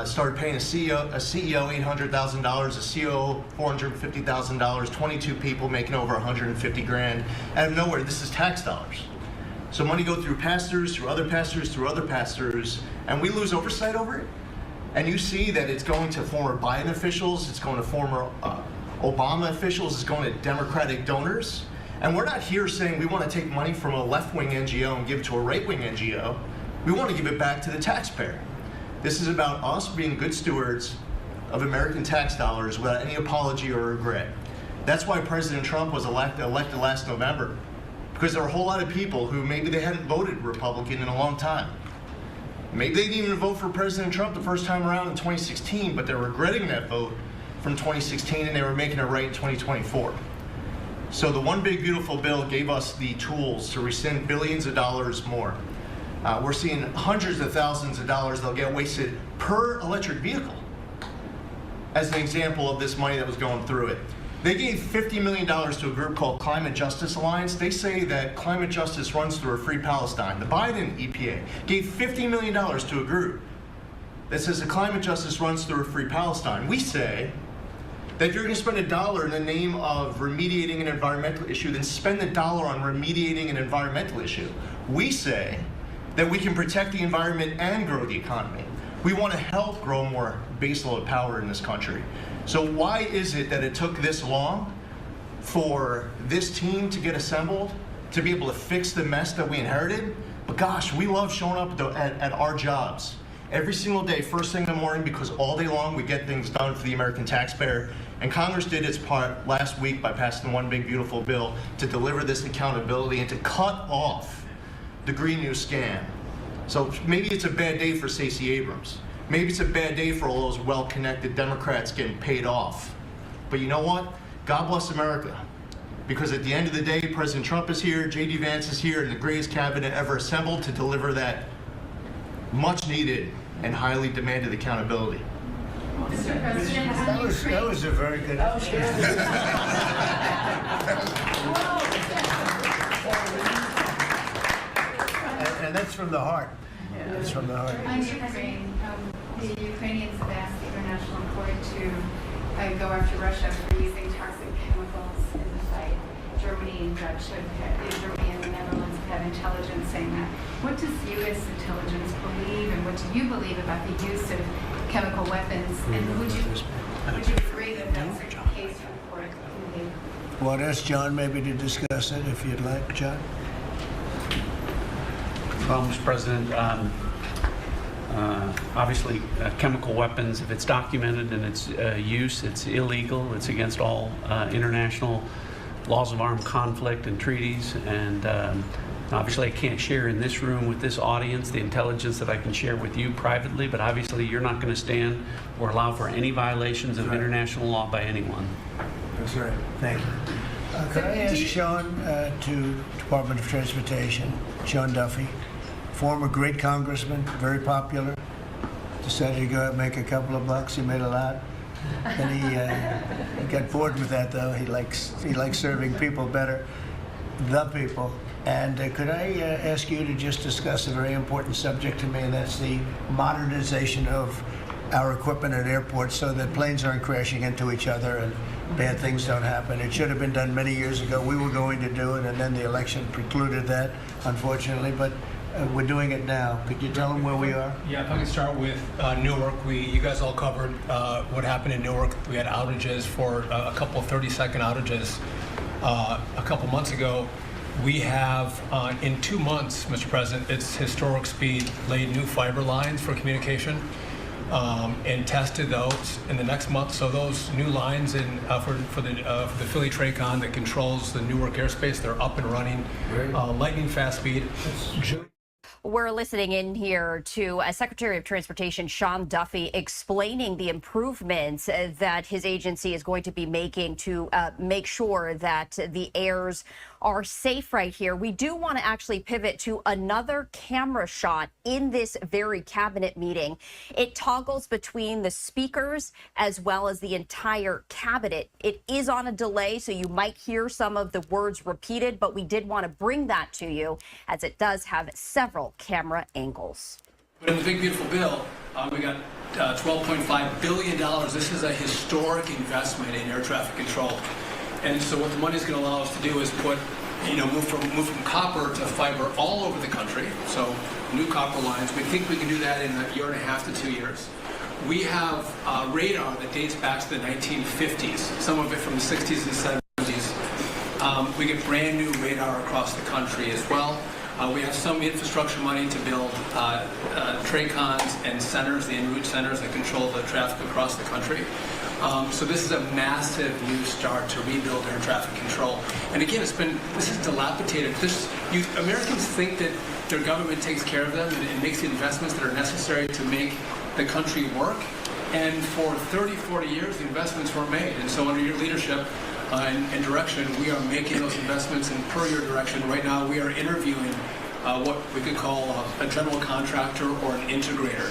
started paying a CEO $800,000, a COO $450,000, 22 people making over 150 grand. Out of nowhere, this is tax dollars. So money go through pastors, through other pastors, through other pastors, and we lose oversight over it. And you see that it's going to former Biden officials, it's going to former Obama officials, it's going to Democratic donors. And we're not here saying we want to take money from a left-wing NGO and give it to a right-wing NGO. We want to give it back to the taxpayer. This is about us being good stewards of American tax dollars without any apology or regret. That's why President Trump was elected last November, because there are a whole lot of people who maybe they hadn't voted Republican in a long time. Maybe they didn't even vote for President Trump the first time around in 2016, but they're regretting that vote from 2016 and they were making it right in 2024. So the One Big Beautiful Bill gave us the tools to rescind billions of dollars more. We're seeing hundreds of thousands of dollars that'll get wasted per electric vehicle as an example of this money that was going through it. They gave $50 million to a group called Climate Justice Alliance. They say that climate justice runs through a free Palestine. The Biden EPA gave $50 million to a group that says that climate justice runs through a free Palestine. We say that if you're going to spend $1 in the name of remediating an environmental issue, then spend the $1 on remediating an environmental issue. We say that we can protect the environment and grow the economy. We want to help grow more baseload power in this country. So why is it that it took this long for this team to get assembled, to be able to fix the mess that we inherited? But gosh, we love showing up at our jobs every single day, first thing in the morning, because all day long we get things done for the American taxpayer. And Congress did its part last week by passing the One Big Beautiful Bill to deliver this accountability and to cut off the Green New scam. So maybe it's a bad day for Stacey Abrams. Maybe it's a bad day for all those well-connected Democrats getting paid off. But you know what? God bless America. Because at the end of the day, President Trump is here, J.D. Vance is here, and the greatest cabinet ever assembled to deliver that much-needed and highly demanded accountability. That was a very good answer. And that's from the heart. Yeah. That's from the heart. On Ukraine, the Ukrainians have asked the International Court to go after Russia for using toxic chemicals in the fight. Germany and Germany and the Netherlands have intelligence saying that. What does U.S. intelligence believe, and what do you believe about the use of chemical weapons? And would you agree that that's a case for the court? Well, I'd ask John maybe to discuss it if you'd like, John. Well, Mr. President, obviously chemical weapons, if it's documented in its use, it's illegal. It's against all international laws of armed conflict and treaties. And obviously I can't share in this room with this audience the intelligence that I can share with you privately, but obviously you're not going to stand or allow for any violations of international law by anyone. That's right. Thank you. Could I ask Sean to Department of Transportation, Sean Duffy, former great congressman, very popular, decided to go out and make a couple of bucks. He made a lot. Then he got bored with that, though. He likes serving people better, the people. And could I ask you to just discuss a very important subject to me, and that's the modernization of our equipment at airports so that planes aren't crashing into each other and bad things don't happen. It should have been done many years ago. We were going to do it, and then the election precluded that, unfortunately. But we're doing it now. Could you tell them where we are? Yeah, if I can start with Newark. You guys all covered what happened in Newark. We had outages for a couple of 30-second outages a couple months ago. We have, in 2 months, Mr. President, it's historic speed, laid new fiber lines for communication and tested those in the next month. So those new lines for the Philly Tracon that controls the Newark airspace, they're up and running, lightning fast speed. We're listening in here to Secretary of Transportation Sean Duffy explaining the improvements that his agency is going to be making to make sure that the airs are safe right here. We do want to actually pivot to another camera shot in this very cabinet meeting. It toggles between the speakers as well as the entire cabinet. It is on a delay, so you might hear some of the words repeated, but we did want to bring that to you as it does have several camera angles. But in the big beautiful bill, we got $12.5 billion. This is a historic investment in air traffic control. And so what the money is going to allow us to do is move from copper to fiber all over the country. So new copper lines. We think we can do that in a year and a half to 2 years. We have radar that dates back to the 1950s, some of it from the 60s and 70s. We get brand new radar across the country as well. We have some infrastructure money to build TRACONs and centers, the en route centers that control the traffic across the country. So this is a massive new start to rebuild air traffic control. And again, this is dilapidated. Americans think that their government takes care of them and makes the investments that are necessary to make the country work. And for 30, 40 years, the investments were made. And so under your leadership and direction, we are making those investments. And per your direction, right now, we are interviewing what we could call a general contractor or an integrator.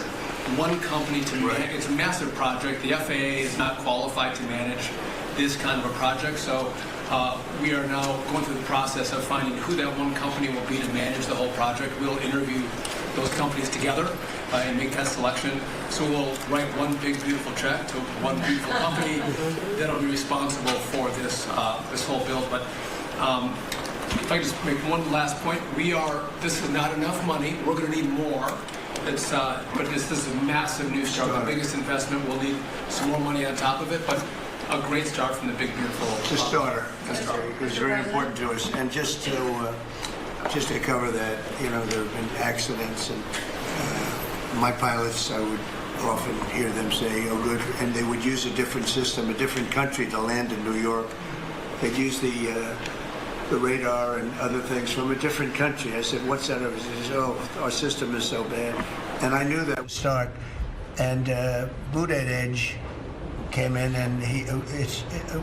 One company to manage. It's a massive project. The FAA is not qualified to manage this kind of a project. So we are now going through the process of finding who that one company will be to manage the whole project. We'll interview those companies together and make that selection. So we'll write one big, beautiful check to one beautiful company that'll be responsible for this whole build. But if I just make one last point, this is not enough money. We're going to need more. But this is a massive new start. The biggest investment. We'll need some more money on top of it, but a great start from the big, beautiful. It's a starter. It's very important to us. And just to cover that, there have been accidents, and my pilots, I would often hear them say, "Oh, good," and they would use a different system, a different country to land in New York. They'd use the radar and other things from a different country. I said, "What's that?" He says, "Oh, our system is so bad." And I knew that would start. And Boot Edge came in, and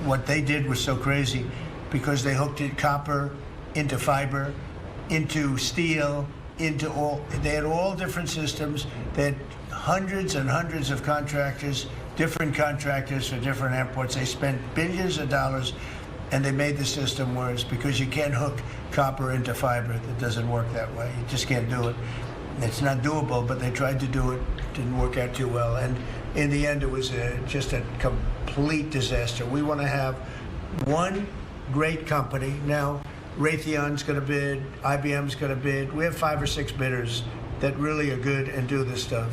what they did was so crazy because they hooked it copper into fiber, into steel, they had all different systems. They had hundreds and hundreds of contractors, different contractors for different airports. They spent billions of dollars, and they made the system worse because you can't hook copper into fiber. It doesn't work that way. You just can't do it. It's not doable, but they tried to do it. Didn't work out too well. And in the end, it was just a complete disaster. We want to have one great company. Now, Raytheon's going to bid, IBM's going to bid. We have 5 or 6 bidders that really are good and do this stuff.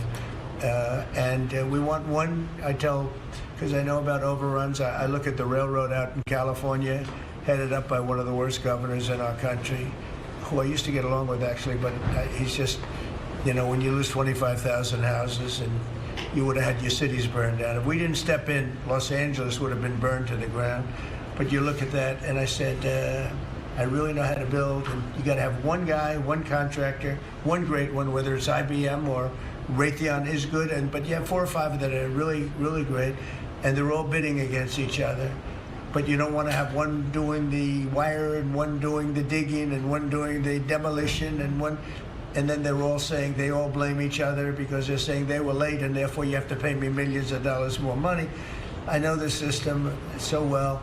And we want one, because I know about overruns. I look at the railroad out in California, headed up by one of the worst governors in our country, who I used to get along with, actually, but he's just, when you lose 25,000 houses and you would have had your cities burned down. If we didn't step in, Los Angeles would have been burned to the ground. But you look at that, and I said, I really know how to build, and you got to have one guy, one contractor, one great one, whether it's IBM or Raytheon is good, but you have 4 or 5 that are really, really great, and they're all bidding against each other. But you don't want to have one doing the wire and one doing the digging and one doing the demolition and then they're all saying they all blame each other because they're saying they were late and therefore you have to pay me millions of dollars more money. I know the system so well.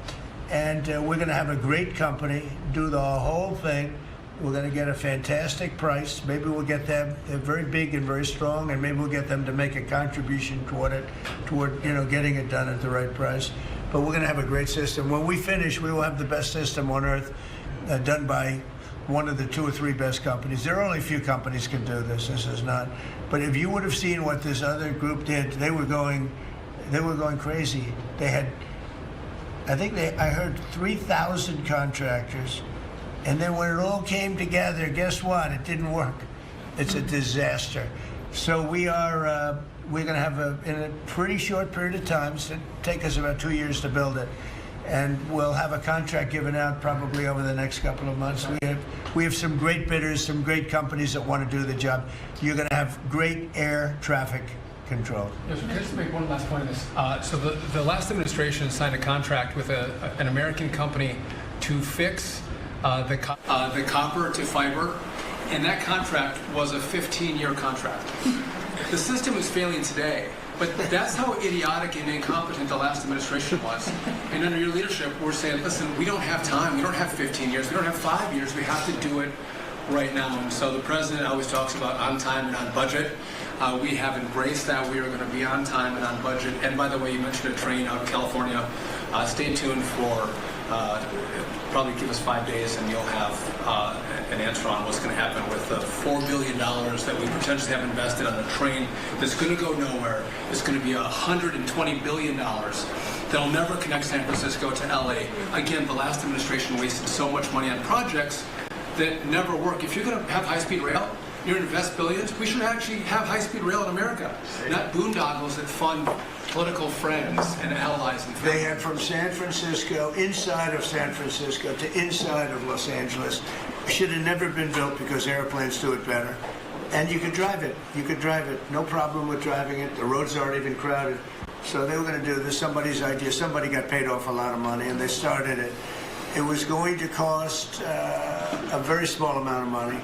And we're going to have a great company do the whole thing. We're going to get a fantastic price. Maybe we'll get them. They're very big and very strong, and maybe we'll get them to make a contribution toward getting it done at the right price. But we're going to have a great system. When we finish, we will have the best system on earth, done by one of the 2 or 3 best companies. There are only a few companies can do this. This is not. But if you would have seen what this other group did, they were going crazy. They had. I heard 3,000 contractors, and then when it all came together, guess what? It didn't work. It's a disaster. So we're going to have in a pretty short period of time, so it'll take us about 2 years to build it, and we'll have a contract given out probably over the next couple of months. We have some great bidders, some great companies that want to do the job. You're going to have great air traffic control. Yes, can I just make one last point on this? So the last administration signed a contract with an American company to fix the copper to fiber, and that contract was a 15-year contract. The system is failing today, but that's how idiotic and incompetent the last administration was. And under your leadership, we're saying, listen, we don't have time. We don't have 15 years. We don't have 5 years. We have to do it right now. And so the president always talks about on time and on budget. We have embraced that. We are going to be on time and on budget. And by the way, you mentioned a train out of California. Stay tuned for probably give us 5 days and you'll have an answer on what's going to happen with the $4 billion that we potentially have invested on a train that's going to go nowhere. It's going to be $120 billion that'll never connect San Francisco to LA. Again, the last administration wasted so much money on projects that never work. If you're going to have high-speed rail, you're going to invest billions, we should actually have high-speed rail in America, not boondoggles that fund political friends and allies and They have from San Francisco, inside of San Francisco, to inside of Los Angeles. It should have never been built because airplanes do it better. And you could drive it. You could drive it. No problem with driving it. The roads aren't even crowded. So they were going to do this. Somebody's idea. Somebody got paid off a lot of money, and they started it. It was going to cost a very small amount of money,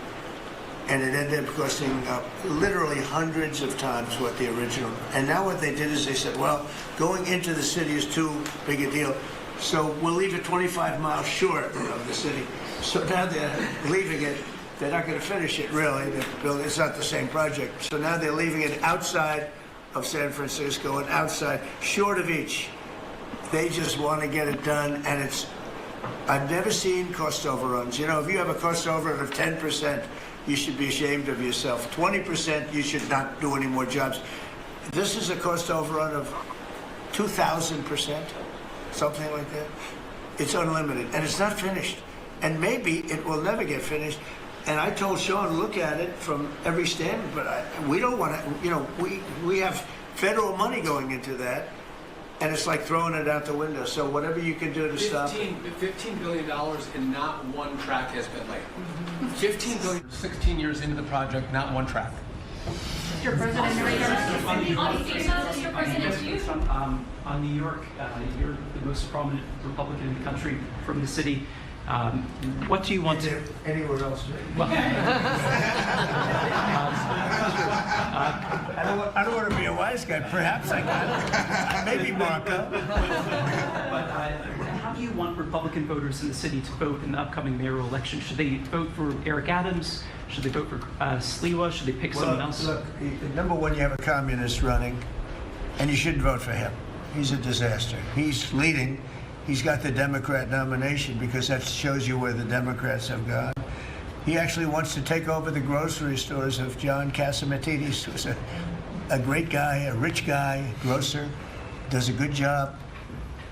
and it ended up costing literally hundreds of times what the original. And now what they did is they said, well, going into the city is too big a deal, so we'll leave it 25 miles short of the city. So now they're leaving it. They're not going to finish it, really. It's not the same project. So now they're leaving it outside of San Francisco and outside, short of each. They just want to get it done, and it's... I've never seen cost overruns. You know, if you have a cost overrun of 10%, you should be ashamed of yourself. 20%, you should not do any more jobs. This is a cost overrun of 2,000%, something like that. It's unlimited, and it's not finished. And maybe it will never get finished. And I told Sean, look at it from every standard, but we don't want to, you know, we have federal money going into that, and it's like throwing it out the window. So whatever you can do to stop it. $15 billion and not one track has been laid. $15 billion, 16 years into the project, not one track. Mr. President, on New York, you're the most prominent Republican in the country from the city. What do you want to... Anywhere else? Well, I don't want to be a wise guy. Perhaps I can. Maybe Marco. But how do you want Republican voters in the city to vote in the upcoming mayoral election? Should they vote for Eric Adams? Should they vote for Sliwa? Should they pick someone else? Look, number one, you have a communist running, and you shouldn't vote for him. He's a disaster. He's leading. He's got the Democrat nomination because that shows you where the Democrats have gone. He actually wants to take over the grocery stores of John Catsimatidis, who's a great guy, a rich guy, grocer, does a good job,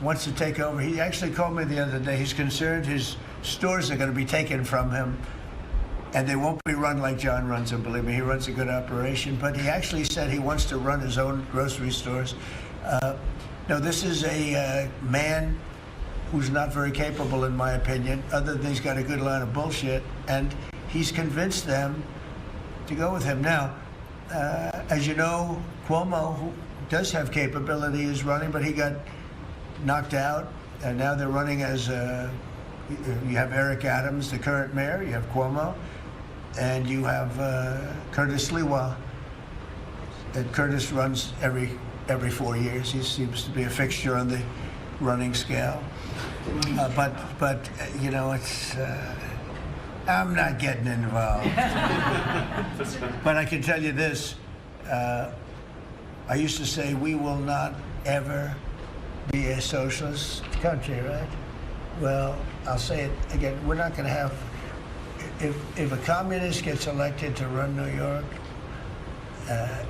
wants to take over. He actually called me the other day. He's concerned his stores are going to be taken from him, and they won't be run like John runs them. Believe me, he runs a good operation. But he actually said he wants to run his own grocery stores. No, this is a man who's not very capable, in my opinion, other than he's got a good line of bullshit, and he's convinced them to go with him. Now, as you know, Cuomo, who does have capability, is running, but he got knocked out, and now they're running as you have Eric Adams, the current mayor, you have Cuomo, and you have Curtis Sliwa. And Curtis runs every 4 years. He seems to be a fixture on the running scale. But you know, it's I'm not getting involved. But I can tell you this: I used to say we will not ever be a socialist country, right? Well, I'll say it again: we're not going to have. If a communist gets elected to run New York,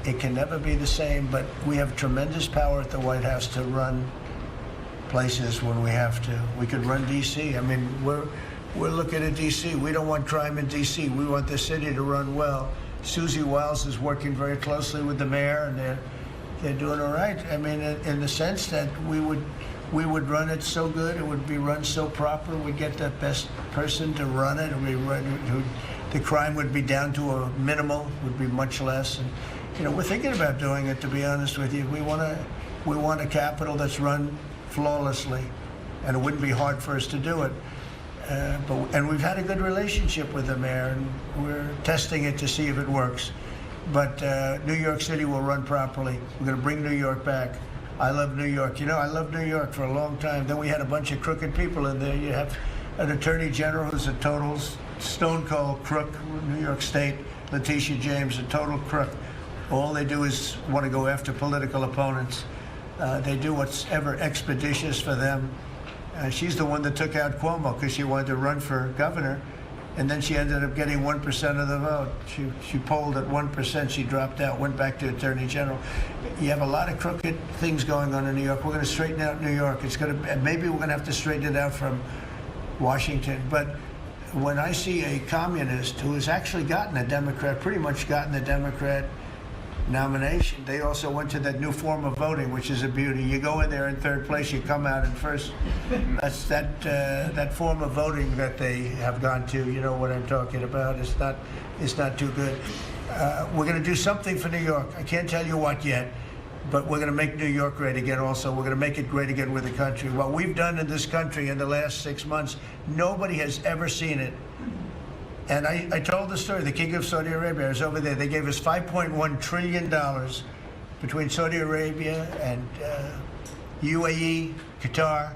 it can never be the same. But we have tremendous power at the White House to run places when we have to. We could run D.C. I mean, we're looking at D.C. We don't want crime in D.C. We want the city to run well. Susie Wiles is working very closely with the mayor, and they're doing all right. I mean, in the sense that we would run it so good, it would be run so proper. We'd get the best person to run it. The crime would be down to a minimal, would be much less. And you know, we're thinking about doing it. To be honest with you, we want a capital that's run flawlessly, and it wouldn't be hard for us to do it. And we've had a good relationship with the mayor, and we're testing it to see if it works. But New York City will run properly. We're going to bring New York back. I love New York. You know, I loved New York for a long time. Then we had a bunch of crooked people in there. You have an attorney general who's a total stone cold crook. New York State, Letitia James, a total crook. All they do is want to go after political opponents. They do what's ever expeditious for them. She's the one that took out Cuomo because she wanted to run for governor, and then she ended up getting 1% of the vote. She polled at 1%. She dropped out, went back to Attorney General. You have a lot of crooked things going on in New York. We're going to straighten out New York. Maybe we're going to have to straighten it out from Washington. But when I see a communist who has actually gotten a Democrat, pretty much gotten the Democrat nomination, they also went to that new form of voting, which is a beauty. You go in there in third place, you come out in first. That's that form of voting that they have gone to. You know what I'm talking about. It's not too good. We're going to do something for New York. I can't tell you what yet, but we're going to make New York great again also. We're going to make it great again with the country. What we've done in this country in the last 6 months, nobody has ever seen it. And I told the story, the King of Saudi Arabia is over there. They gave us $5.1 trillion between Saudi Arabia and UAE, Qatar.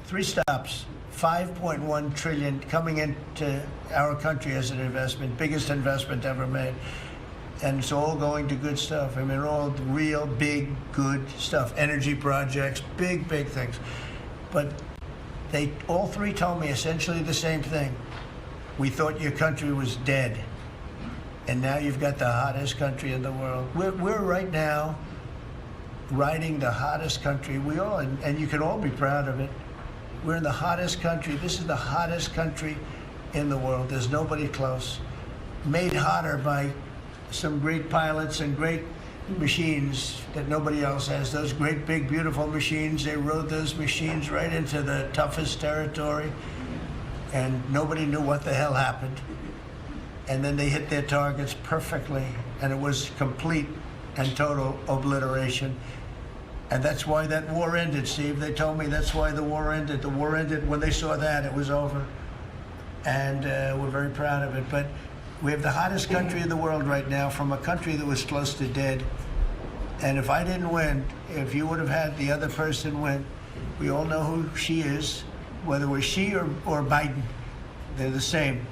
3 stops, $5.1 trillion coming into our country as an investment, biggest investment ever made. And it's all going to good stuff. I mean, all real big, good stuff. Energy projects, big, big things. But they all 3 told me essentially the same thing. We thought your country was dead, and now you've got the hottest country in the world. We're right now riding the hottest country. We all, and you can all be proud of it. We're in the hottest country. This is the hottest country in the world. There's nobody close. Made hotter by some great pilots and great machines that nobody else has. Those great, big, beautiful machines, they rode those machines right into the toughest territory. And nobody knew what the hell happened. And then they hit their targets perfectly, and it was complete and total obliteration. And that's why that war ended, Steve. They told me that's why the war ended. The war ended when they saw that, it was over. And we're very proud of it. But we have the hottest country in the world right now, from a country that was close to dead. And if I didn't win, if you would have had the other person win, we all know who she is. Whether it was she or Biden, they're the same.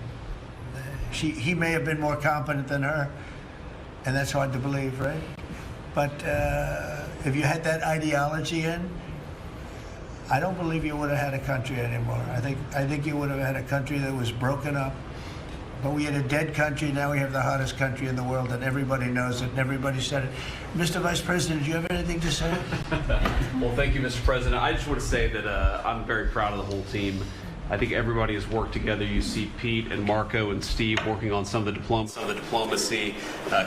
He may have been more competent than her, and that's hard to believe, right? But if you had that ideology in, I don't believe you would have had a country anymore. I think you would have had a country that was broken up. But we had a dead country. Now we have the hottest country in the world, and everybody knows it, and everybody said it. Mr. Vice President, do you have anything to say? Well, thank you, Mr. President. I just want to say that I'm very proud of the whole team. I think everybody has worked together. You see Pete and Marco and Steve working on some of the diplomacy,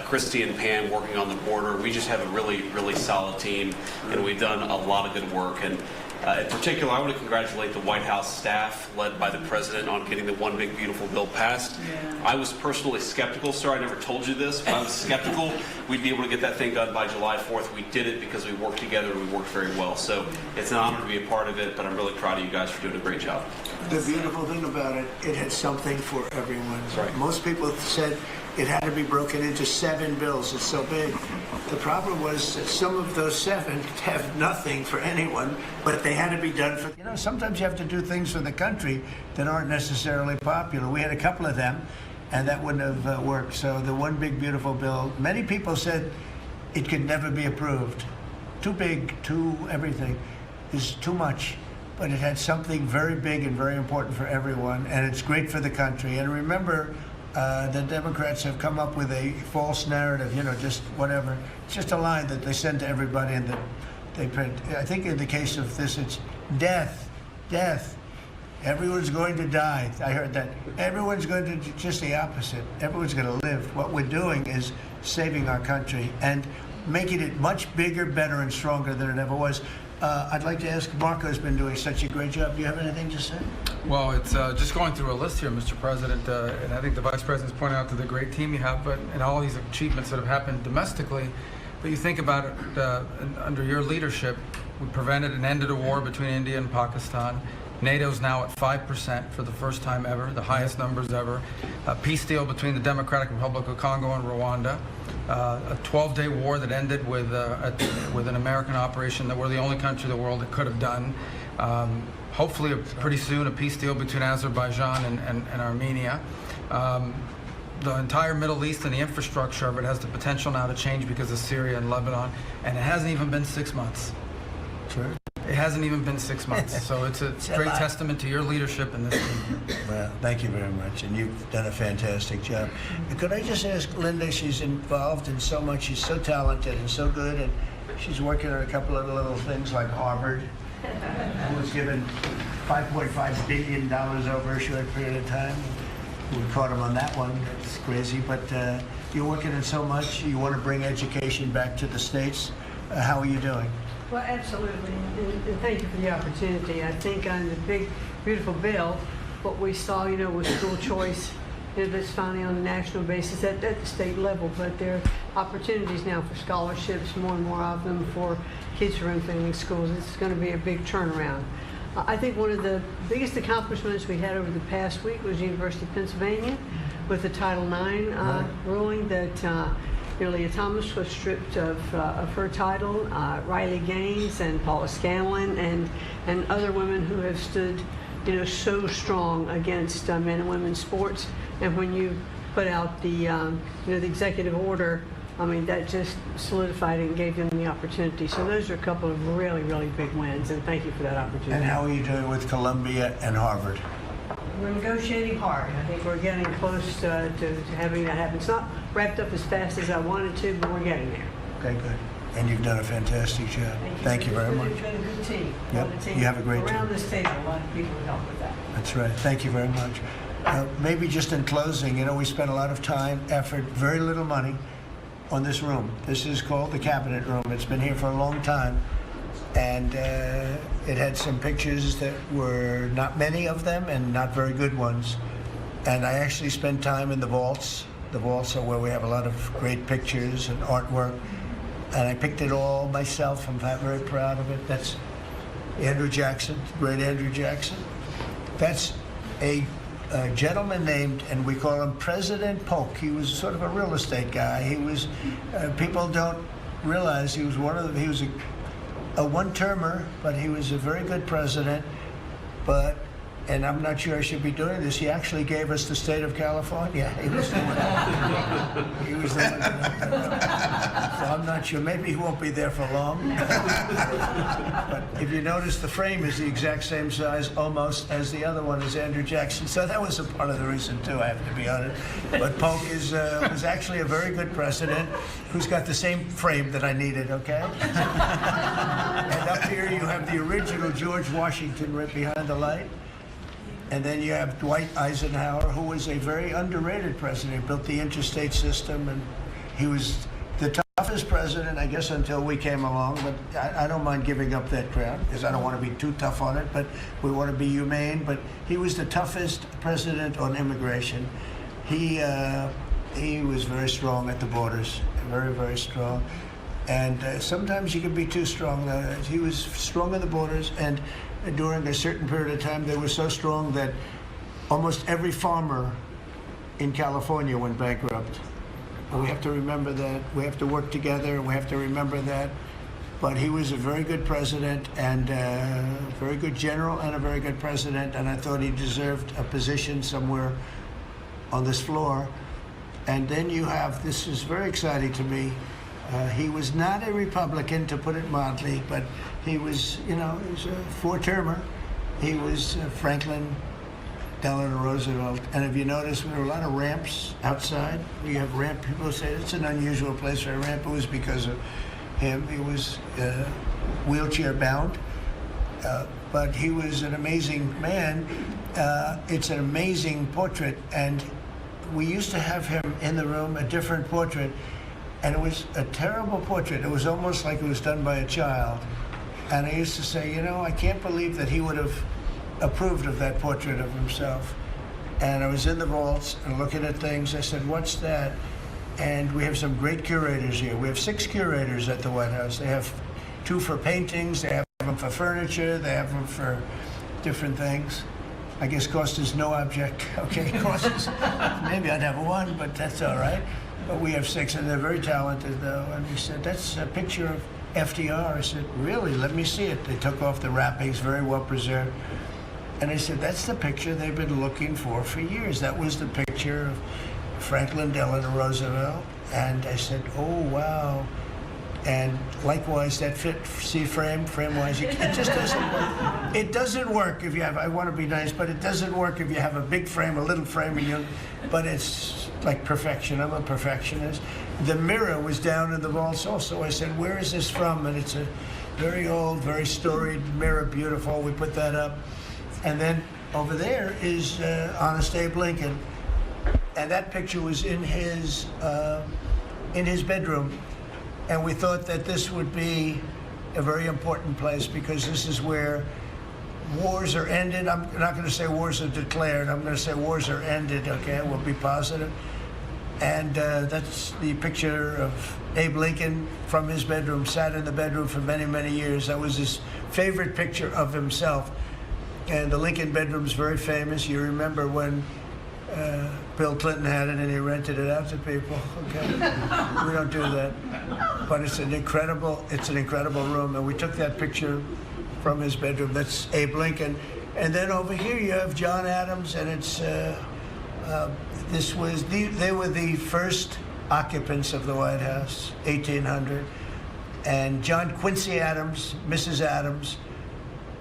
Christy and Pam working on the border. We just have a really, really solid team, and we've done a lot of good work. And in particular, I want to congratulate the White House staff led by the President on getting the One Big Beautiful Bill passed. Yeah. I was personally skeptical, sir. I never told you this, but I was skeptical we'd be able to get that thing done by July 4th. We did it because we worked together and we worked very well. So it's an honor to be a part of it, but I'm really proud of you guys for doing a great job. The beautiful thing about it, it had something for everyone. That's right. Most people said it had to be broken into 7 bills. It's so big. The problem was that some of those 7 have nothing for anyone, but they had to be done for, you know, sometimes you have to do things for the country that aren't necessarily popular. We had a couple of them, and that wouldn't have worked. So the One Big Beautiful Bill, many people said it could never be approved. Too big, too everything, is too much. But it had something very big and very important for everyone, and it's great for the country. And remember, the Democrats have come up with a false narrative, you know, just whatever. It's just a line that they send to everybody and that they print. I think in the case of this, it's death, death. Everyone's going to die. I heard that. Everyone's going to, just the opposite. Everyone's going to live. What we're doing is saving our country and making it much bigger, better, and stronger than it ever was. I'd like to ask, Marco's been doing such a great job. Do you have anything to say? Well, it's just going through a list here, Mr. President, and I think the Vice President's pointed out to the great team you have, but and all these achievements that have happened domestically. But you think about it, under your leadership, we prevented and ended a war between India and Pakistan. NATO's now at 5% for the first time ever, the highest numbers ever. A peace deal between the Democratic Republic of Congo and Rwanda. A 12-day war that ended with an American operation that we're the only country in the world that could have done. Hopefully, pretty soon, a peace deal between Azerbaijan and Armenia. the entire Middle East and the infrastructure of it has the potential now to change because of Syria and Lebanon, and it hasn't even been 6 months. Sure. It hasn't even been 6 months, so it's a great testament to your leadership in this. Well, thank you very much, and you've done a fantastic job. Could I just ask Linda, she's involved in so much, she's so talented and so good, and she's working on a couple of little things like Harvard, who was given $5.5 billion over a short period of time. We caught him on that one, that's crazy, but you're working on so much, you want to bring education back to the States. How are you doing? Well, absolutely, and thank you for the opportunity. I think on the big, beautiful bill, what we saw, was school choice, that's finally on a national basis at the state level, but there are opportunities now for scholarships, more and more of them for kids who are in failing schools. It's going to be a big turnaround. I think one of the biggest accomplishments we had over the past week was the University of Pennsylvania with the Title IX ruling that Leah Thomas was stripped of her title, Riley Gaines and Paula Scanlon and other women who have stood, so strong against men and women's sports. And when you put out the executive order, I mean, that just solidified it and gave them the opportunity. So those are a couple of really, really big wins, and thank you for that opportunity. And how are you doing with Columbia and Harvard? We're negotiating hard. I think we're getting close to having that happen. It's not wrapped up as fast as I wanted to, but we're getting there. Okay, good. And you've done a fantastic job. Thank you very much. It's been a good team. Yep. You have a great team. Around this table, a lot of people help with that. That's right. Thank you very much. Maybe just in closing, we spent a lot of time, effort, very little money on this room. This is called the Cabinet Room. It's been here for a long time. And it had some pictures that were not many of them and not very good ones. And I actually spent time in the vaults. The vaults are where we have a lot of great pictures and artwork. And I picked it all myself. I'm very proud of it. That's Andrew Jackson, great Andrew Jackson. That's a gentleman named, and we call him President Polk. He was sort of a real estate guy. He was, people don't realize he was he was a one-termer, but he was a very good president. But, and I'm not sure I should be doing this, he actually gave us the state of California. He was the one. He was the one. So I'm not sure. Maybe he won't be there for long. But if you notice, the frame is the exact same size almost as the other one is Andrew Jackson. So that was a part of the reason too, I have to be honest. But Polk was actually a very good president who's got the same frame that I needed, okay? And up here you have the original George Washington right behind the light. And then you have Dwight Eisenhower, who was a very underrated president. He built the interstate system, and he was the toughest president, I guess, until we came along. But I don't mind giving up that crown, because I don't want to be too tough on it, but we want to be humane. But he was the toughest president on immigration. He was very strong at the borders, very, very strong. And sometimes you can be too strong. He was strong at the borders, and during a certain period of time, they were so strong that almost every farmer in California went bankrupt. And we have to remember that. We have to work together, and we have to remember that. But he was a very good president, and a very good general, and a very good president, and I thought he deserved a position somewhere on this floor. And then you have, this is very exciting to me, he was not a Republican, to put it mildly, but he was, he was a four-termer. He was Franklin Delano Roosevelt. And if you notice, there were a lot of ramps outside. We have ramp, people say it's an unusual place for a ramp. It was because of him. He was wheelchair-bound, but he was an amazing man. It's an amazing portrait, and we used to have him in the room, a different portrait. And it was a terrible portrait. It was almost like it was done by a child. And I used to say, I can't believe that he would have approved of that portrait of himself. And I was in the vaults and looking at things. I said, what's that? And we have some great curators here. We have 6 curators at the White House. They have 2 for paintings. They have them for furniture. They have them for different things. I guess cost is no object. Okay, cost is, maybe I'd have 1, but that's all right. But we have 6, and they're very talented, though. And he said, that's a picture of FDR. I said, really? Let me see it. They took off the wrappings, very well preserved. And I said, that's the picture they've been looking for years. That was the picture of Franklin Delano Roosevelt, and I said, oh, wow. And likewise, that frame-wise, it just doesn't work. It doesn't work if you have, I want to be nice, but it doesn't work if you have a big frame, a little frame, but it's like perfection. I'm a perfectionist. The mirror was down in the vaults also. I said, where is this from? And it's a very old, very storied mirror, beautiful. We put that up. And then over there is Honest Abe Lincoln. And that picture was in his bedroom. And we thought that this would be a very important place because this is where wars are ended. I'm not going to say wars are declared. I'm going to say wars are ended, okay? We'll be positive. And that's the picture of Abe Lincoln from his bedroom, sat in the bedroom for many, many years. That was his favorite picture of himself. And the Lincoln bedroom's very famous. You remember when Bill Clinton had it and he rented it out to people, okay? We don't do that. But it's an incredible room. And we took that picture from his bedroom. That's Abe Lincoln. And then over here you have John Adams, and it's, they were the first occupants of the White House, 1800. And John Quincy Adams, Mrs. Adams,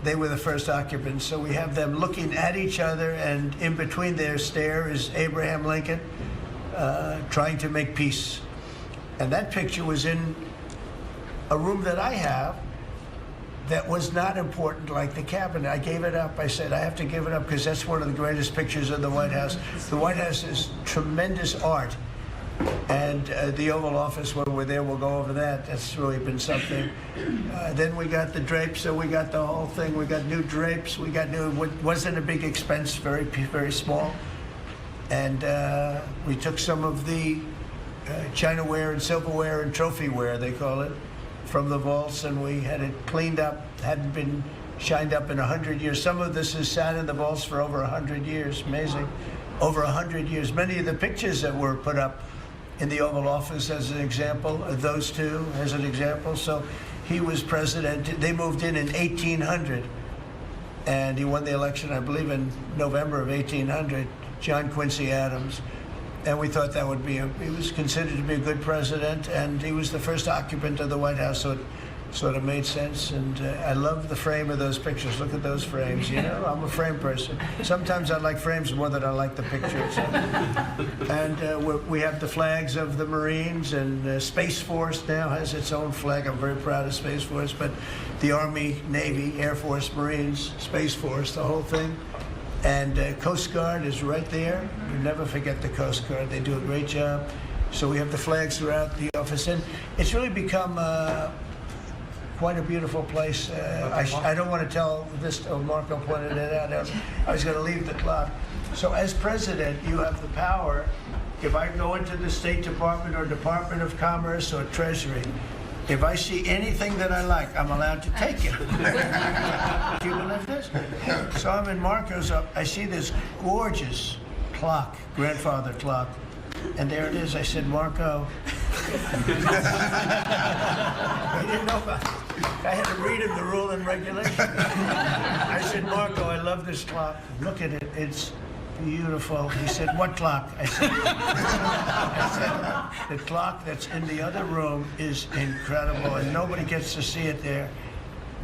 they were the first occupants. So we have them looking at each other, and in between their stare is Abraham Lincoln trying to make peace. And that picture was in a room that I have that was not important, like the cabinet. I gave it up. I said, I have to give it up because that's one of the greatest pictures of the White House. The White House is tremendous art. And the Oval Office, when we're there, we'll go over that. That's really been something. Then we got the drapes, so we got the whole thing. We got new drapes. We got new, wasn't a big expense, very, very small. And we took some of the chinaware and silverware and trophyware, they call it, from the vaults, and we had it cleaned up. Hadn't been shined up in 100 years. Some of this has sat in the vaults for over 100 years. Amazing. Over 100 years. Many of the pictures that were put up in the Oval Office, as an example, those two as an example. So he was president. They moved in 1800, and he won the election, I believe, in November of 1800, John Quincy Adams. And we thought that would be, he was considered to be a good president, and he was the first occupant of the White House, so it sort of made sense. And I love the frame of those pictures. Look at those frames, you know? I'm a frame person. Sometimes I like frames more than I like the pictures. And we have the flags of the Marines, and Space Force now has its own flag. I'm very proud of Space Force, but the Army, Navy, Air Force, Marines, Space Force, the whole thing. And Coast Guard is right there. You never forget the Coast Guard. They do a great job. So we have the flags throughout the office. And it's really become quite a beautiful place. I don't want to tell this, Marco pointed it out. I was going to leave the clock. So as president, you have the power. If I go into the State Department or Department of Commerce or Treasury, if I see anything that I like, I'm allowed to take it. Do you believe this? So I'm in Marco's up. I see this gorgeous clock, grandfather clock. And there it is. I said, Marco. He didn't know about it. I had to read him the rule and regulation. I said, Marco, I love this clock. Look at it. It's beautiful. He said, what clock? I said, the clock that's in the other room is incredible, and nobody gets to see it there.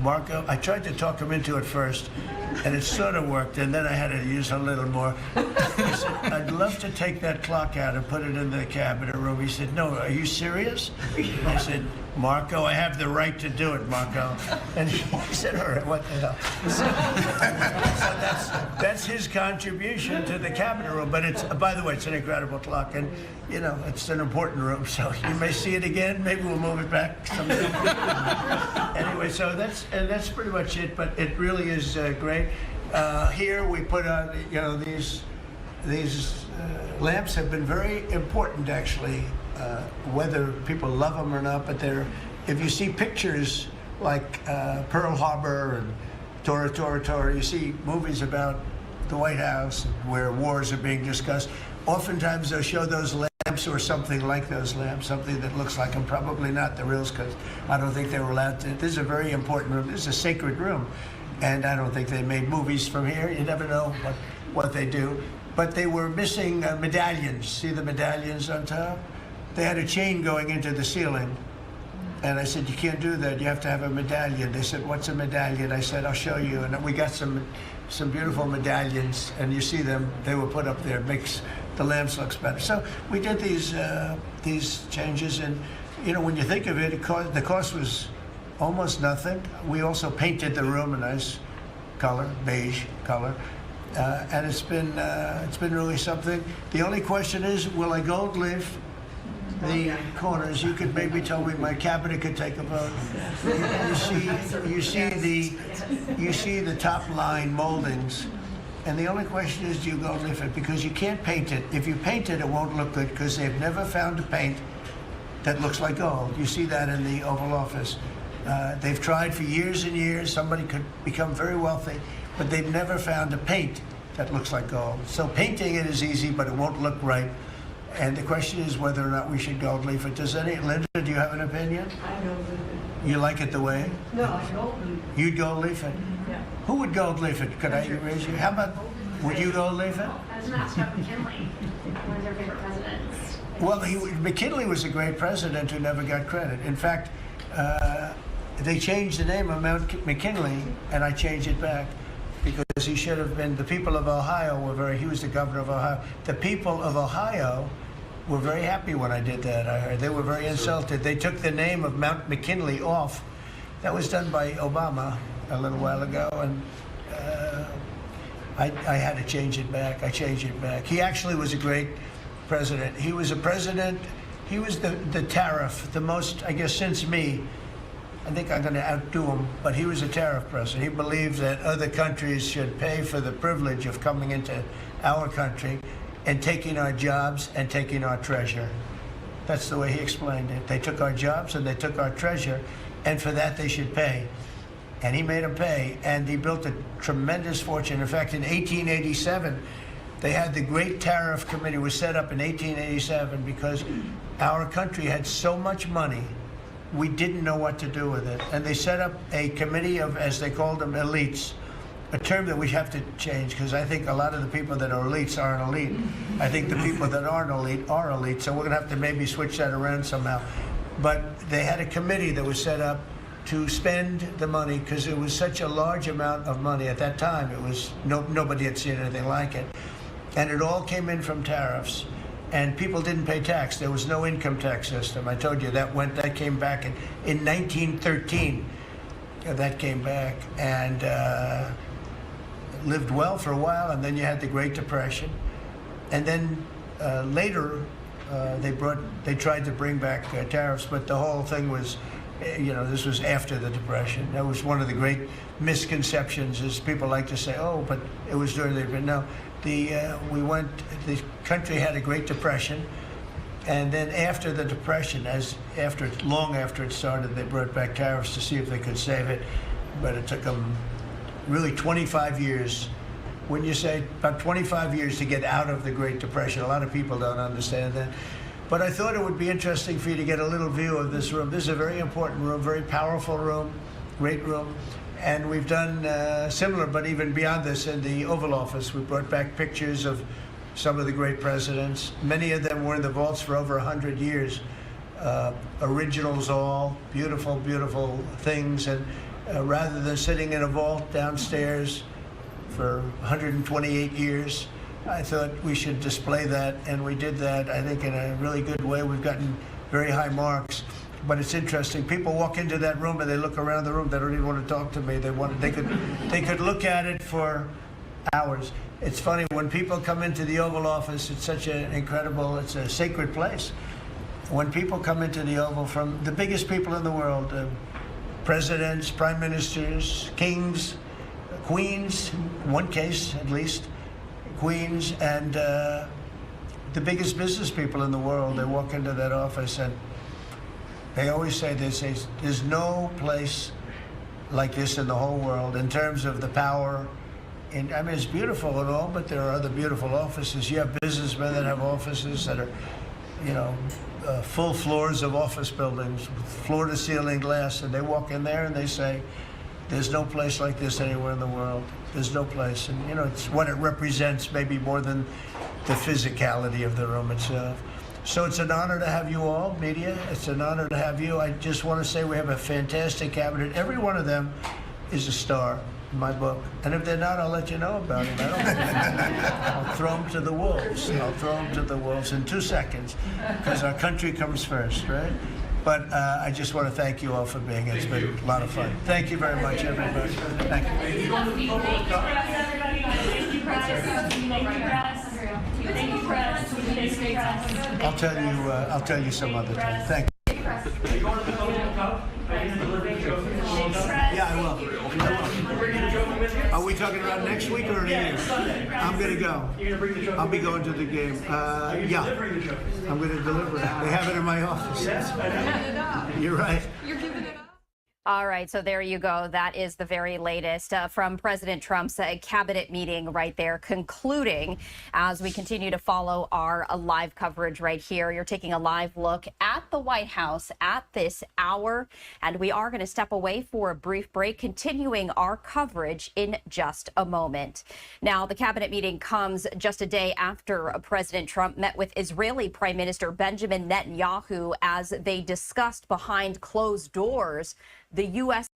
Marco, I tried to talk him into it first, and it sort of worked, and then I had to use a little more. I said, I'd love to take that clock out and put it in the cabinet room. He said, no, are you serious? I said, Marco, I have the right to do it, Marco. And he said, all right, what the hell? So that's his contribution to the cabinet room. But it's, by the way, it's an incredible clock, and you know, it's an important room, so you may see it again. Maybe we'll move it back someday. Anyway, so that's pretty much it, but it really is great. Here we put on, you know, these lamps have been very important, actually, whether people love them or not, but if you see pictures like Pearl Harbor and Tora Tora Tora, you see movies about the White House where wars are being discussed, oftentimes they'll show those lamps or something like those lamps, something that looks like them, probably not the reals, because I don't think they were allowed to. This is a very important room. This is a sacred room, and I don't think they made movies from here. You never know what they do. but they were missing medallions. See the medallions on top? They had a chain going into the ceiling. And I said, you can't do that. You have to have a medallion. They said, what's a medallion? I said, I'll show you. And we got some beautiful medallions, and you see them. They were put up there. It makes the lamps look better. So we did these changes, and you know, when you think of it, the cost was almost nothing. We also painted the room a nice color, beige color, and it's been really something. The only question is, will I gold leaf the corners? You could maybe tell me my cabinet could take a vote. You see the top line moldings, and the only question is, do you gold leaf it? Because you can't paint it. If you paint it, it won't look good because they've never found a paint that looks like gold. You see that in the Oval Office. They've tried for years and years. Somebody could become very wealthy, but they've never found a paint that looks like gold. So painting it is easy, but it won't look right. And the question is whether or not we should gold leaf it. Linda, do you have an opinion? I gold leaf it. You like it the way? No, I gold leaf it. You'd gold leaf it? Yeah. Who would gold leaf it? Could I raise you? How about, would you gold leaf it? I was going to ask about McKinley, one of their favorite presidents. Well, McKinley was a great president who never got credit. In fact, they changed the name of Mount McKinley, and I changed it back because he should have been. The people of Ohio he was the governor of Ohio. The people of Ohio were very happy when I did that. I heard they were very insulted. They took the name of Mount McKinley off. That was done by Obama a little while ago, and I had to change it back. I changed it back. He actually was a great president. He was a president. He was the tariff, the most, I guess, since me. I think I'm going to outdo him, but he was a tariff president. He believed that other countries should pay for the privilege of coming into our country and taking our jobs and taking our treasure. That's the way he explained it. They took our jobs and they took our treasure, and for that they should pay. And he made them pay, and he built a tremendous fortune. In fact, in 1887, they had the Great Tariff Committee was set up in 1887 because our country had so much money, we didn't know what to do with it. And they set up a committee of, as they called them, elites, a term that we have to change because I think a lot of the people that are elites aren't elite. I think the people that aren't elite are elite, so we're going to have to maybe switch that around somehow. But they had a committee that was set up to spend the money because it was such a large amount of money at that time. It was nobody had seen anything like it. And it all came in from tariffs, and people didn't pay tax. There was no income tax system. I told you that came back in 1913. That came back and lived well for a while, and then you had the Great Depression, and then later they tried to bring back tariffs, but the whole thing was, this was after the Depression. That was one of the great misconceptions. Is people like to say, oh, but it was during the no. The country had a Great Depression, and then after the Depression, long after it started, they brought back tariffs to see if they could save it, but it took them really 25 years. When you say about 25 years to get out of the Great Depression, a lot of people don't understand that. But I thought it would be interesting for you to get a little view of this room. This is a very important room, very powerful room, great room. And we've done similar, but even beyond this, in the Oval Office. We brought back pictures of some of the great presidents. Many of them were in the vaults for over 100 years. Originals all, beautiful, beautiful things. And rather than sitting in a vault downstairs for 128 years, I thought we should display that. And we did that, I think, in a really good way. We've gotten very high marks. But it's interesting. People walk into that room and they look around the room. They don't even want to talk to me. They could look at it for hours. It's funny when people come into the Oval Office. It's such an incredible. It's a sacred place. When people come into the Oval from the biggest people in the world, presidents, prime ministers, kings, queens, in one case at least, queens, and the biggest business people in the world. They walk into that office and they always say there's no place like this in the whole world in terms of the power. And I mean, it's beautiful and all, but there are other beautiful offices. You have businessmen that have offices that are, full floors of office buildings, floor-to-ceiling glass, and they walk in there and they say, There's no place like this anywhere in the world. There's no place. And, you know, it's what it represents maybe more than the physicality of the room itself. So it's an honor to have you all, media. It's an honor to have you. I just want to say we have a fantastic cabinet. Every one of them is a star in my book. And if they're not, I'll let you know about it. I'll throw them to the wolves. I'll throw them to the wolves in 2 seconds, because our country comes first, right? But I just want to thank you all for being here. It's been a lot of fun. Thank you very much, everybody. Thank you. I'll tell you some other time. Thank you. Yeah, I will. Are we talking about next week or in a year? I'm going to go. I'll be going to the game. Yeah, I'm going to deliver it. They have it in my office. You're right. You're giving it up. All right, so there you go. That is the very latest from President Trump's cabinet meeting right there, concluding as we continue to follow our live coverage right here. You're taking a live look at the White House at this hour, and we are going to step away for a brief break, continuing our coverage in just a moment. Now, the cabinet meeting comes just a day after President Trump met with Israeli Prime Minister Benjamin Netanyahu as they discussed behind closed doors the U.S.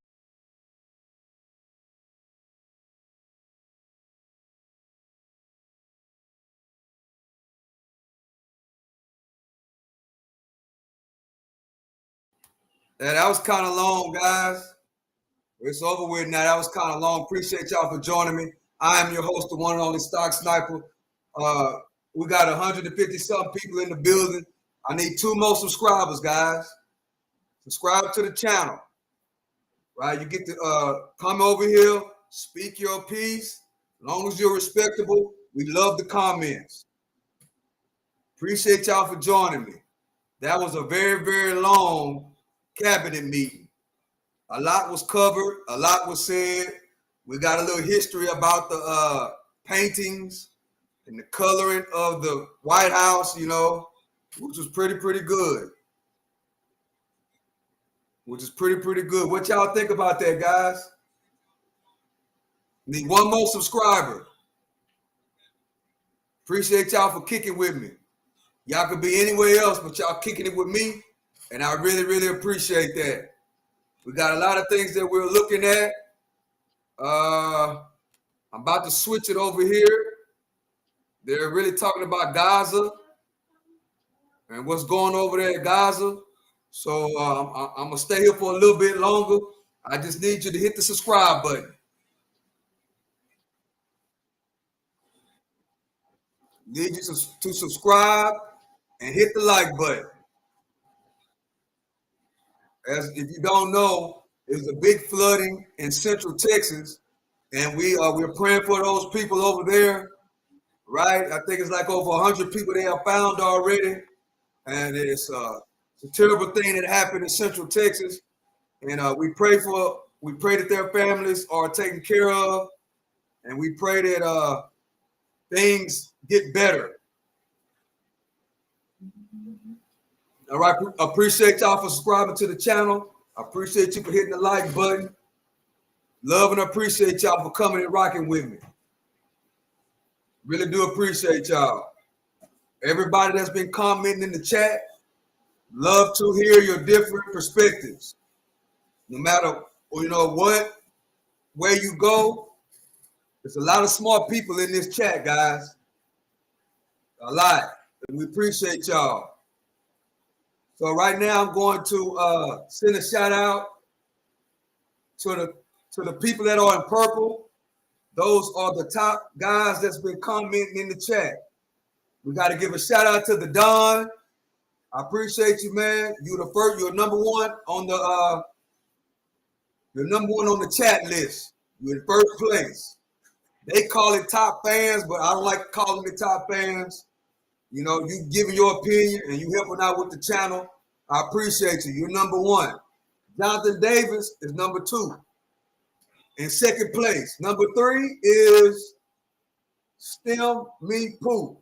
Yeah, that was kind of long, guys. It's over with now. That was kind of long. Appreciate y'all for joining me. I am your host, the one and only Stock Sniper. We got 150-something people in the building. I need 2 more subscribers, guys. Subscribe to the channel. Right, you get to come over here, speak your piece. As long as you're respectable, we love the comments. Appreciate y'all for joining me. That was a very, very long cabinet meeting. A lot was covered, a lot was said. We got a little history about the paintings and the coloring of the White House, you know, which was pretty good. Which is pretty good. What y'all think about that, guys? Need 1 more subscriber. Appreciate y'all for kicking with me. Y'all could be anywhere else, but y'all kicking it with me, and I really appreciate that. We got a lot of things that we're looking at. I'm about to switch it over here. They're really talking about Gaza and what's going over there at Gaza. So I'm gonna stay here for a little bit longer. I just need you to hit the subscribe button. Need you to subscribe and hit the like button. As if you don't know, there's a big flooding in Central Texas, and we're praying for those people over there. Right? I think it's like over 100 people they have found already, and it's a terrible thing that happened in Central Texas, and we pray that their families are taken care of, and we pray that things get better. All right, appreciate y'all for subscribing to the channel. I appreciate you for hitting the like button. Love and appreciate y'all for coming and rocking with me. Really do appreciate y'all. Everybody that's been commenting in the chat, love to hear your different perspectives. No matter, what way you go, there's a lot of smart people in this chat, guys. A lot. And we appreciate y'all. So right now I'm going to send a shout out to the people that are in purple. Those are the top guys that's been commenting in the chat. We got to give a shout out to the Don. I appreciate you, man. You're number one on the chat list. You're in first place. They call it top fans, but I don't like calling it top fans. You know, you giving your opinion and you helping out with the channel. I appreciate you. You're number one. Jonathan Davis is number 2. In second place. Number 3 is Stem Me Poo,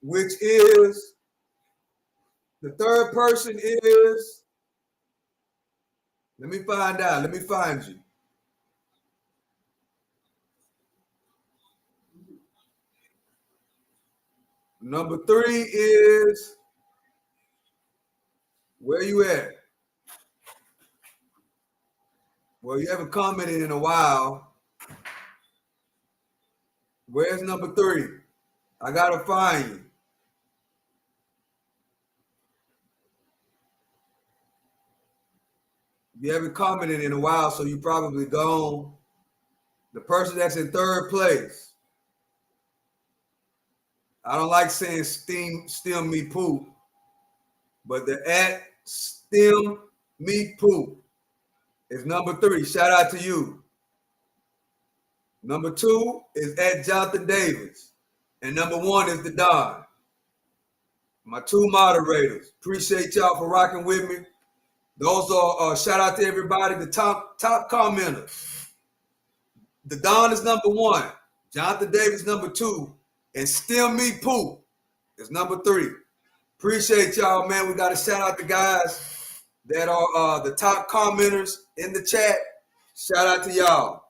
which is the third person is Let me find out. Let me find you. Number 3 is, where you at? Well, you haven't commented in a while. Where's number 3? I gotta find you. You haven't commented in a while, so you probably gone. The person that's in 3rd place. I don't like saying stem me poop, but the at stem me poop is number 3. Shout out to you. Number 2 is at Jonathan Davis. And number 1 is the Don. My 2 moderators. Appreciate y'all for rocking with me. Those are shout out to everybody, the top commenters. The Don is number 1, Jonathan Davis number 2, and Still Me Poop is number 3. Appreciate y'all, man. We got to shout out the guys that are the top commenters in the chat. Shout out to y'all.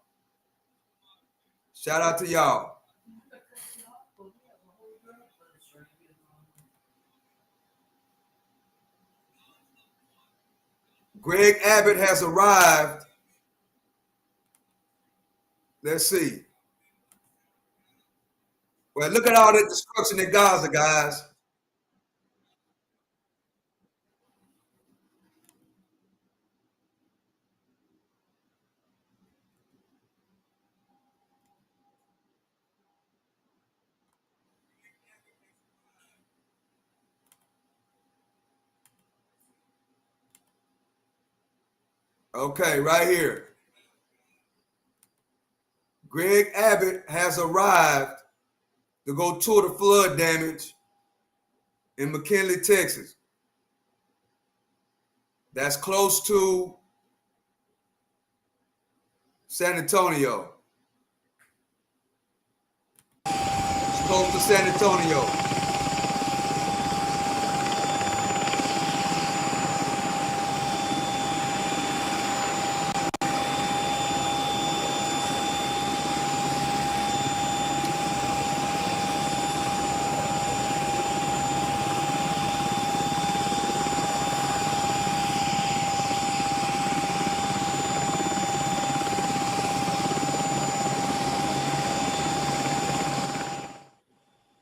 Shout out to y'all. Greg Abbott has arrived. Let's see. Well, look at all that destruction in Gaza, guys. Okay, right here. Greg Abbott has arrived to go tour the flood damage in McKinley, Texas. That's close to San Antonio. It's close to San Antonio.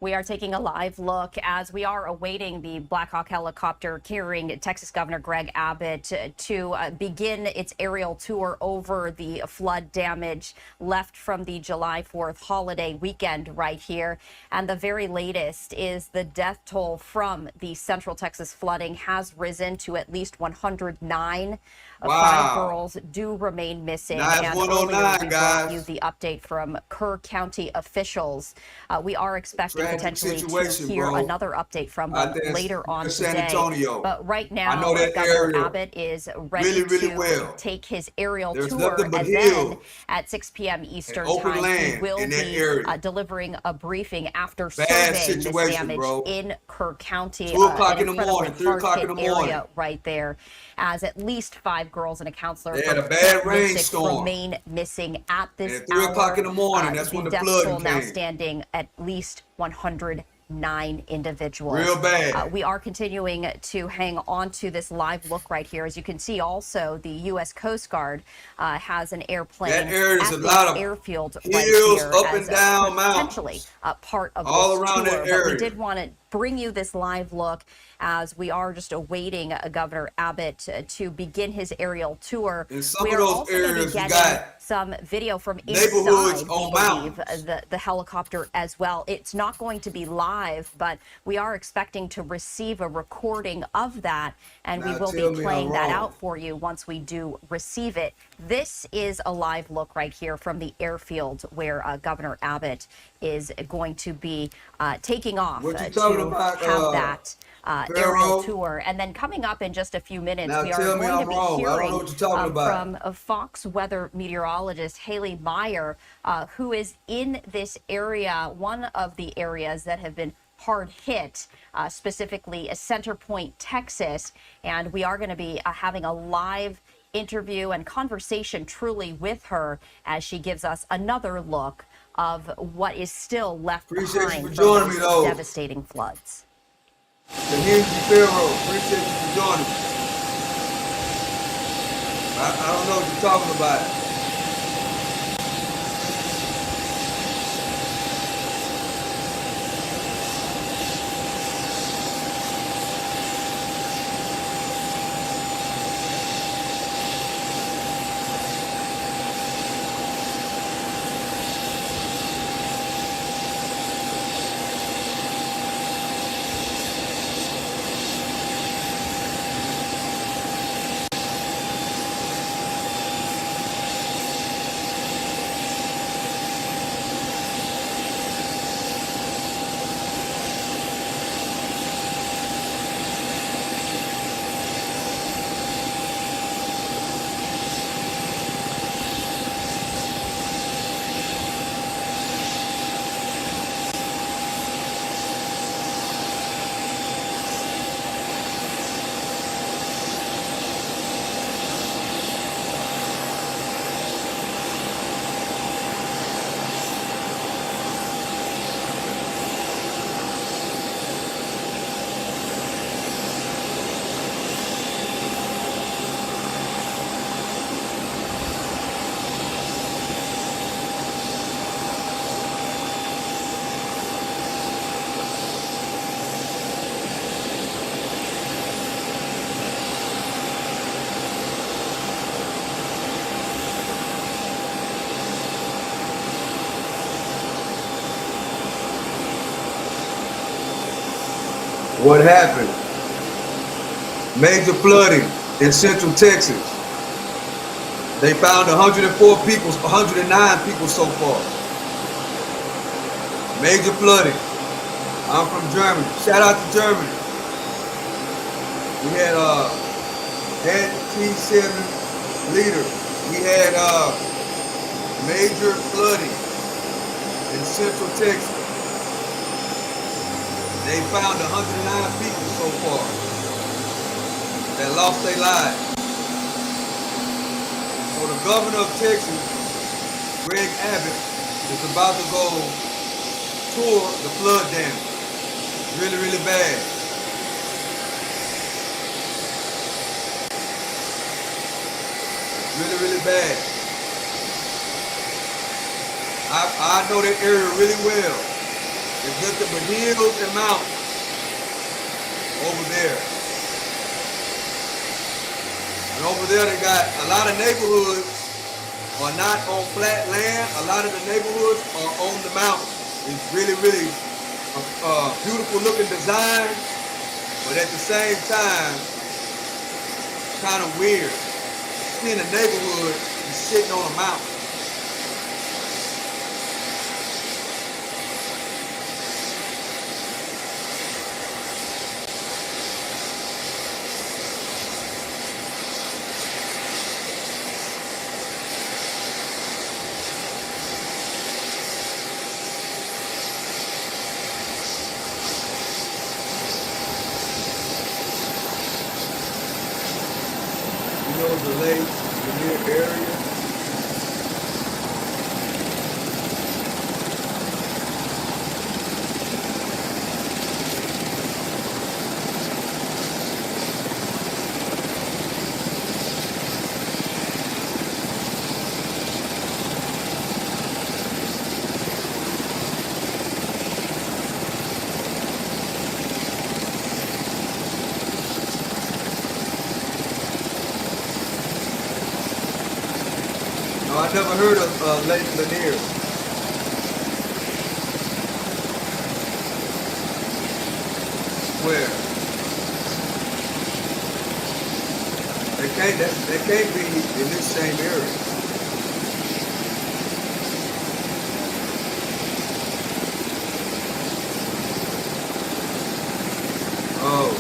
We are taking a live look as we are awaiting the Black Hawk helicopter carrying Texas Governor Greg Abbott to begin its aerial tour over the flood damage left from the July 4th holiday weekend right here. And the very latest is the death toll from the Central Texas flooding has risen to at least 109. Wow. 5 girls do remain missing. Now it's And 109, earlier we brought guys. you the update from Kerr County officials. We are expecting Tragic potentially situation, to hear bro. another update from them think later on San today. Antonio. But right I now, know that Governor area Abbott is ready really to well. take his aerial There's tour, nothing but and hills then at 6 p.m. Eastern open time, he land will in that be area. delivering a briefing after Bad surveying this situation, damage bro. in Kerr County. 2 o'clock an in the incredibly morning, 3 o'clock in the hard-hit morning. area right there, as at least 5 girls and a counselor They had from a bad Fort Mystic rainstorm. remain missing at this And at 3 hour. o'clock in the morning, that's when the death flooding toll now came. standing at least 109 individuals. Real bad. We are continuing to hang on to this live look right here. As you can see, also the U.S. Coast Guard has an airplane That area is at a this lot of airfield right hills, here up as and down potentially part of all this around tour. that But we area. did want to bring you this live look as we are just awaiting Governor Abbott to begin his aerial tour. In some we of are those also going to areas, be we getting got some video from neighborhoods inside, on we believe, mountains. the helicopter as well. It's not going to be live, but we are expecting to receive a recording of that, and we Now will tell be me playing I'm that wrong. out for you once we do receive it. This is a live look right here from the airfield where Governor Abbott is going to be taking off What you to talking about, have that aerial Pharaoh? tour. And then coming up in just a few minutes, Now we are tell me going I'm to be wrong. I don't know hearing what you're talking about. from Fox weather meteorologist Haley Meyer, who is in this area, one of the areas that have been hard hit, specifically Center Point, Texas. And we are going to be having a live interview and conversation truly with her as she gives us another look of what is still left behind from those devastating floods. Pharaoh, appreciate you for joining me. I don't know what you're talking about. What happened? Major flooding in Central Texas. They found 104 people, 109 people so far. Major flooding. I'm from Germany. Shout out to Germany. We had T7 leader. We had major flooding in Central Texas. They found 109 people so far that lost their lives. So the governor of Texas, Greg Abbott, is about to go tour the flood damage. Really, really bad. Really, really bad. I know that area really well. It's nothing but hills and mountains over there. And over there they got a lot of neighborhoods are not on flat land. A lot of the neighborhoods are on the mountain. It's really, really a beautiful looking design, but at the same time, kind of weird. Seeing a neighborhood is sitting on a mountain. The lake, the near area. I never heard of Lake Lanier. Where? They can't be in this same area. Oh.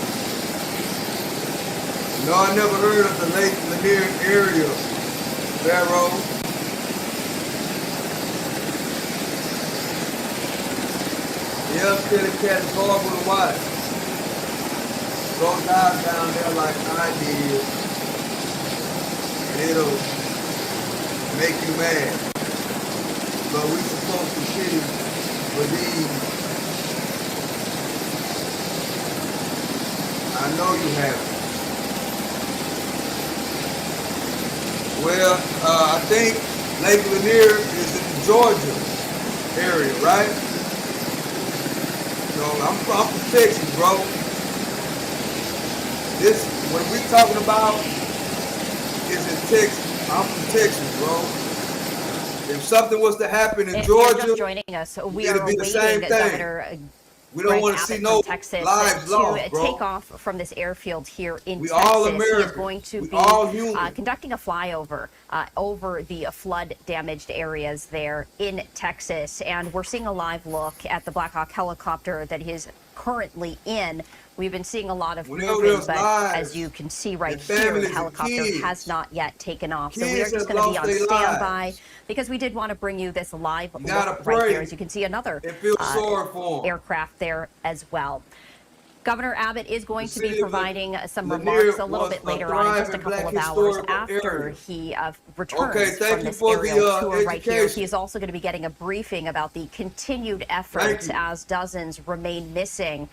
No, I never heard of the Lake Lanier area, Pharaoh. Yeah, Kitty Cat is horrible to watch. Go dive down there like I did. it'll make you mad. But we supposed to see for these. I know you have it. Well, I think Lake Lanier is in the Georgia area, right? So I'm from Texas, bro. This, what we talking about is in Texas. I'm from Texas, bro. If something was to happen in Georgia, just joining us, we are it'll be the same awaiting thing. Governor We don't want to see no Texas lives lost, to bro. take off from this airfield here in We Texas. all He is American. going to We be all human. conducting a flyover over the flood-damaged areas there in Texas, and we're seeing a live look at the Black Hawk helicopter that he is currently in. We've been seeing a lot of movement, but as you can see right here, the helicopter has not yet taken off. So we are just going to be on standby because we did want to bring you this live look right there. As you can see, another aircraft there as well. Governor Abbott is going to be providing some remarks a little bit later on, in just a couple of hours after he returns from this aerial tour right here. He is also going to be getting a briefing about the continued efforts as dozens remain missing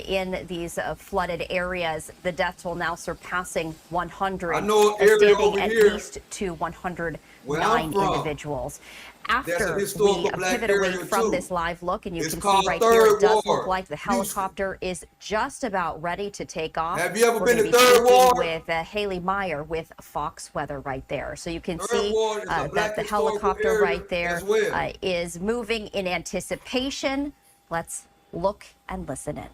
in these flooded areas. The death toll now surpassing 100, standing at least to 109 individuals. After we pivot away from this live look, and you can see right here, it does look like the helicopter is just about ready to take off. Have you ever We're been going to to be Third Ward? speaking with Haley Meyer with Fox Weather right there. So you can see that the helicopter right there is moving in anticipation. Let's look and listen in.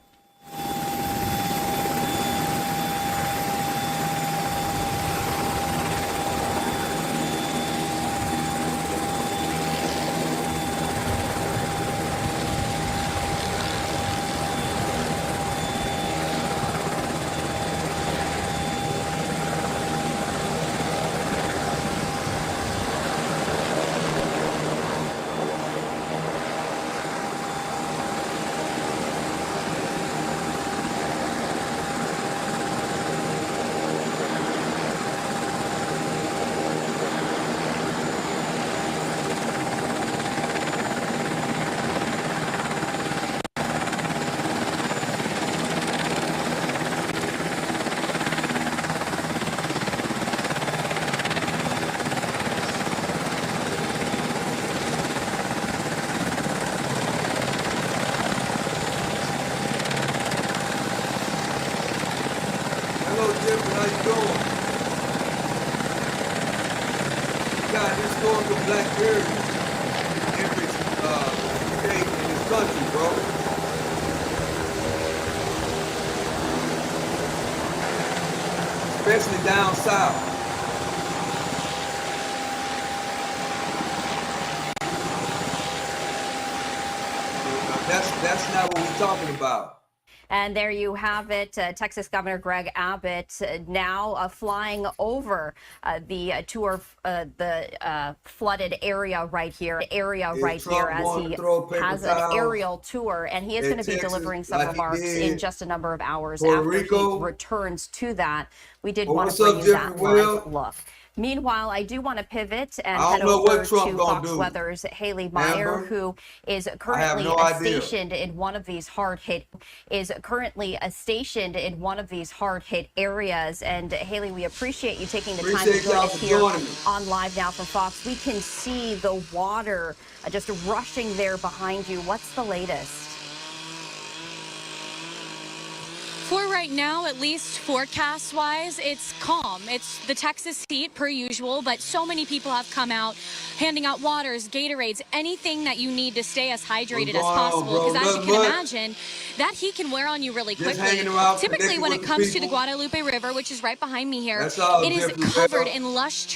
Black areas in every state in this country, bro. Especially down south. That's not what we're talking about. And there you have it. Texas Governor Greg Abbott now flying over the tour, the flooded area right here, as he has an aerial tour. And he is going to be delivering some remarks in just a number of hours after he returns to that. We did want to bring you that live look. Meanwhile, I do want to pivot and head over to Fox Weather's Haley Meyer, who is currently stationed in one of these hard-hit areas. And Haley, we appreciate you taking the time to join us here on Live Now from Fox. We can see the water just rushing there behind you. What's the latest? For right now, at least forecast-wise, it's calm. It's the Texas heat per usual, but so many people have come out handing out waters, Gatorades, anything that you need to stay as hydrated as possible. Because as you can imagine, that heat can wear on you really quickly. Typically, when it comes to the Guadalupe River, which is right behind me here, it is covered in lush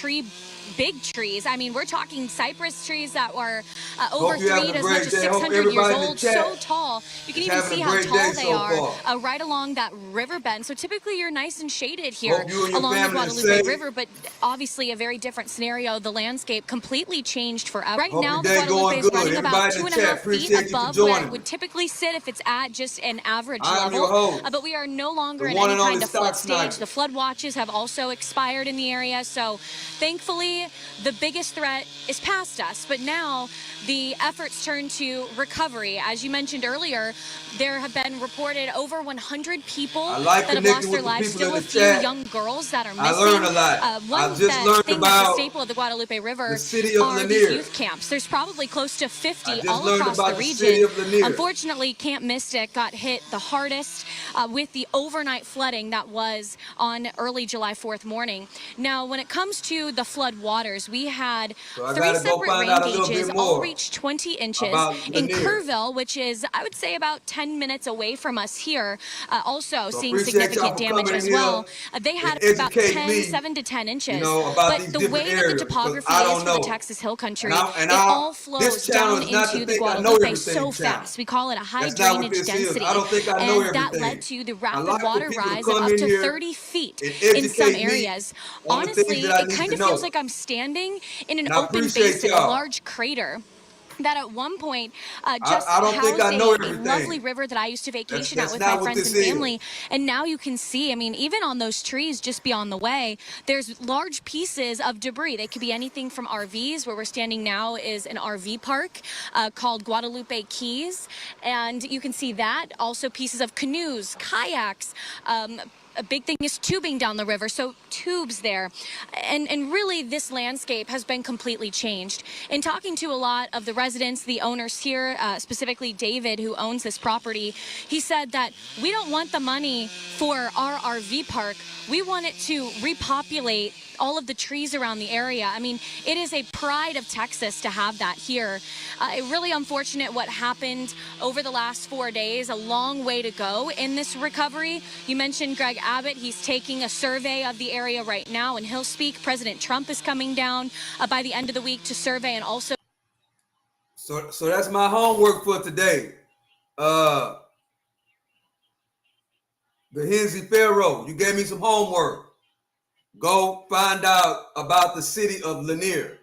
big trees. I mean, we're talking cypress trees that were over 3 to as much as 600 years old, so tall. You can even see how tall they are right along that river bend. So typically you're nice and shaded here Hope you and your along the family are Guadalupe safe. River, but obviously a very different scenario. The landscape completely changed forever. Right Hope now, your the day Guadalupe going is good. running about Everybody in the 2.5 chat, feet appreciate you for above where joining it me. would typically sit if it's at just an average I'm level. your host, But we are no longer the in one any and kind only of flood Stock stage. Sniper. The flood watches have also expired in the area. So thankfully, the biggest threat is past us. But now the efforts turn to recovery. As you mentioned earlier, there have been reported over 100 people I like that have connecting lost their with the lives. people in Still a the few chat. young girls that are I missing. learned a lot. One I just learned thing that's a about staple of the Guadalupe River the city of are these Lanier. youth camps. There's probably close to I 50 just all learned across about the the city region. of Lanier. Unfortunately, Camp Mystic got hit the hardest with the overnight flooding that was on early July 4th morning. Now, when it comes to the flood waters, we had So I 3 gotta go separate find rain out a little gauges, bit all more reached 20 inches. about In Lanier. Kerrville, which is, I would say, about 10 minutes away from us here, also So seeing appreciate y'all significant for damage coming as in well. here They had and about educate me, 7 to 10 inches. you know, about But these the different way that the areas, because topography I is don't for know. the Texas Hill Country, And it all this flows channel down is not to into the think I know Guadalupe everything so channel. fast. We call it a high That's not what drainage this density. is. I don't think I know And that everything. led to the I rapid like for water people to rise of come up in to here 30 feet and in some educate me areas. on the things Honestly, that I it need kind to of know. feels like I'm standing in an And I open appreciate basin, a y'all. large crater that at one point just I don't think housed I know a everything. lovely river that I used to vacation at That's with not my what friends this and is. family. And now you can see, I mean, even on those trees just beyond the way, there's large pieces of debris. They could be anything from RVs. Where we're standing now is an RV park called Guadalupe Keys. And you can see that. Also pieces of canoes, kayaks, a big thing is tubing down the river, so tubes there. And really, this landscape has been completely changed. In talking to a lot of the residents, the owners here, specifically David, who owns this property, he said that we don't want the money for our RV park. We want it to repopulate all of the trees around the area. I mean, it is a pride of Texas to have that here. Really unfortunate what happened over the last 4 days. A long way to go in this recovery. You mentioned Greg Abbott. He's taking a survey of the area right now, and he'll speak. President Trump is coming down by the end of the week to survey and also. So that's my homework for today. The Hensy Pharaoh, you gave me some homework. Go find out about the city of Lanier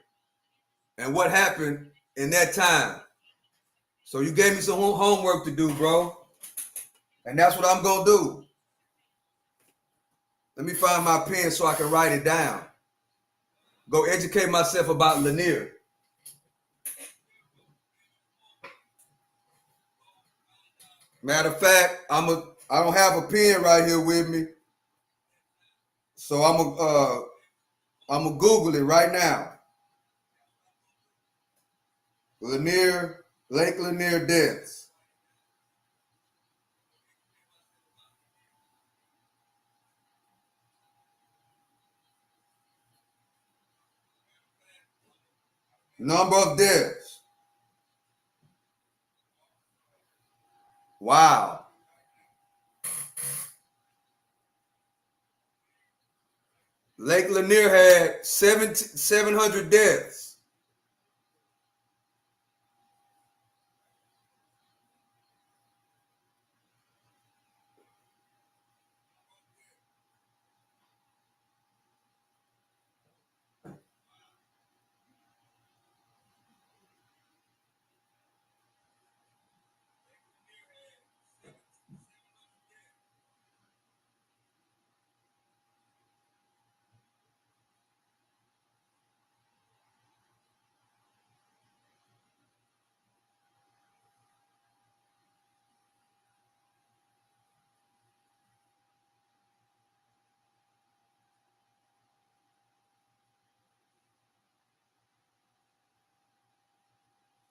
and what happened in that time. So you gave me some homework to do, bro. And that's what I'm going to do. Let me find my pen so I can write it down. Go educate myself about Lanier. Matter of fact, I don't have a pen right here with me. So I'm gonna Google it right now. Lanier, Lake Lanier deaths. Number of deaths. Wow. Lake Lanier had 700 deaths.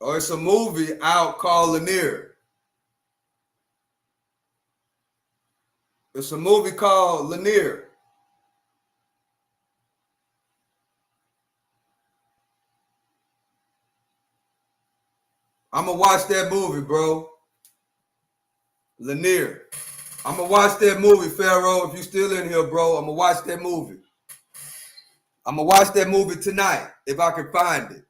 Oh, it's a movie out called Lanier. It's a movie called Lanier. I'm gonna watch that movie, bro. Lanier. I'm gonna watch that movie, Pharaoh. If you still in here, bro, I'm gonna watch that movie. I'm gonna watch that movie tonight if I can find it.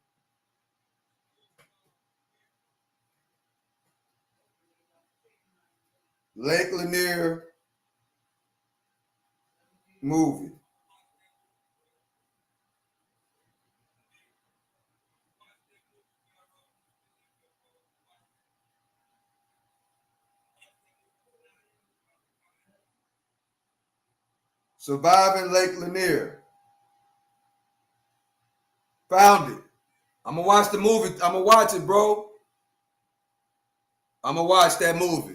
Lake Lanier Move it. Surviving Lake Lanier. Found it. I'm gonna watch the movie. I'm gonna watch it, bro. I'm gonna watch that movie.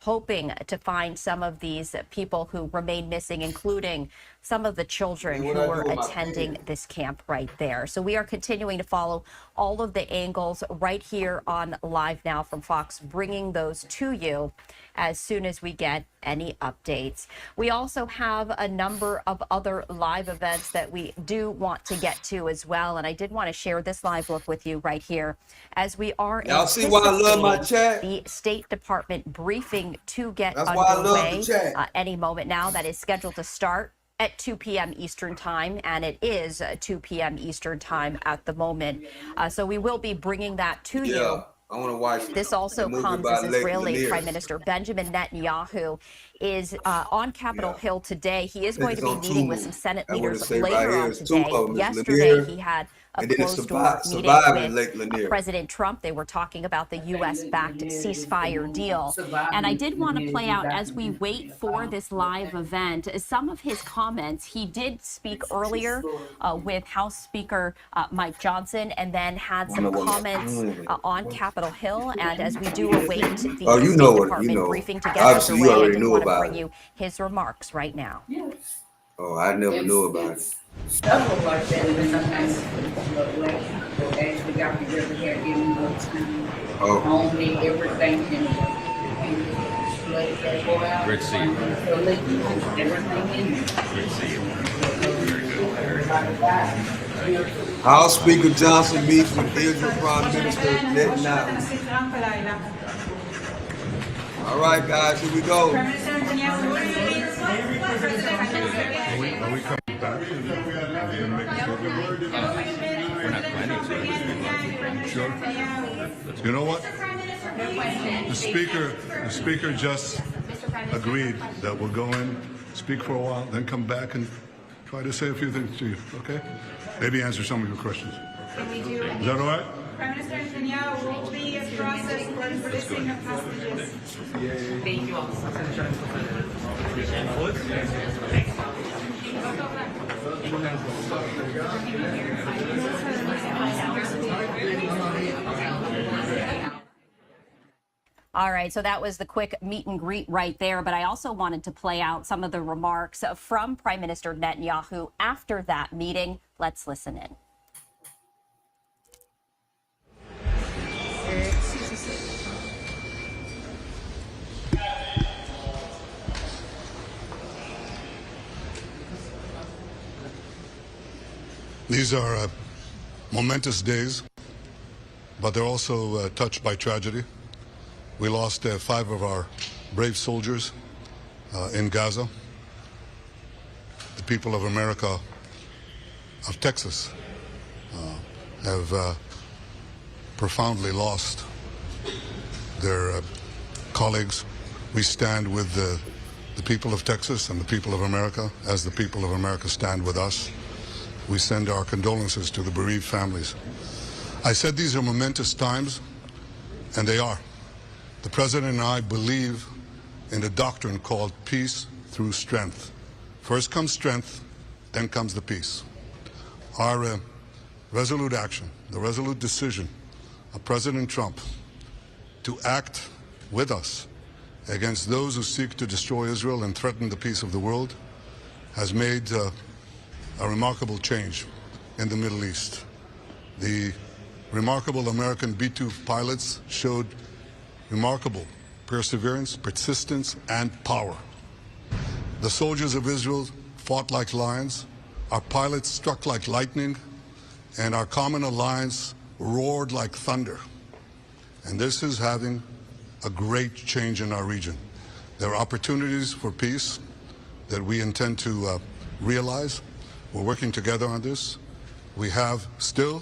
Hoping to find some of these people who remain missing, including some of the children who were attending this camp right there. So we are continuing to follow all of the angles right here on Live Now from Fox, bringing those to you as soon as we get any updates. We also have a number of other live events that we do want to get to as well. And I did want to share this live look with you right here as we are Y'all see why I love my chat? The State Department briefing to get That's why I love underway the chat. Any moment now. That is scheduled to start at 2 p.m. Eastern time, and it is 2 p.m. Eastern time at the moment. So we will be bringing that to you. I want to watch this also comes as Israeli Prime Minister Benjamin Netanyahu is on Capitol Hill today. He is going to be meeting with some Senate leaders later on today. Yesterday, he had a closed-door meeting with President Trump. They were talking about the U.S.-backed ceasefire deal. And I did want to play out, as we wait for this live event, some of his comments. He did speak earlier with House Speaker Mike Johnson, and then had some comments on Capitol Hill. And as we do await the State Department briefing to get underway, I did want to bring you his remarks right now. Oh, I never knew about it. Stuff like that, and sometimes actually got together here, giving more time. Only everything can let that go out. Great to see you. So let you put everything in. Great to see you. House Speaker Johnson meets with Israel Prime Minister Netanyahu. All right, guys, here we go. Are we coming back? We're not planning to. Sure. You know what? The speaker just agreed that we'll go in, speak for a while, then come back and try to say a few things to you. Okay? Maybe answer some of your questions. Is that all right? Prime Minister Netanyahu will be a process for releasing of hostages. Thank you all. All right, so that was the quick meet and greet right there. But I also wanted to play out some of the remarks from Prime Minister Netanyahu after that meeting. Let's listen in. These are momentous days, but they're also touched by tragedy. We lost 5 of our brave soldiers in Gaza. The people of America, of Texas, have profoundly lost their colleagues. We stand with the people of Texas and the people of America as the people of America stand with us. We send our condolences to the bereaved families. I said these are momentous times, and they are. The President and I believe in a doctrine called peace through strength. First comes strength, then comes the peace. Our resolute action, the resolute decision of President Trump to act with us against those who seek to destroy Israel and threaten the peace of the world has made a remarkable change in the Middle East. The remarkable American B-2 pilots showed remarkable perseverance, persistence, and power. The soldiers of Israel fought like lions, our pilots struck like lightning, and our common alliance roared like thunder. And this is having a great change in our region. There are opportunities for peace that we intend to realize. We're working together on this. We have still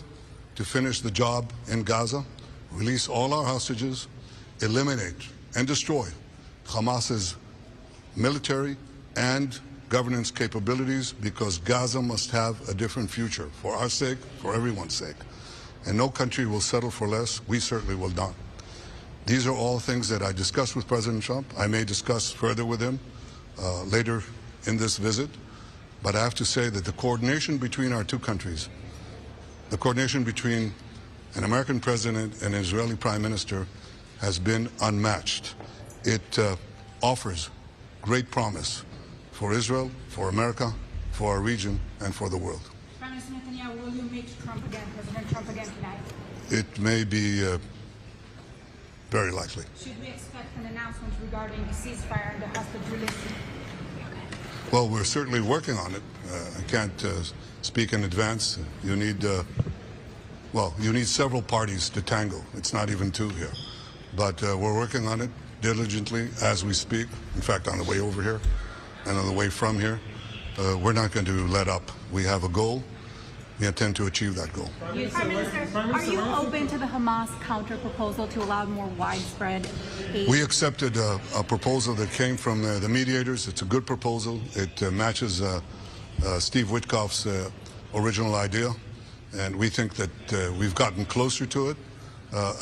to finish the job in Gaza, release all our hostages, eliminate and destroy Hamas's military and governance capabilities, because Gaza must have a different future for our sake, for everyone's sake. And no country will settle for less. We certainly will not. These are all things that I discussed with President Trump. I may discuss further with him later in this visit. But I have to say that the coordination between our two countries, the coordination between an American president and an Israeli prime minister, has been unmatched. It offers great promise for Israel, for America, for our region, and for the world. Prime Minister Netanyahu, will you meet Trump again, President Trump again tonight? It may be very likely. Should we expect an announcement regarding the ceasefire and the hostage release? Well, we're certainly working on it. I can't speak in advance. You need, you need several parties to tango. It's not even two here. But we're working on it diligently as we speak. In fact, on the way over here and on the way from here, we're not going to let up. We have a goal. We intend to achieve that goal. Prime Minister, are you open to the Hamas counter-proposal to allow more widespread aid? We accepted a proposal that came from the mediators. It's a good proposal. It matches Steve Witkoff's original idea, and we think that we've gotten closer to it,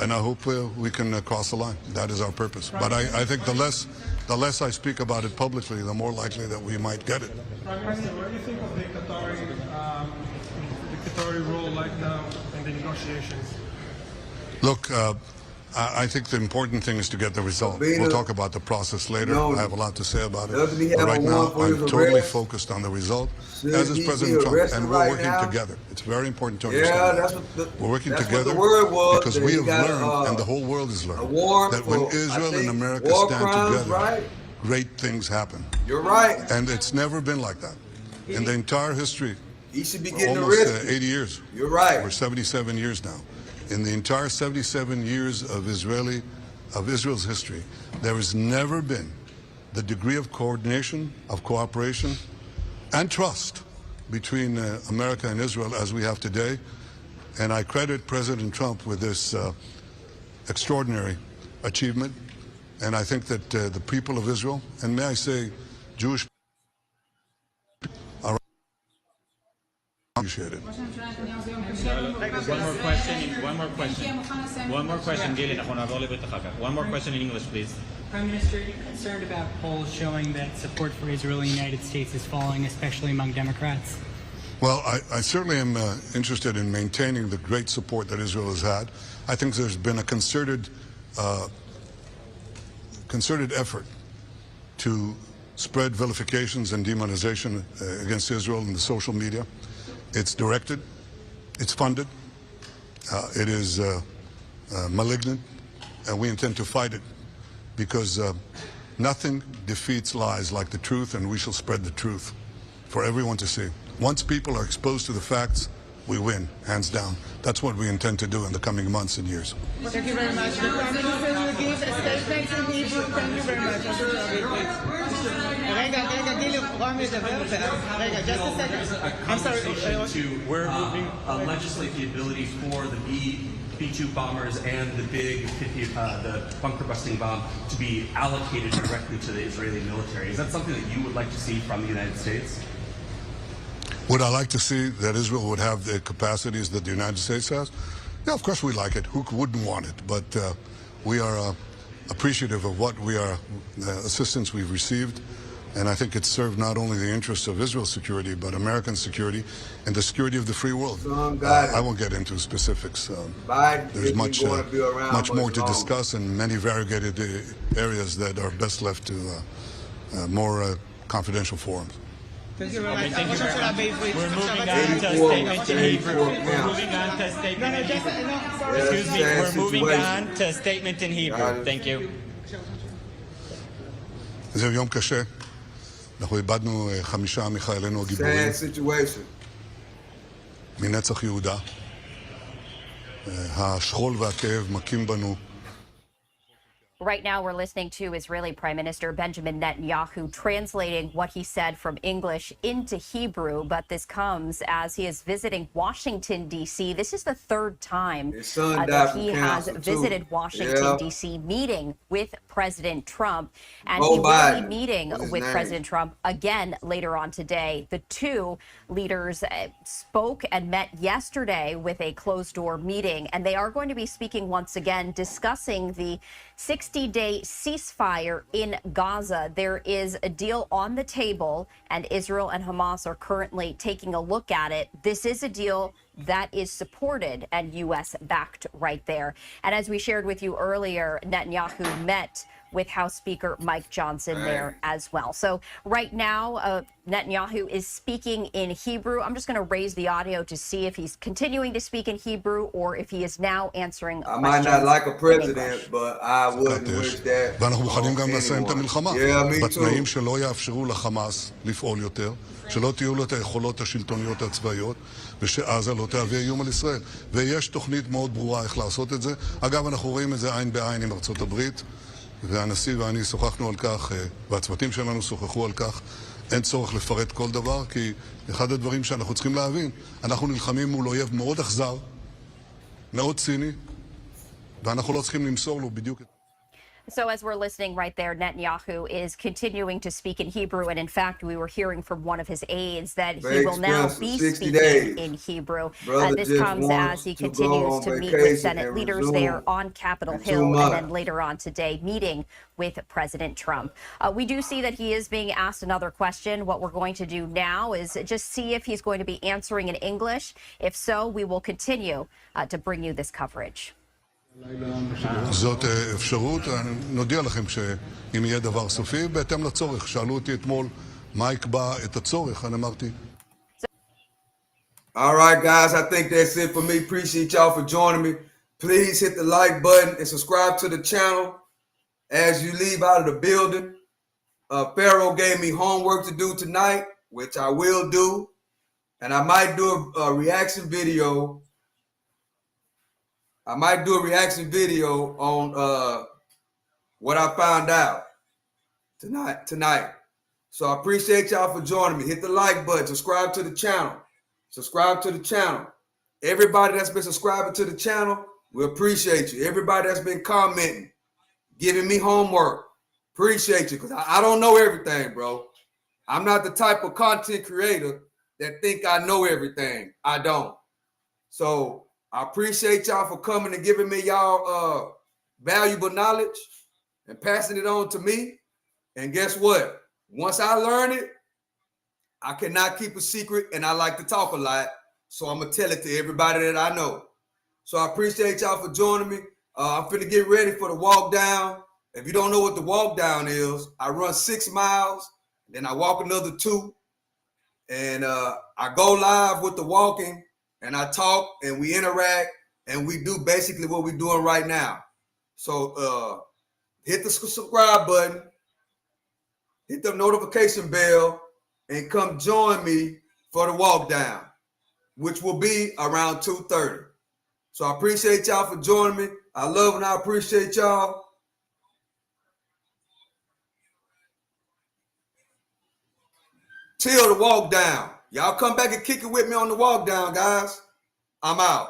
and I hope we can cross the line. That is our purpose. But I think the less I speak about it publicly, the more likely that we might get it. Prime Minister, what do you think of the Qatari role right now in the negotiations? Look, I think the important thing is to get the result. We'll talk about the process later. I have a lot to say about it. But right now, I'm totally focused on the result, as is President Trump, and we're working together. It's very important to understand that. We're working together because we have learned, and the whole world has learned, that when Israel and America stand together, great things happen. You're right. And it's never been like that. In the entire history, he should be getting almost 80 years. You're right. We're 77 years now. In the entire 77 years of Israel's history, there has never been the degree of coordination, of cooperation, and trust between America and Israel as we have today. And I credit President Trump with this extraordinary achievement. And I think that the people of Israel, and may I say Jewish people, are appreciated. One more question, Gillian. One more question in English, please. Prime Minister, are you concerned about polls showing that support for Israel in the United States is falling, especially among Democrats? Well, I certainly am interested in maintaining the great support that Israel has had. I think there's been a concerted effort to spread vilifications and demonization against Israel in the social media. It's directed, it's funded, it is malignant, and we intend to fight it because nothing defeats lies like the truth, and we shall spread the truth for everyone to see. Once people are exposed to the facts, we win, hands down. That's what we intend to do in the coming months and years. Thank you very much. The Prime Minister will give a statement in Hebrew. Thank you very much. Just a second. I'm sorry. We're legislate the ability for the B-2 bombers and the big the bunker-busting bomb to be allocated directly to the Israeli military. Is that something that you would like to see from the United States? Would I like to see that Israel would have the capacities that the United States has? Yeah, of course we like it. Who wouldn't want it? But we are appreciative of what assistance we've received. And I think it's served not only the interests of Israel's security, but American security and the security of the free world. I won't get into specifics. There's much more to discuss and many variegated areas that are best left to more confidential forums. Thank you very much. We're moving on to a statement in Hebrew. We're moving on to a statement in Hebrew. Excuse me, we're moving on to a statement in Hebrew. Thank you. זהו יום קשה. אנחנו איבדנו 5 מחיילינו הגיבורים. מנצח יהודה. השכול והכאב מכים בנו Right now, we're listening to Israeli Prime Minister Benjamin Netanyahu translating what he said from English into Hebrew, but this comes as he is visiting Washington, D.C. This is the third time that he has visited Washington, D.C., meeting with President Trump, and he will be meeting with President Trump again later on today. The two leaders spoke and met yesterday with a closed-door meeting, and they are going to be speaking once again, discussing the 60-day ceasefire in Gaza. There is a deal on the table, and Israel and Hamas are currently taking a look at it. This is a deal that is supported and U.S. backed right there. And as we shared with you earlier, Netanyahu met with House Speaker Mike Johnson there as well. So right now, Netanyahu is speaking in Hebrew. I'm just going to raise the audio to see if he's continuing to speak in Hebrew or if he is now answering questions. I might not like a president, but I wouldn't wish that ואנחנו מוכנים גם לסיים את המלחמה. Yeah, בתנאים שלא יאפשרו לחמאס לפעול יותר, שלא תהיו לו את היכולות השלטוניות הצבאיות, ושעזה לא תהווה איום על ישראל. ויש תוכנית מאוד ברורה איך לעשות את זה. אגב, אנחנו רואים את זה עין בעין עם ארצות הברית, והנשיא ואני שוחחנו על כך, והצוותים שלנו שוחחו על כך. אין צורך לפרט כל דבר, כי אחד הדברים שאנחנו צריכים להבין, אנחנו נלחמים מול אויב מאוד אכזר, מאוד ציני, ואנחנו לא צריכים למסור לו בדיוק... So as we're listening right there, Netanyahu is continuing to speak in Hebrew. And in fact, we were hearing from one of his aides that he will now be speaking in Hebrew. This comes as he continues to meet with Senate leaders there on Capitol Hill and then later on today meeting with President Trump. We do see that he is being asked another question. What we're going to do now is just see if he's going to be answering in English. If so, we will continue to bring you this coverage. זאת אפשרות, נודיע לכם שאם יהיה דבר סופי, בהתאם לצורך. שאלו אותי אתמול מה יקבע את הצורך, אני אמרתי. All right, guys, I think that's it for me. Appreciate y'all for joining me. Please hit the like button and subscribe to the channel as you leave out of the building. Pharaoh gave me homework to do tonight, which I will do. And I might do a reaction video. I might do a reaction video on what I found out tonight. So I appreciate y'all for joining me. Hit the like button. Subscribe to the channel. Subscribe to the channel. Everybody that's been subscribing to the channel, we appreciate you. Everybody that's been commenting, giving me homework, appreciate you. Because I don't know everything, bro. I'm not the type of content creator that think I know everything. I don't. So I appreciate y'all for coming and giving me y'all valuable knowledge and passing it on to me. And guess what? Once I learn it, I cannot keep a secret, and I like to talk a lot. So I'm going to tell it to everybody that I know. So I appreciate y'all for joining me. I'm finna get ready for the walk down. If you don't know what the walk down is, I run 6 miles, then I walk another 2. And I go live with the walking. And I talk and we interact and we do basically what we're doing right now. So hit the subscribe button, hit the notification bell, and come join me for the walk down, which will be around 2:30. So I appreciate y'all for joining me. I love and I appreciate y'all. Till the walk down. Y'all come back and kick it with me on the walk down, guys. I'm out.